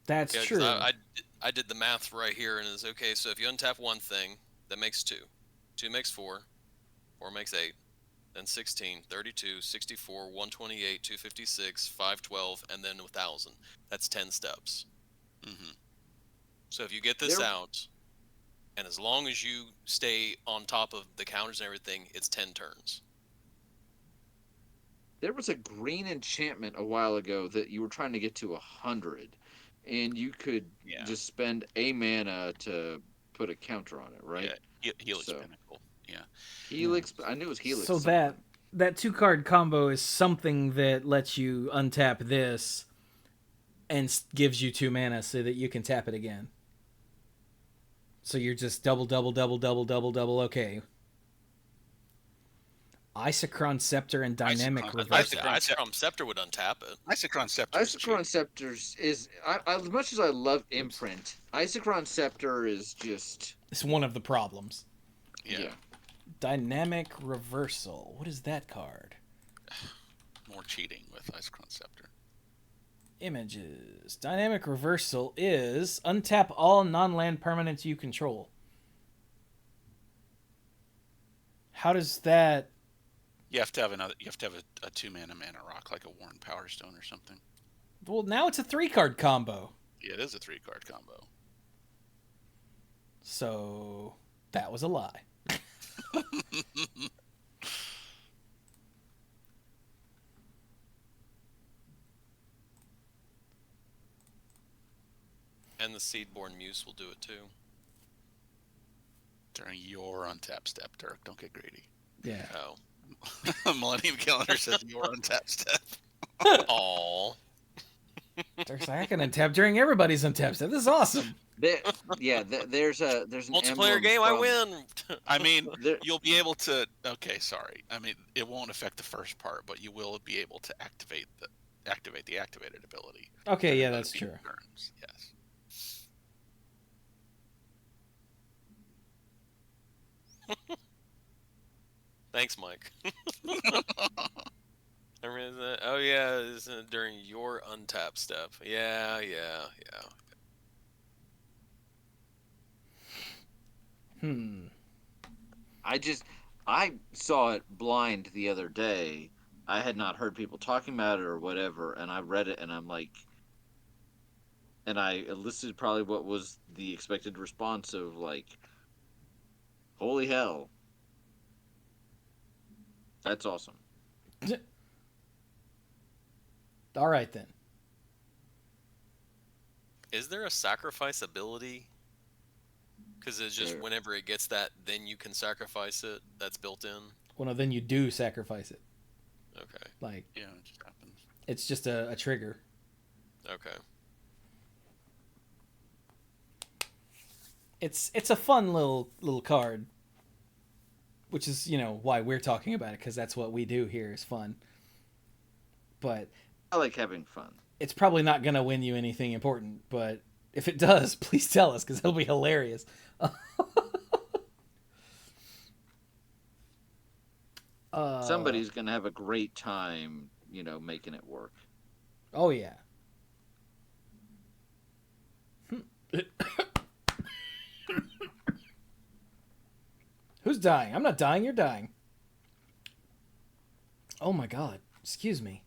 that's Yeah, 'cause true. I did the math right here, and it's okay. So if you untap one thing, that makes 2. 2 makes 4. 4 makes 8. Then 16, 32, 64, 128, 256, 512, and then 1,000. That's 10 steps. So if you get this out, and as long as you stay on top of the counters and everything, it's 10 turns. There was a green enchantment a while ago that you were trying to get to 100, and you could just spend a mana to put a counter on it, right? Yeah, Helix So- Pinnacle. Yeah. Helix. I knew it was Helix. So something. that 2-card combo is something that lets you untap this and gives you 2 mana so that you can tap it again. So you're just double, okay. Isochron Scepter and Dynamic Reversal. Isochron Scepter would untap it. Isochron Scepter. Isochron Scepters is as much as I love Imprint. Isochron Scepter is just It's one of the problems. Yeah. Dynamic Reversal. What is that card? More cheating with Isochron Scepter. Images. Dynamic Reversal is untap all non-land permanents you control. How does that... You have to have another. You have to have a 2-mana rock, like a Worn Power Stone or something. Well, now it's a 3-card combo. Yeah, it is a 3-card combo. So that was a lie. And the Seedborn Muse will do it too. During your untap step, Dirk. Don't get greedy. Yeah. Oh. Millennium Calendar says your untap step. Aww. Dirk's like, I can untap during everybody's untap step. This is awesome. There's an Multiplayer emblem game, I from- win. I mean, There- you'll be able to. Okay, sorry. I mean, it won't affect the first part, but you will be able to activate the activated ability. Okay, yeah, during that's those true. turns. Yes. Thanks, Mike. I mean, oh yeah, this is during your untap step. Yeah. I saw it blind the other day. I had not heard people talking about it or whatever, and I read it and I'm like, and I elicited probably what was the expected response of like, holy hell. That's awesome. All right then. Is there a sacrifice ability? Because it's just There- whenever it gets that, then you can sacrifice it. That's built in. Well, no, then you do sacrifice it. Okay. Like, Yeah, it just happens. it's just a trigger. Okay. It's a fun little card, which is, you know, why we're talking about it, because that's what we do here is fun. But I like having fun. it's probably not going to win you anything important, but if it does, please tell us, because it'll be hilarious. Somebody's gonna have a great time, making it work. Oh, yeah. Who's dying? I'm not dying, you're dying. Oh my god. Excuse me.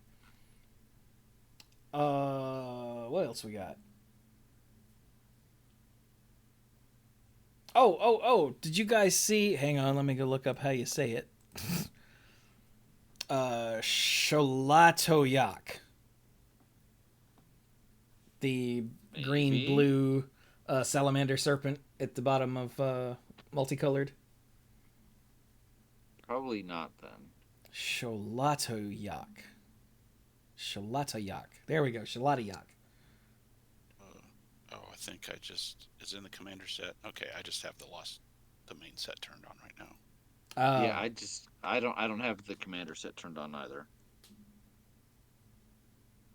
What else we got? Oh, did you guys see? Hang on, let me go look up how you say it. Sholatoyak. The green Maybe. blue salamander serpent at the bottom of multicolored. Probably not then. Sholatoyak. Sholatoyak. There we go. Sholatoyak. I think it's in the commander set. Okay, I just have the main set turned on right now. Yeah, I don't have the commander set turned on either.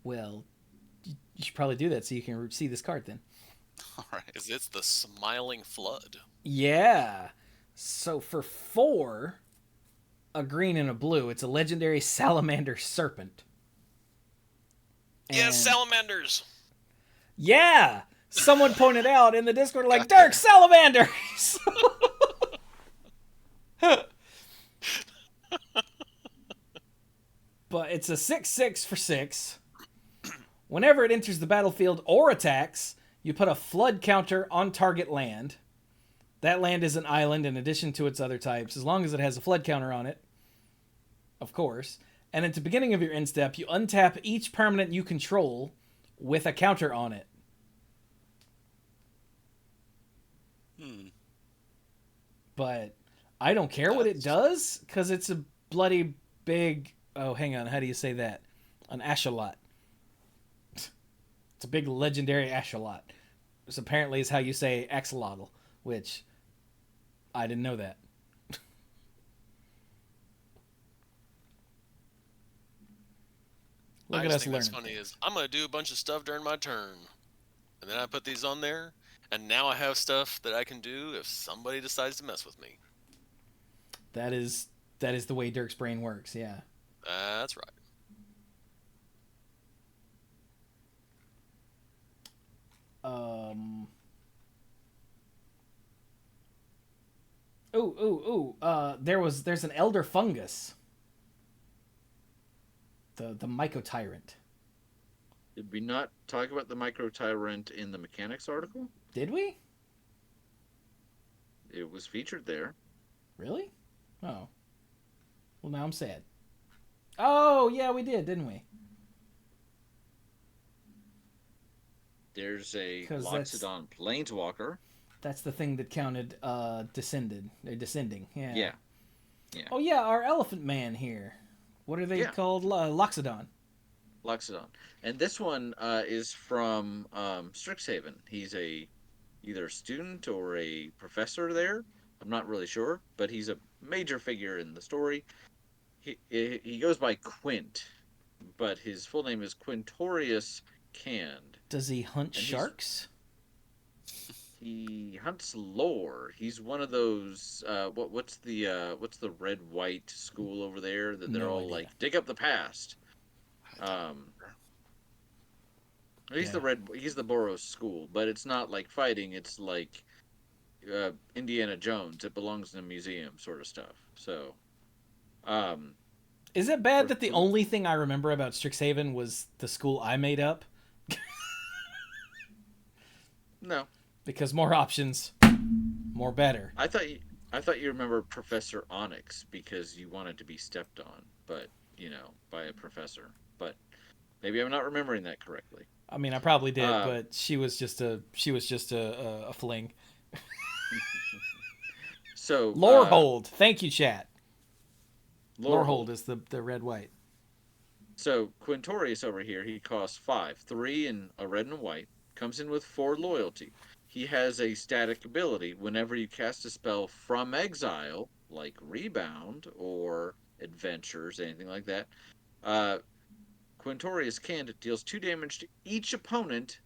Well, you should probably do that so you can see this card then. All right. Because it's the Smiling Flood. Yeah. So for 4, a green and a blue, it's a legendary salamander serpent. Yes, And- salamanders! Yeah! Someone pointed out in the Discord, like, Dirk, salamanders! But it's a 6/6 for 6. Whenever it enters the battlefield or attacks, you put a flood counter on target land. That land is an island in addition to its other types, as long as it has a flood counter on it. Of course. And at the beginning of your end step, you untap each permanent you control with a counter on it. But I don't care what it does, because it's a bloody big... Oh, hang on. How do you say that? An Ashalot. It's a big legendary Ashalot. This apparently is how you say axolotl, which I didn't know that. Look I at just us think learning. what's funny is I'm going to do a bunch of stuff during my turn. And then I put these on there. And now I have stuff that I can do if somebody decides to mess with me. That is the way Dirk's brain works, yeah. That's right. There's an elder fungus. The Myco Tyrant. Did we not talk about the Micro Tyrant in the mechanics article? Did we? It was featured there. Really? Oh. Well, now I'm sad. Oh, yeah, we did, didn't we? There's a 'Cause Loxodon Planeswalker. That's the thing that counted descending. Yeah. Yeah. Oh, yeah, our Elephant Man here. What are they called? Loxodon. Loxodon. And this one is from Strixhaven. He's either a student or a professor there. I'm not really sure, but he's a major figure in the story. He goes by Quint, but his full name is Quintorius Cand. Does he hunt sharks? He hunts lore. He's one of those. What's the red white school over there that they're all like dig up the past. He's the red. He's the Boros school, but it's not like fighting. It's like Indiana Jones. It belongs in a museum, sort of stuff. So, is it bad that the only thing I remember about Strixhaven was the school I made up? No. Because more options, more better. I thought you remember Professor Onyx because you wanted to be stepped on, but by a professor. But maybe I'm not remembering that correctly. I mean, I probably did, but she was just a fling. So Lorehold, thank you, chat. Lorehold is the red white. So Quintorius over here, he costs 5, 3 in a red and a white. Comes in with 4 loyalty. He has a static ability. Whenever you cast a spell from exile, like Rebound or Adventures, anything like that, Quintorius Cand deals 2 damage to each opponent,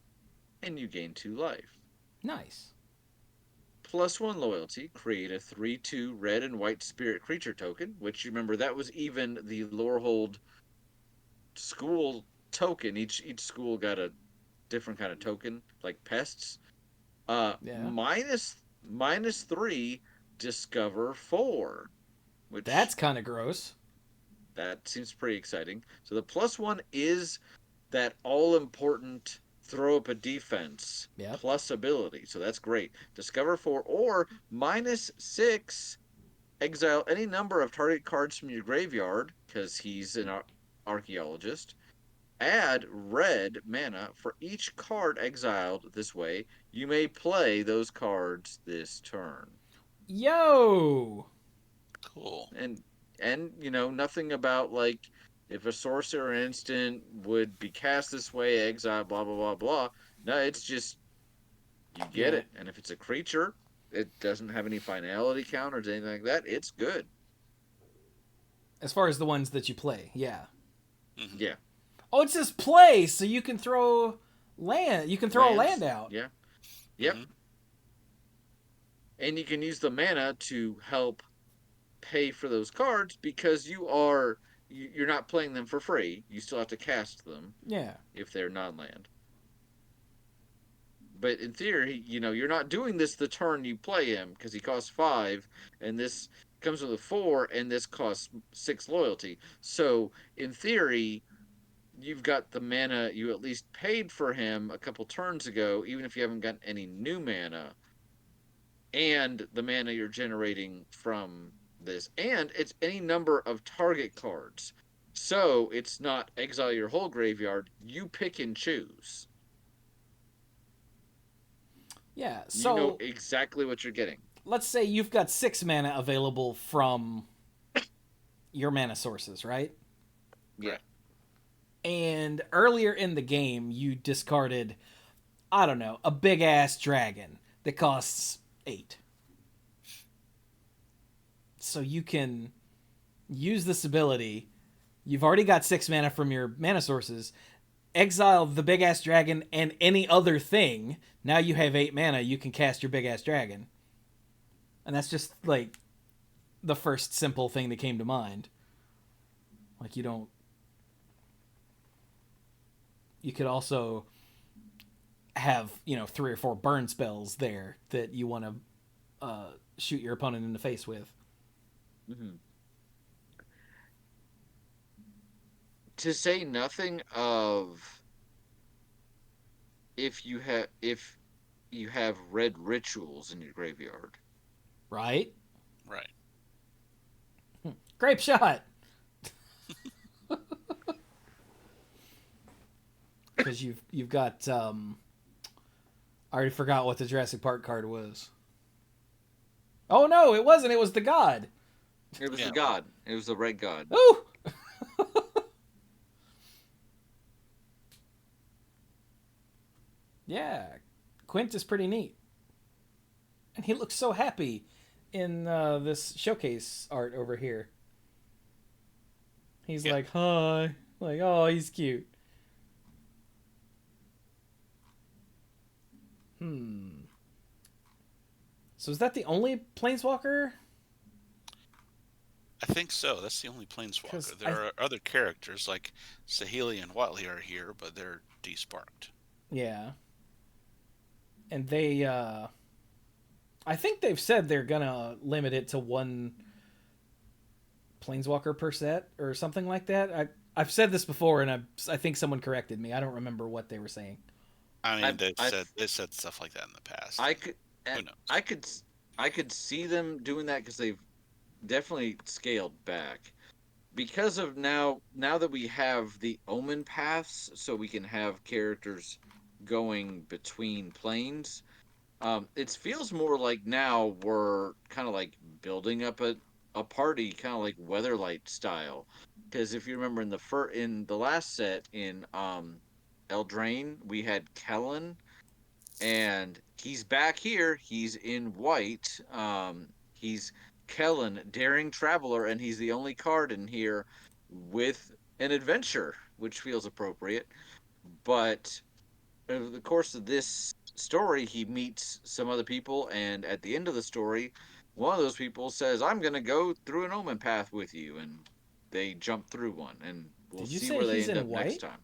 and you gain 2 life. Nice. +1 loyalty, create a 3/2 red and white spirit creature token, which you remember that was even the Lorehold school token. Each school got a different kind of token, like pests. -3 discover 4, which that's kind of gross. That seems pretty exciting. So the +1 is that all important throw up a defense plus ability. So that's great. Discover 4 or -6 exile any number of target cards from your graveyard because he's an archaeologist. Add red mana for each card exiled this way. You may play those cards this turn. Yo! Cool. And nothing about like if a sorcerer instant would be cast this way, exile, blah blah blah blah. No, it's just you get it. And if it's a creature, it doesn't have any finality counters or anything like that. It's good. As far as the ones that you play, yeah. Mm-hmm. Yeah. Oh, it says play, so you can throw land. You can throw a land out. Yeah. Yep. Mm-hmm. And you can use the mana to help pay for those cards because you're not playing them for free. You still have to cast them. Yeah. If they're non-land. But in theory, you're not doing this the turn you play him because he costs 5 and this comes with a 4 and this costs 6 loyalty. So in theory, you've got the mana you at least paid for him a couple turns ago, even if you haven't gotten any new mana, and the mana you're generating from this. And it's any number of target cards. So it's not exile your whole graveyard. You pick and choose. Yeah, so... You know exactly what you're getting. Let's say you've got 6 mana available from your mana sources, right? Yeah. And earlier in the game, you discarded, I don't know, a big-ass dragon that costs 8. So you can use this ability. You've already got 6 mana from your mana sources. Exile the big-ass dragon and any other thing. Now you have 8 mana. You can cast your big-ass dragon. And that's just, like, the first simple thing that came to mind. Like, you don't... You could also have, 3 or 4 burn spells there that you want to shoot your opponent in the face with. Mm-hmm. To say nothing of if you have red rituals in your graveyard. Right? Right. Grape shot. Because you've got I already forgot what the Jurassic Park card was. Oh no, it wasn't. It was the god. It was Yeah. the god. It was the red god. Ooh. Yeah, Quint is pretty neat, and he looks so happy in this showcase art over here. He's Yeah. like, hi, like, oh, he's cute. So is that the only planeswalker? I think so. That's the only 'Cause planeswalker. There are other characters like Sahili and Watley are here, but they're desparked. Yeah. And they I think they've said they're gonna limit it to one planeswalker per set or something like that. I've said this before, and I think someone corrected me. I don't remember what they were saying. I mean, I they said stuff like that in the past. I could Who knows? I could see them doing that because they've definitely scaled back because of now that we have the omen paths, so we can have characters going between planes. It feels more like now we're kind of like building up a party, kind of like Weatherlight style. Because if you remember in the last set in Eldraine, we had Kellen, and he's back here. He's in white. He's Kellen, daring traveler, and he's the only card in here with an adventure, which feels appropriate. But over the course of this story, he meets some other people, and at the end of the story, one of those people says, "I'm going to go through an omen path with you," and they jump through one, and we'll Did you see say where they he's end in up next white? time.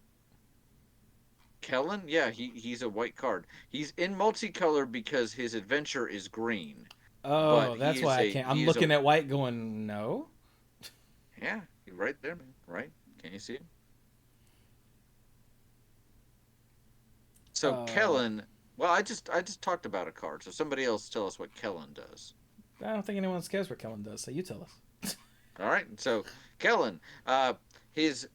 Kellen, yeah, he's a white card. He's in multicolor because his adventure is green. Oh, But that's why I can't. I'm looking at white, going, no. yeah, he's right there, man. Right? Can you see him? So Kellen, well, I just talked about a card. So somebody else tell us what Kellen does. I don't think anyone cares what Kellen does. So you tell us. All right. So Kellen, his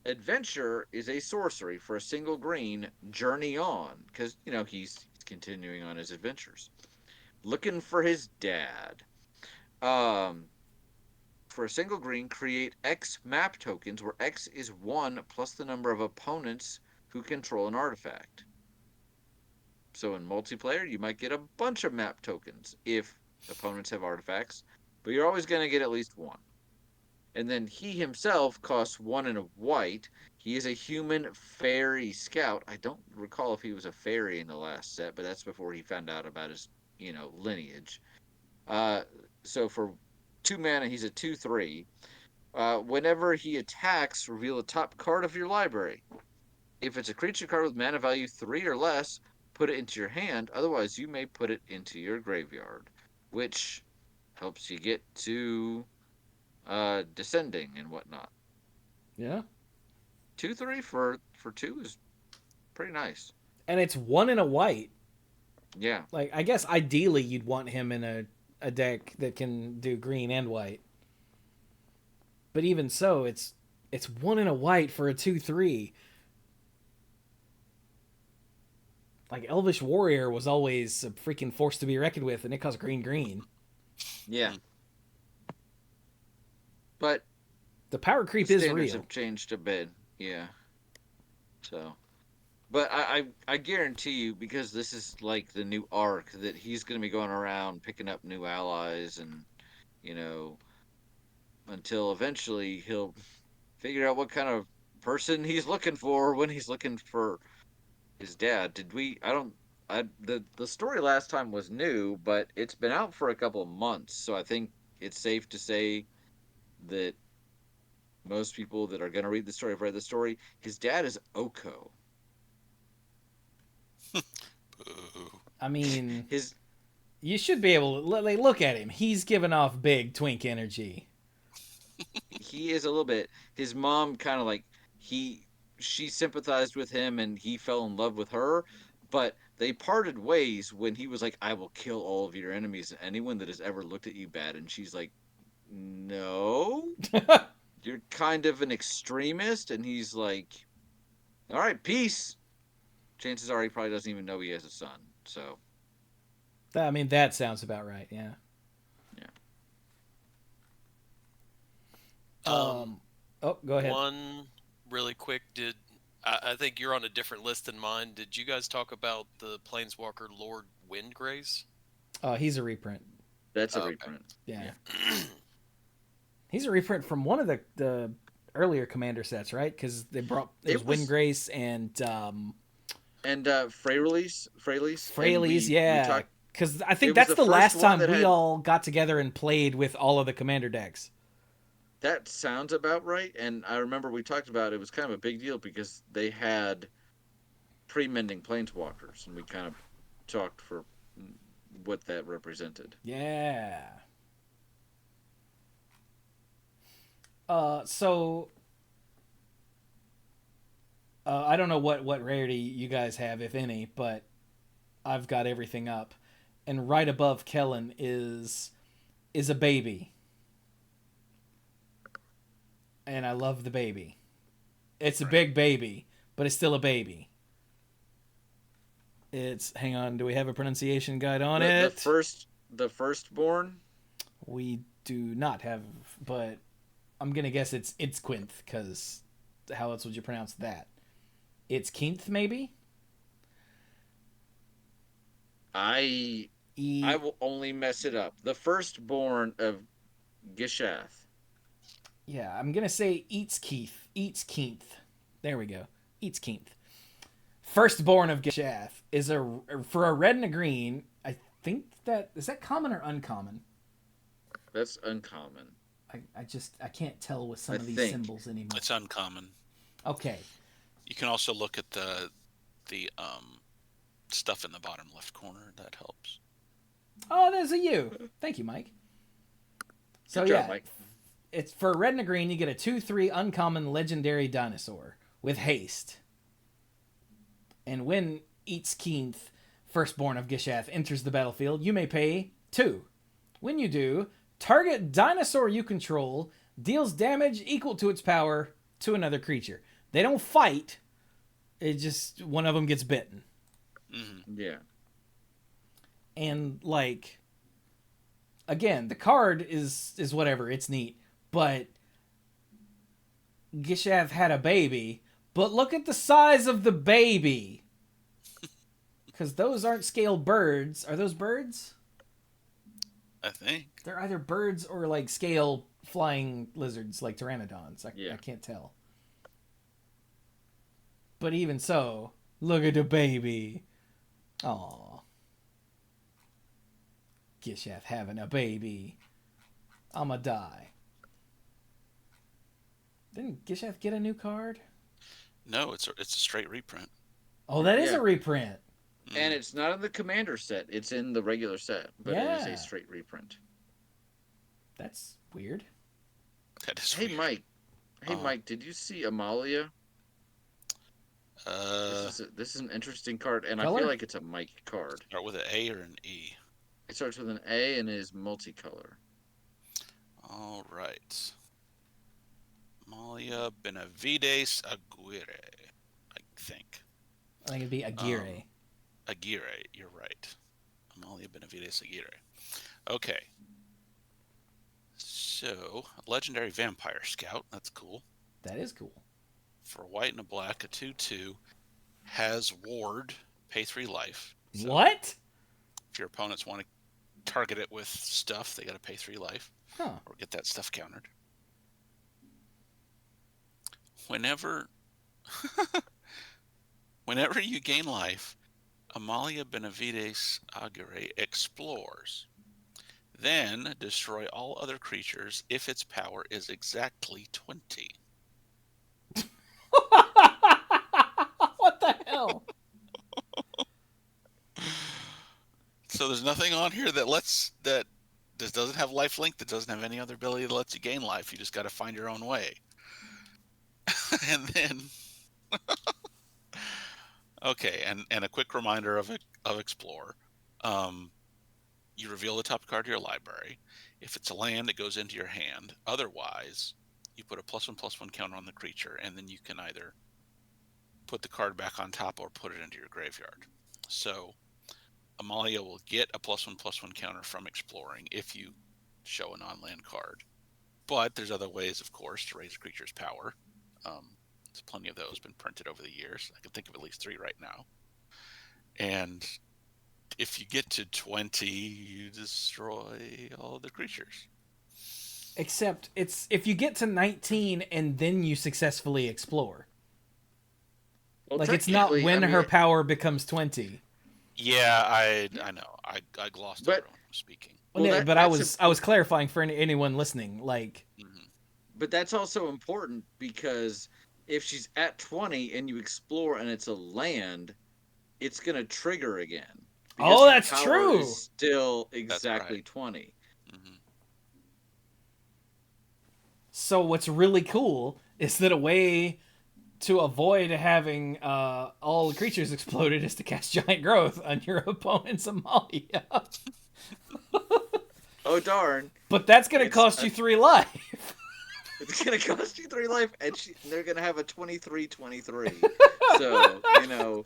adventure is a sorcery for a single green. Journey on, because he's continuing on his adventures, looking for his dad. Um, for a single green, create X map tokens, where X is 1 plus the number of opponents who control an artifact. So in multiplayer, you might get a bunch of map tokens if opponents have artifacts, but you're always going to get at least one. And then he himself costs 1 and a white. He is a human fairy scout. I don't recall if he was a fairy in the last set, but that's before he found out about his, lineage. So for 2 mana, he's a 2/3. Whenever he attacks, reveal the top card of your library. If it's a creature card with mana value 3 or less, put it into your hand. Otherwise, you may put it into your graveyard, which helps you get to descending and whatnot. Yeah. 2/3 for 2 is pretty nice. And it's 1 in a white. Yeah. Like, I guess ideally you'd want him in a deck that can do green and white. But even so, it's 1 in a white for a 2/3. Like, Elvish Warrior was always a freaking force to be reckoned with, and it costs green. Yeah. But The power creep is standards real. have changed a bit. Yeah. So, but I guarantee you, because this is like the new arc, that he's going to be going around picking up new allies, and until eventually he'll figure out what kind of person he's looking for when he's looking for his dad. The story last time was new, but it's been out for a couple of months, so I think it's safe to say that most people that are going to read the story have read the story. His dad is Oko. Boo. I mean, His you should be able to look at him. He's giving off big twink energy. he is a little bit. His mom kind of like she sympathized with him and he fell in love with her, but they parted ways when he was like, "I will kill all of your enemies and anyone that has ever looked at you bad," and she's like, "No, you're kind of an extremist," and he's like, "All right, peace." Chances are he probably doesn't even know he has a son. So I mean, that sounds about right. Yeah. yeah. Oh, go ahead. One really quick. I think you're on a different list than mine. Did you guys talk about the Planeswalker Lord Windgrace? He's a reprint. That's a Okay. reprint. Yeah. He's a reprint from one of the earlier Commander sets, right? Because they brought It was- Windgrace and Freyleys. Fraley's, yeah. Because I think it was that's the the first last one time that we had- all got together and played with all of the Commander decks. That sounds about right. And I remember we talked about it was kind of a big deal because they had pre-mending planeswalkers, and we kind of talked for what that represented. Yeah. So I don't know what rarity you guys have, if any, but I've got everything up, and right above Kellen is a baby, and I love the baby. It's a big baby, but it's still a baby. It's hang on. Do we have a pronunciation guide on it? The firstborn. We do not have, but I'm gonna guess it's Quinth, because how else would you pronounce that? It's Quinth, maybe. I will only mess it up. The firstborn of Gishath. Yeah, I'm gonna say Eats Keith. There we go. Eats Keith. Firstborn of Gishath is for a red and a green. I think that is that common or uncommon. That's uncommon. I can't tell with some I of these think. symbols anymore. It's uncommon. Okay. You can also look at the stuff in the bottom left corner. That helps. Oh, there's a U. Thank you, Mike. So Good job, yeah, Mike. it's for red and a green. You get a 2/3 uncommon legendary dinosaur with haste. And when Eats Keith, firstborn of Gishath, enters the battlefield, you may pay 2. When you do, target dinosaur you control deals damage equal to its power to another creature. They don't fight. It just one of them gets bitten. Mm-hmm. Yeah. And like again, the card is whatever, it's neat, but Gishath had a baby, but look at the size of the baby. Cuz those aren't scaled birds. Are those birds? I think. They're either birds or like scale flying lizards like pteranodons. Yeah. I can't tell. But even so, look at the baby. Aw. Gishath having a baby. I'ma die. Didn't Gishath get a new card? No, it's a straight reprint. Oh, that is Yeah. a reprint. And it's not in the commander set. It's in the regular set, but it is Yeah. a straight reprint. That's weird. That is Hey, weird. Mike. Hey, Uh-huh. Mike. Did you see Amalia? This is an interesting card, and I Color? feel like it's a Mike card. Start with an A or an E. It starts with an A and is multicolor. All right. Malia Benavides Aguirre, I think. I think it'd be Aguirre. Aguirre, you're right. Amalia Benavides Aguirre. Okay. So, legendary vampire scout. That's cool. That is cool. For a white and a black, a 2/2 has ward, pay 3 life. So What? if your opponents want to target it with stuff, they got to pay 3 life Huh. or get that stuff countered. Whenever you gain life, Amalia Benavides Aguirre explores. Then destroy all other creatures if its power is exactly 20. What the hell? So there's nothing on here that This doesn't have life link. That doesn't have any other ability that lets you gain life. You just got to find your own way. And then, okay, and a quick reminder of Explore. You reveal the top card of your library. If it's a land, it goes into your hand. Otherwise, you put a +1/+1 counter on the creature, and then you can either put the card back on top or put it into your graveyard. So Amalia will get a +1/+1 counter from exploring if you show a non-land card. But there's other ways, of course, to raise a creature's power. There's plenty of those been printed over the years. I can think of at least 3 right now. And if you get to 20, you destroy all the creatures. Except it's if you get to 19 and then you successfully explore. Well, Like it's not when her power becomes 20. Yeah, I know. I glossed over when I was speaking. Well, yeah, but I was clarifying for anyone listening. Like, but that's also important because if she's at 20 and you explore and it's a land, it's gonna trigger again. Oh, that's true. Is still exactly 20. So what's really cool is that a way to avoid having all the creatures exploded is to cast Giant Growth on your opponent's Amalia. Oh darn! But that's gonna cost you 3 life. It's gonna cost you 3 life, and they're gonna have a 23/23. So you know.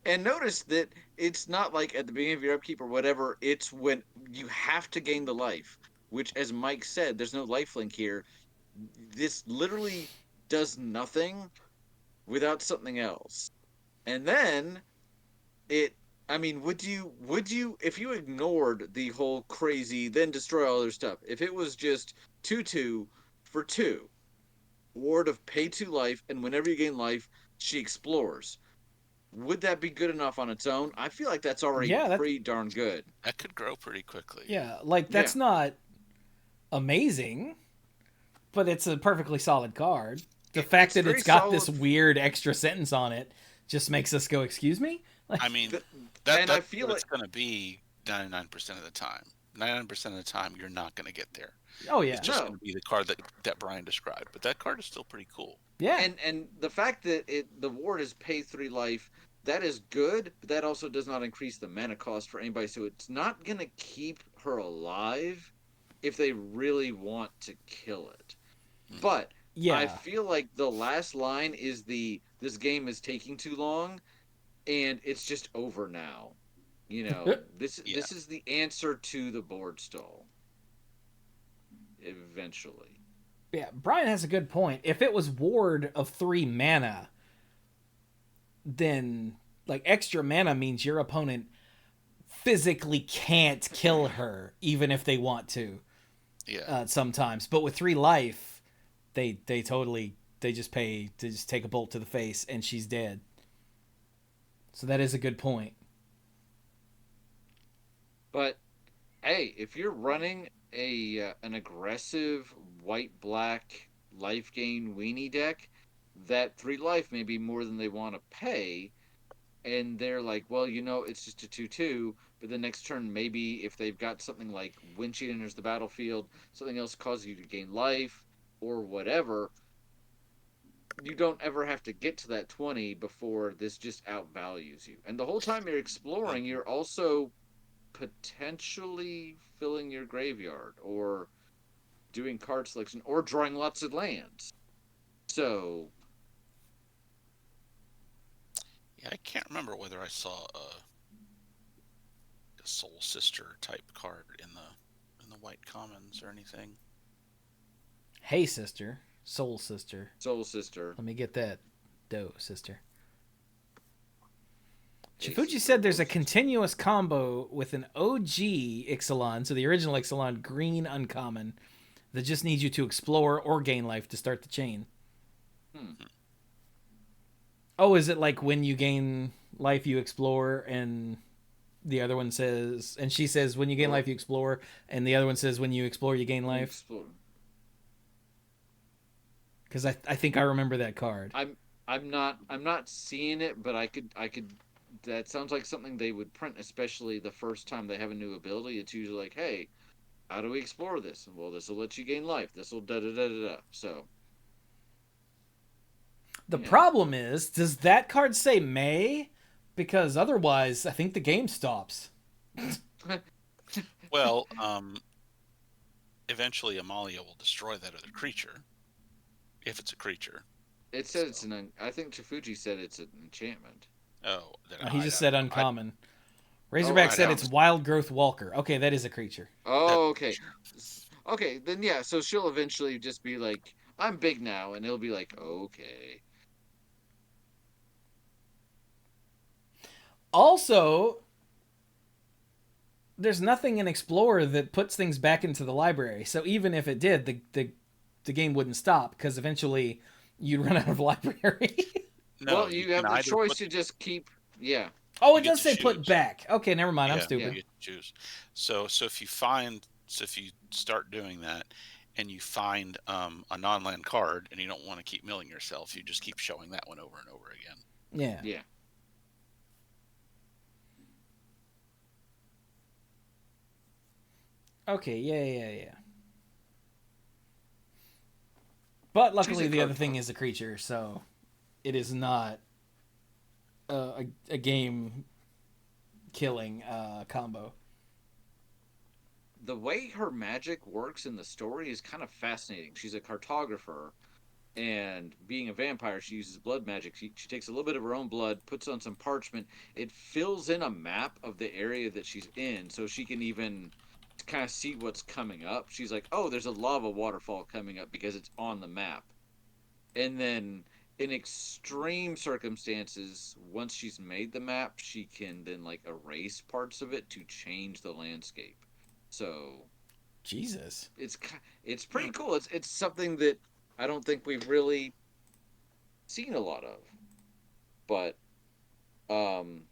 And notice that it's not like at the beginning of your upkeep or whatever. It's when you have to gain the life, which, as Mike said, there's no lifelink here. This literally does nothing without something else. And then would you, if you ignored the whole crazy, then destroy all other stuff, if it was just 2/2 for 2, ward of pay 2 life, and whenever you gain life, she explores. Would that be good enough on its own? I feel like that's already pretty darn good. That could grow pretty quickly. Yeah, like that's not amazing, but it's a perfectly solid card. The fact that it's got this weird extra sentence on it just makes us go, "Excuse me?" Like, I mean, I feel like it's going to be 99% of the time. 99% of the time, you're not going to get there. Oh yeah, it's just going to be the card that Brian described. But that card is still pretty cool. Yeah, and the fact that the ward is pay 3 life, that is good, but that also does not increase the mana cost for anybody. So it's not going to keep her alive if they really want to kill it. But yeah, I feel like the last line is this game is taking too long, and it's just over now. You know, this is the answer to the board stall. Eventually. Yeah, Brian has a good point. If it was ward of 3 mana, then like extra mana means your opponent physically can't kill her even if they want to. Yeah. Sometimes, but with 3 life, they just take a bolt to the face and she's dead. So that is a good point. But hey, if you're running an aggressive white-black life gain weenie deck, that 3 life may be more than they want to pay, and they're like, well, it's just a 2/2, but the next turn, maybe if they've got something like when she enters the battlefield, something else causes you to gain life, or whatever, you don't ever have to get to that 20 before this just outvalues you. And the whole time you're exploring, you're also potentially filling your graveyard, or doing card selection, or drawing lots of lands. So yeah, I can't remember whether I saw a Soul Sister type card in the white commons or anything. Hey sister, Soul Sister. Soul Sister. Let me get that dough, sister. Chifuji said there's a continuous combo with an OG Ixalan, so the original Ixalan green uncommon, that just needs you to explore or gain life to start the chain. Oh, is it like when you gain life you explore, and the other one says, and she says when you gain life you explore, and the other one says when you explore you gain life? Because I think I remember that card. I'm not seeing it, but I could that sounds like something they would print, especially the first time they have a new ability. It's usually like, hey, how do we explore this? Well, this will let you gain life. This will da da da da da. So, The yeah. problem is, does that card say May? Because otherwise, I think the game stops. Well, eventually Amalia will destroy that other creature, if it's a creature. It said it's an. I think Chifuji said it's an enchantment. Oh, then He just said uncommon. Oh, Razorback I said don't- it's Wild Growth Walker. Okay, that is a creature. Oh, okay. Okay, then yeah, so she'll eventually just be like, I'm big now, and he'll be like, okay. Also, there's nothing in Explorer that puts things back into the library. So even if it did, the game wouldn't stop because eventually you'd run out of library. No, Well, you have can the either choice put- to just keep, yeah. Oh, You it get does to say put choose. back. Okay, never mind. I'm Yeah, stupid. you get to choose. So if you find, so if you start doing that, and you find a non-land card, and you don't want to keep milling yourself, you just keep showing that one over and over again. Yeah. Yeah. Okay, yeah. But luckily, She's a the other card thing top. is a creature, so it is not a game killing combo. The way her magic works in the story is kind of fascinating. She's a cartographer, and being a vampire, she uses blood magic. She takes a little bit of her own blood, puts on some parchment. It fills in a map of the area that she's in, so she can even kind of see what's coming up. She's like, oh, there's a lava waterfall coming up because it's on the map. And then in extreme circumstances, once she's made the map, she can then like erase parts of it to change the landscape. So Jesus. it's pretty cool. It's something that I don't think we've really seen a lot of, but um,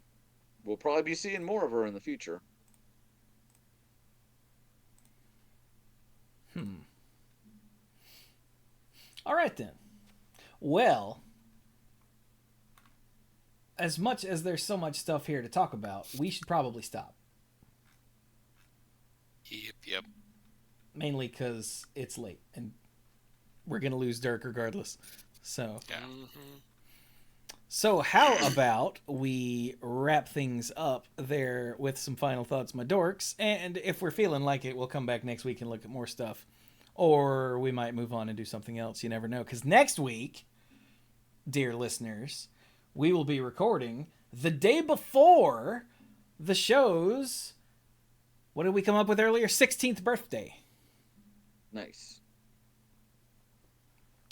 we'll probably be seeing more of her in the future. All right then. Well, as much as there's so much stuff here to talk about, we should probably stop. Yep. Mainly because it's late and we're gonna lose Dirk regardless. So, Yeah. so how about we wrap things up there with some final thoughts, my dorks? And if we're feeling like it, we'll come back next week and look at more stuff, or we might move on and do something else. You never know. Because next week, dear listeners, we will be recording the day before the show's, what did we come up with earlier? 16th birthday, Nice.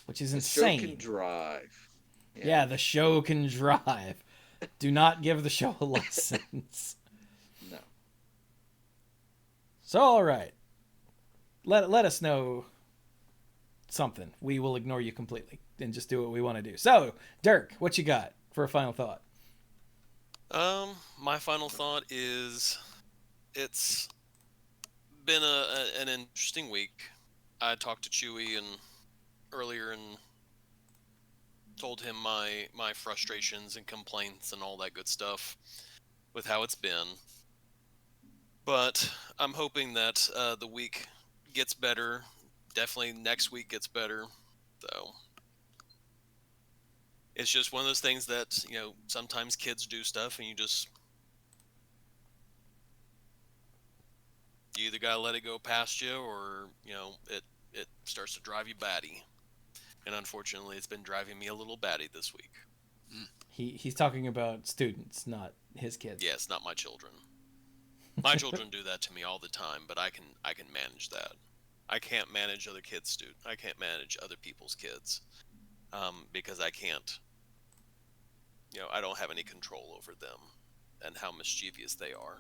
which is The insane. show can drive. Yeah, the show can drive. Do not give the show a license. No. So, all right. Let us know something. We will ignore you completely and just do what we want to do. So, Dirk, what you got for a final thought? My final thought is, it's been an interesting week. I talked to Chewy earlier and told him my frustrations and complaints and all that good stuff with how it's been. But I'm hoping that the week gets better. Definitely next week gets better. So it's just one of those things that, sometimes kids do stuff and you either gotta let it go past you, or it starts to drive you batty. And unfortunately, it's been driving me a little batty this week. He's talking about students, not his kids. Yes, not my children. My children do that to me all the time, but I can manage that. I can't manage other kids' I can't manage other people's kids, because I can't. I don't have any control over them and how mischievous they are.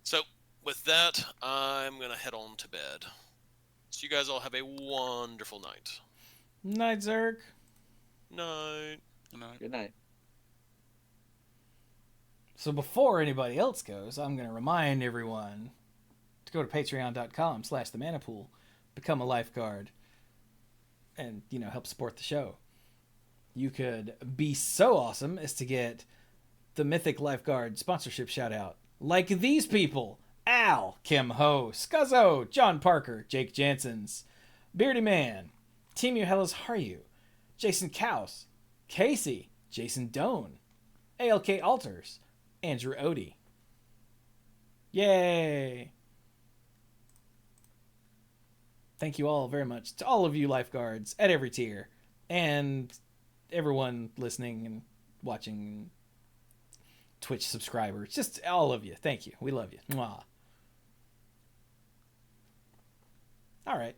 So, with that, I'm gonna head on to bed. So you guys all have a wonderful night. Night, Zerk. Night. Good night. So before anybody else goes, I'm going to remind everyone to go to patreon.com/themanapool, become a lifeguard, and, help support the show. you could be so awesome as to get the Mythic Lifeguard sponsorship shout out. Like these people: Al, Kim Ho, Scuzzo, John Parker, Jake Jansons, Beardy Man, Team Hellas Haryu, Jason Kaus, Casey, Jason Doan, ALK Alters, Andrew Odie. Yay! Thank you all very much to all of you lifeguards at every tier, and everyone listening and watching, Twitch subscribers, just all of you. Thank you. We love you. Mwah. All right.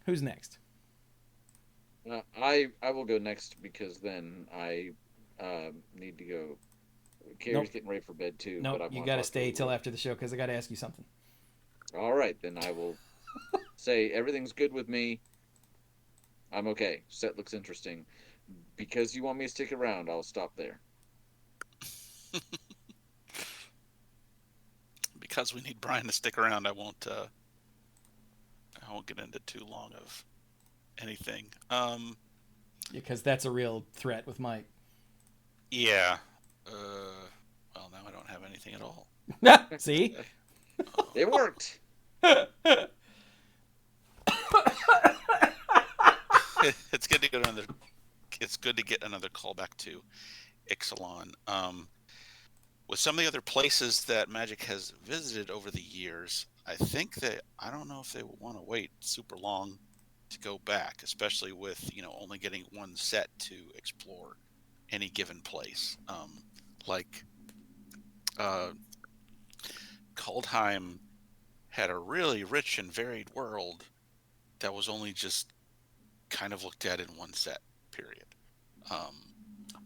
Who's next? I will go next because then I need to go. Carrie's getting ready for bed too. No, but you got to stay till after the show because I got to ask you something. All right, then I will say everything's good with me. I'm okay. Set looks interesting. Because you want me to stick around, I'll stop there. Because we need Brian to stick around, I won't get into too long of anything. Because that's a real threat with Mike. Yeah. Well, now I don't have anything at all. See? It worked. It's good to get another. It's good to get another callback to Ixalan. With some of the other places that Magic has visited over the years, I think that I don't know if they want to wait super long to go back, especially with only getting one set to explore any given place. Kaldheim had a really rich and varied world that was only just kind of looked at in one set, period.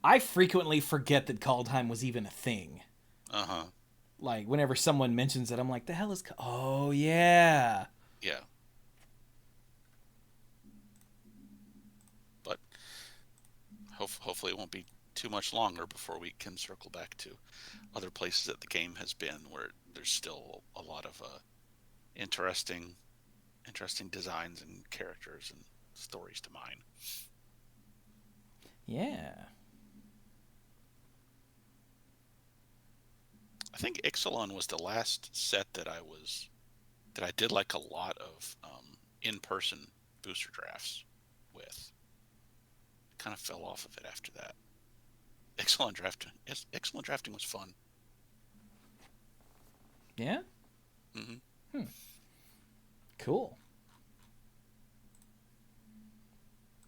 I frequently forget that Kaldheim was even a thing. Uh-huh. Like, whenever someone mentions it, I'm like, the hell is... Oh, yeah. Yeah. But hopefully it won't be too much longer before we can circle back to other places that the game has been where there's still a lot of interesting designs and characters and stories to mine. Yeah. I think Ixalan was the last set that I did like a lot of in-person booster drafts with. Kind of fell off of it after that. Ixalan drafting was fun. Yeah? Mm-hmm. Cool.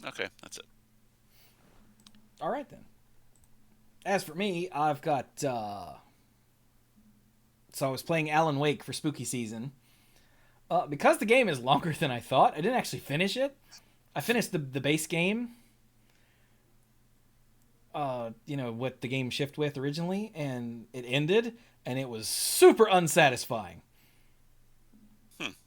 Okay, that's it. All right, then. As for me, I've got... So I was playing Alan Wake for Spooky Season. Because the game is longer than I thought, I didn't actually finish it. I finished the base game. What the game shipped with originally, and it ended, and it was super unsatisfying.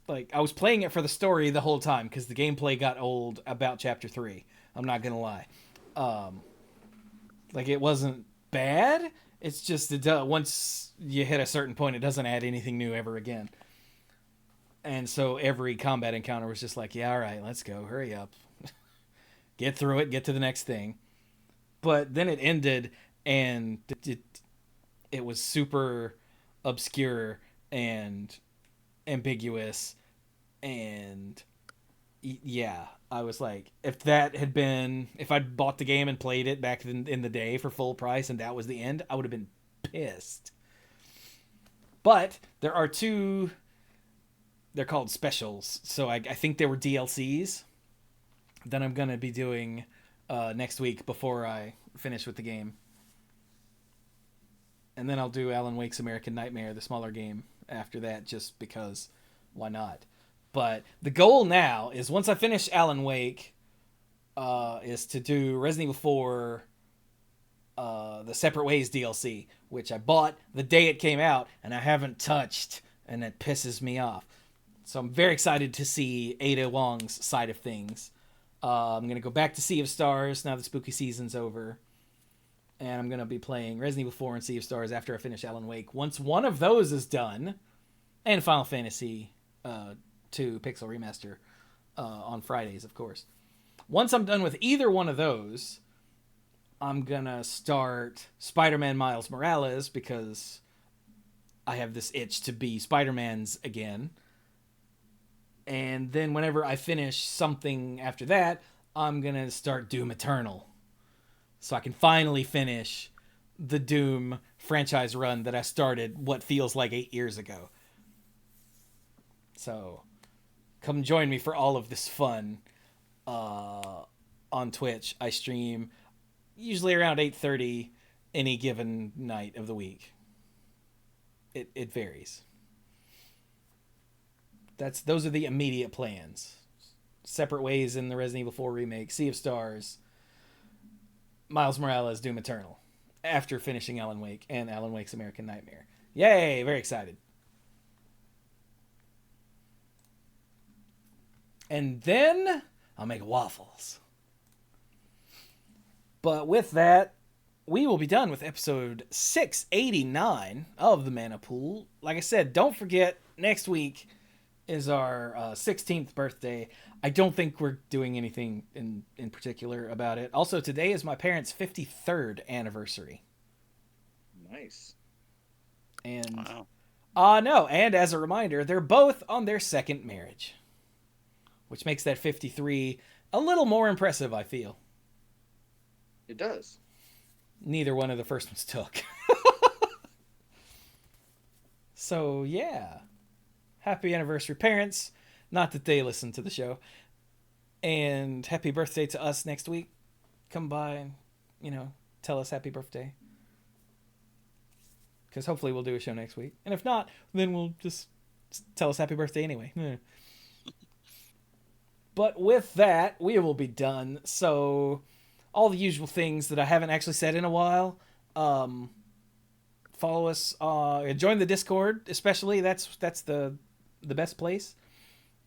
Like, I was playing it for the story the whole time, because the gameplay got old about Chapter 3. I'm not gonna lie. It wasn't bad. It's just once you hit a certain point, it doesn't add anything new ever again. And so every combat encounter was just like, yeah, all right, let's go. Hurry up. Get through it. Get to the next thing. But then it ended, and it was super obscure and ambiguous. And yeah, I was like, if I'd bought the game and played it back in the day for full price and that was the end, I would have been pissed. But there are two, they're called specials, so I think they were DLCs that I'm going to be doing next week before I finish with the game. And then I'll do Alan Wake's American Nightmare, the smaller game, after that, just because why not? But the goal now is, once I finish Alan Wake, is to do Resident Evil 4, the Separate Ways DLC, which I bought the day it came out, and I haven't touched, and it pisses me off. So I'm very excited to see Ada Wong's side of things. I'm going to go back to Sea of Stars now that Spooky Season's over. And I'm going to be playing Resident Evil 4 and Sea of Stars after I finish Alan Wake. Once one of those is done, and Final Fantasy 2 Pixel Remaster on Fridays, of course. Once I'm done with either one of those, I'm gonna start Spider-Man Miles Morales because I have this itch to be Spider-Man's again. And then whenever I finish something after that, I'm gonna start Doom Eternal. So I can finally finish the Doom franchise run that I started what feels like 8 years ago. So come join me for all of this fun on Twitch. I stream usually around 8:30 any given night of the week. It varies. Those are the immediate plans. Separate ways in the Resident Evil 4 remake, Sea of Stars, Miles Morales, Doom Eternal, after finishing Alan Wake and Alan Wake's American Nightmare. Yay! Very excited. And then I'll make waffles. But with that, we will be done with episode 689 of the Mana Pool. Like I said, don't forget, next week is our 16th birthday. I don't think we're doing anything in particular about it. Also, today is my parents' 53rd anniversary. Nice. And wow. no, and as a reminder, they're both on their second marriage, which makes that 53 a little more impressive, I feel. It does. Neither one of the first ones took. So, yeah. Happy anniversary, parents. Not that they listen to the show. And happy birthday to us next week. Come by and, tell us happy birthday. Because hopefully we'll do a show next week. And if not, then we'll just tell us happy birthday anyway. But with that, we will be done. So, all the usual things that I haven't actually said in a while. Follow us. Join the Discord, especially. That's the best place.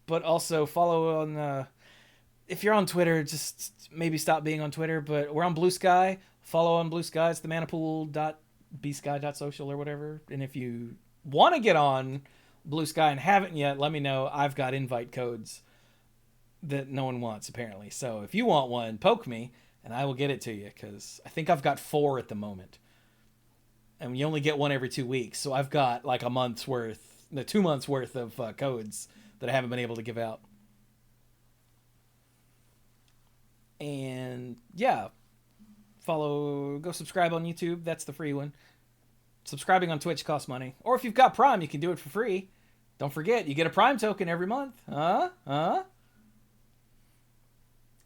But also follow on... if you're on Twitter, just maybe stop being on Twitter. But we're on Blue Sky. Follow on Blue Sky. It's the manapool.bsky.social or whatever. And if you want to get on Blue Sky and haven't yet, let me know. I've got invite codes that no one wants, apparently. So if you want one, poke me, and I will get it to you, because I think I've got 4 at the moment. And you only get one every 2 weeks. So I've got like 2 months worth of codes that I haven't been able to give out. And yeah, go subscribe on YouTube. That's the free one. Subscribing on Twitch costs money. Or if you've got Prime, you can do it for free. Don't forget, you get a Prime token every month.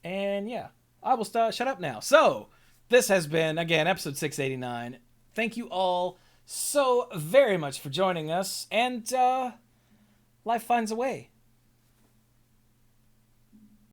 And yeah, I will shut up now. So, this has been, again, episode 689. Thank you all so very much for joining us. And life finds a way.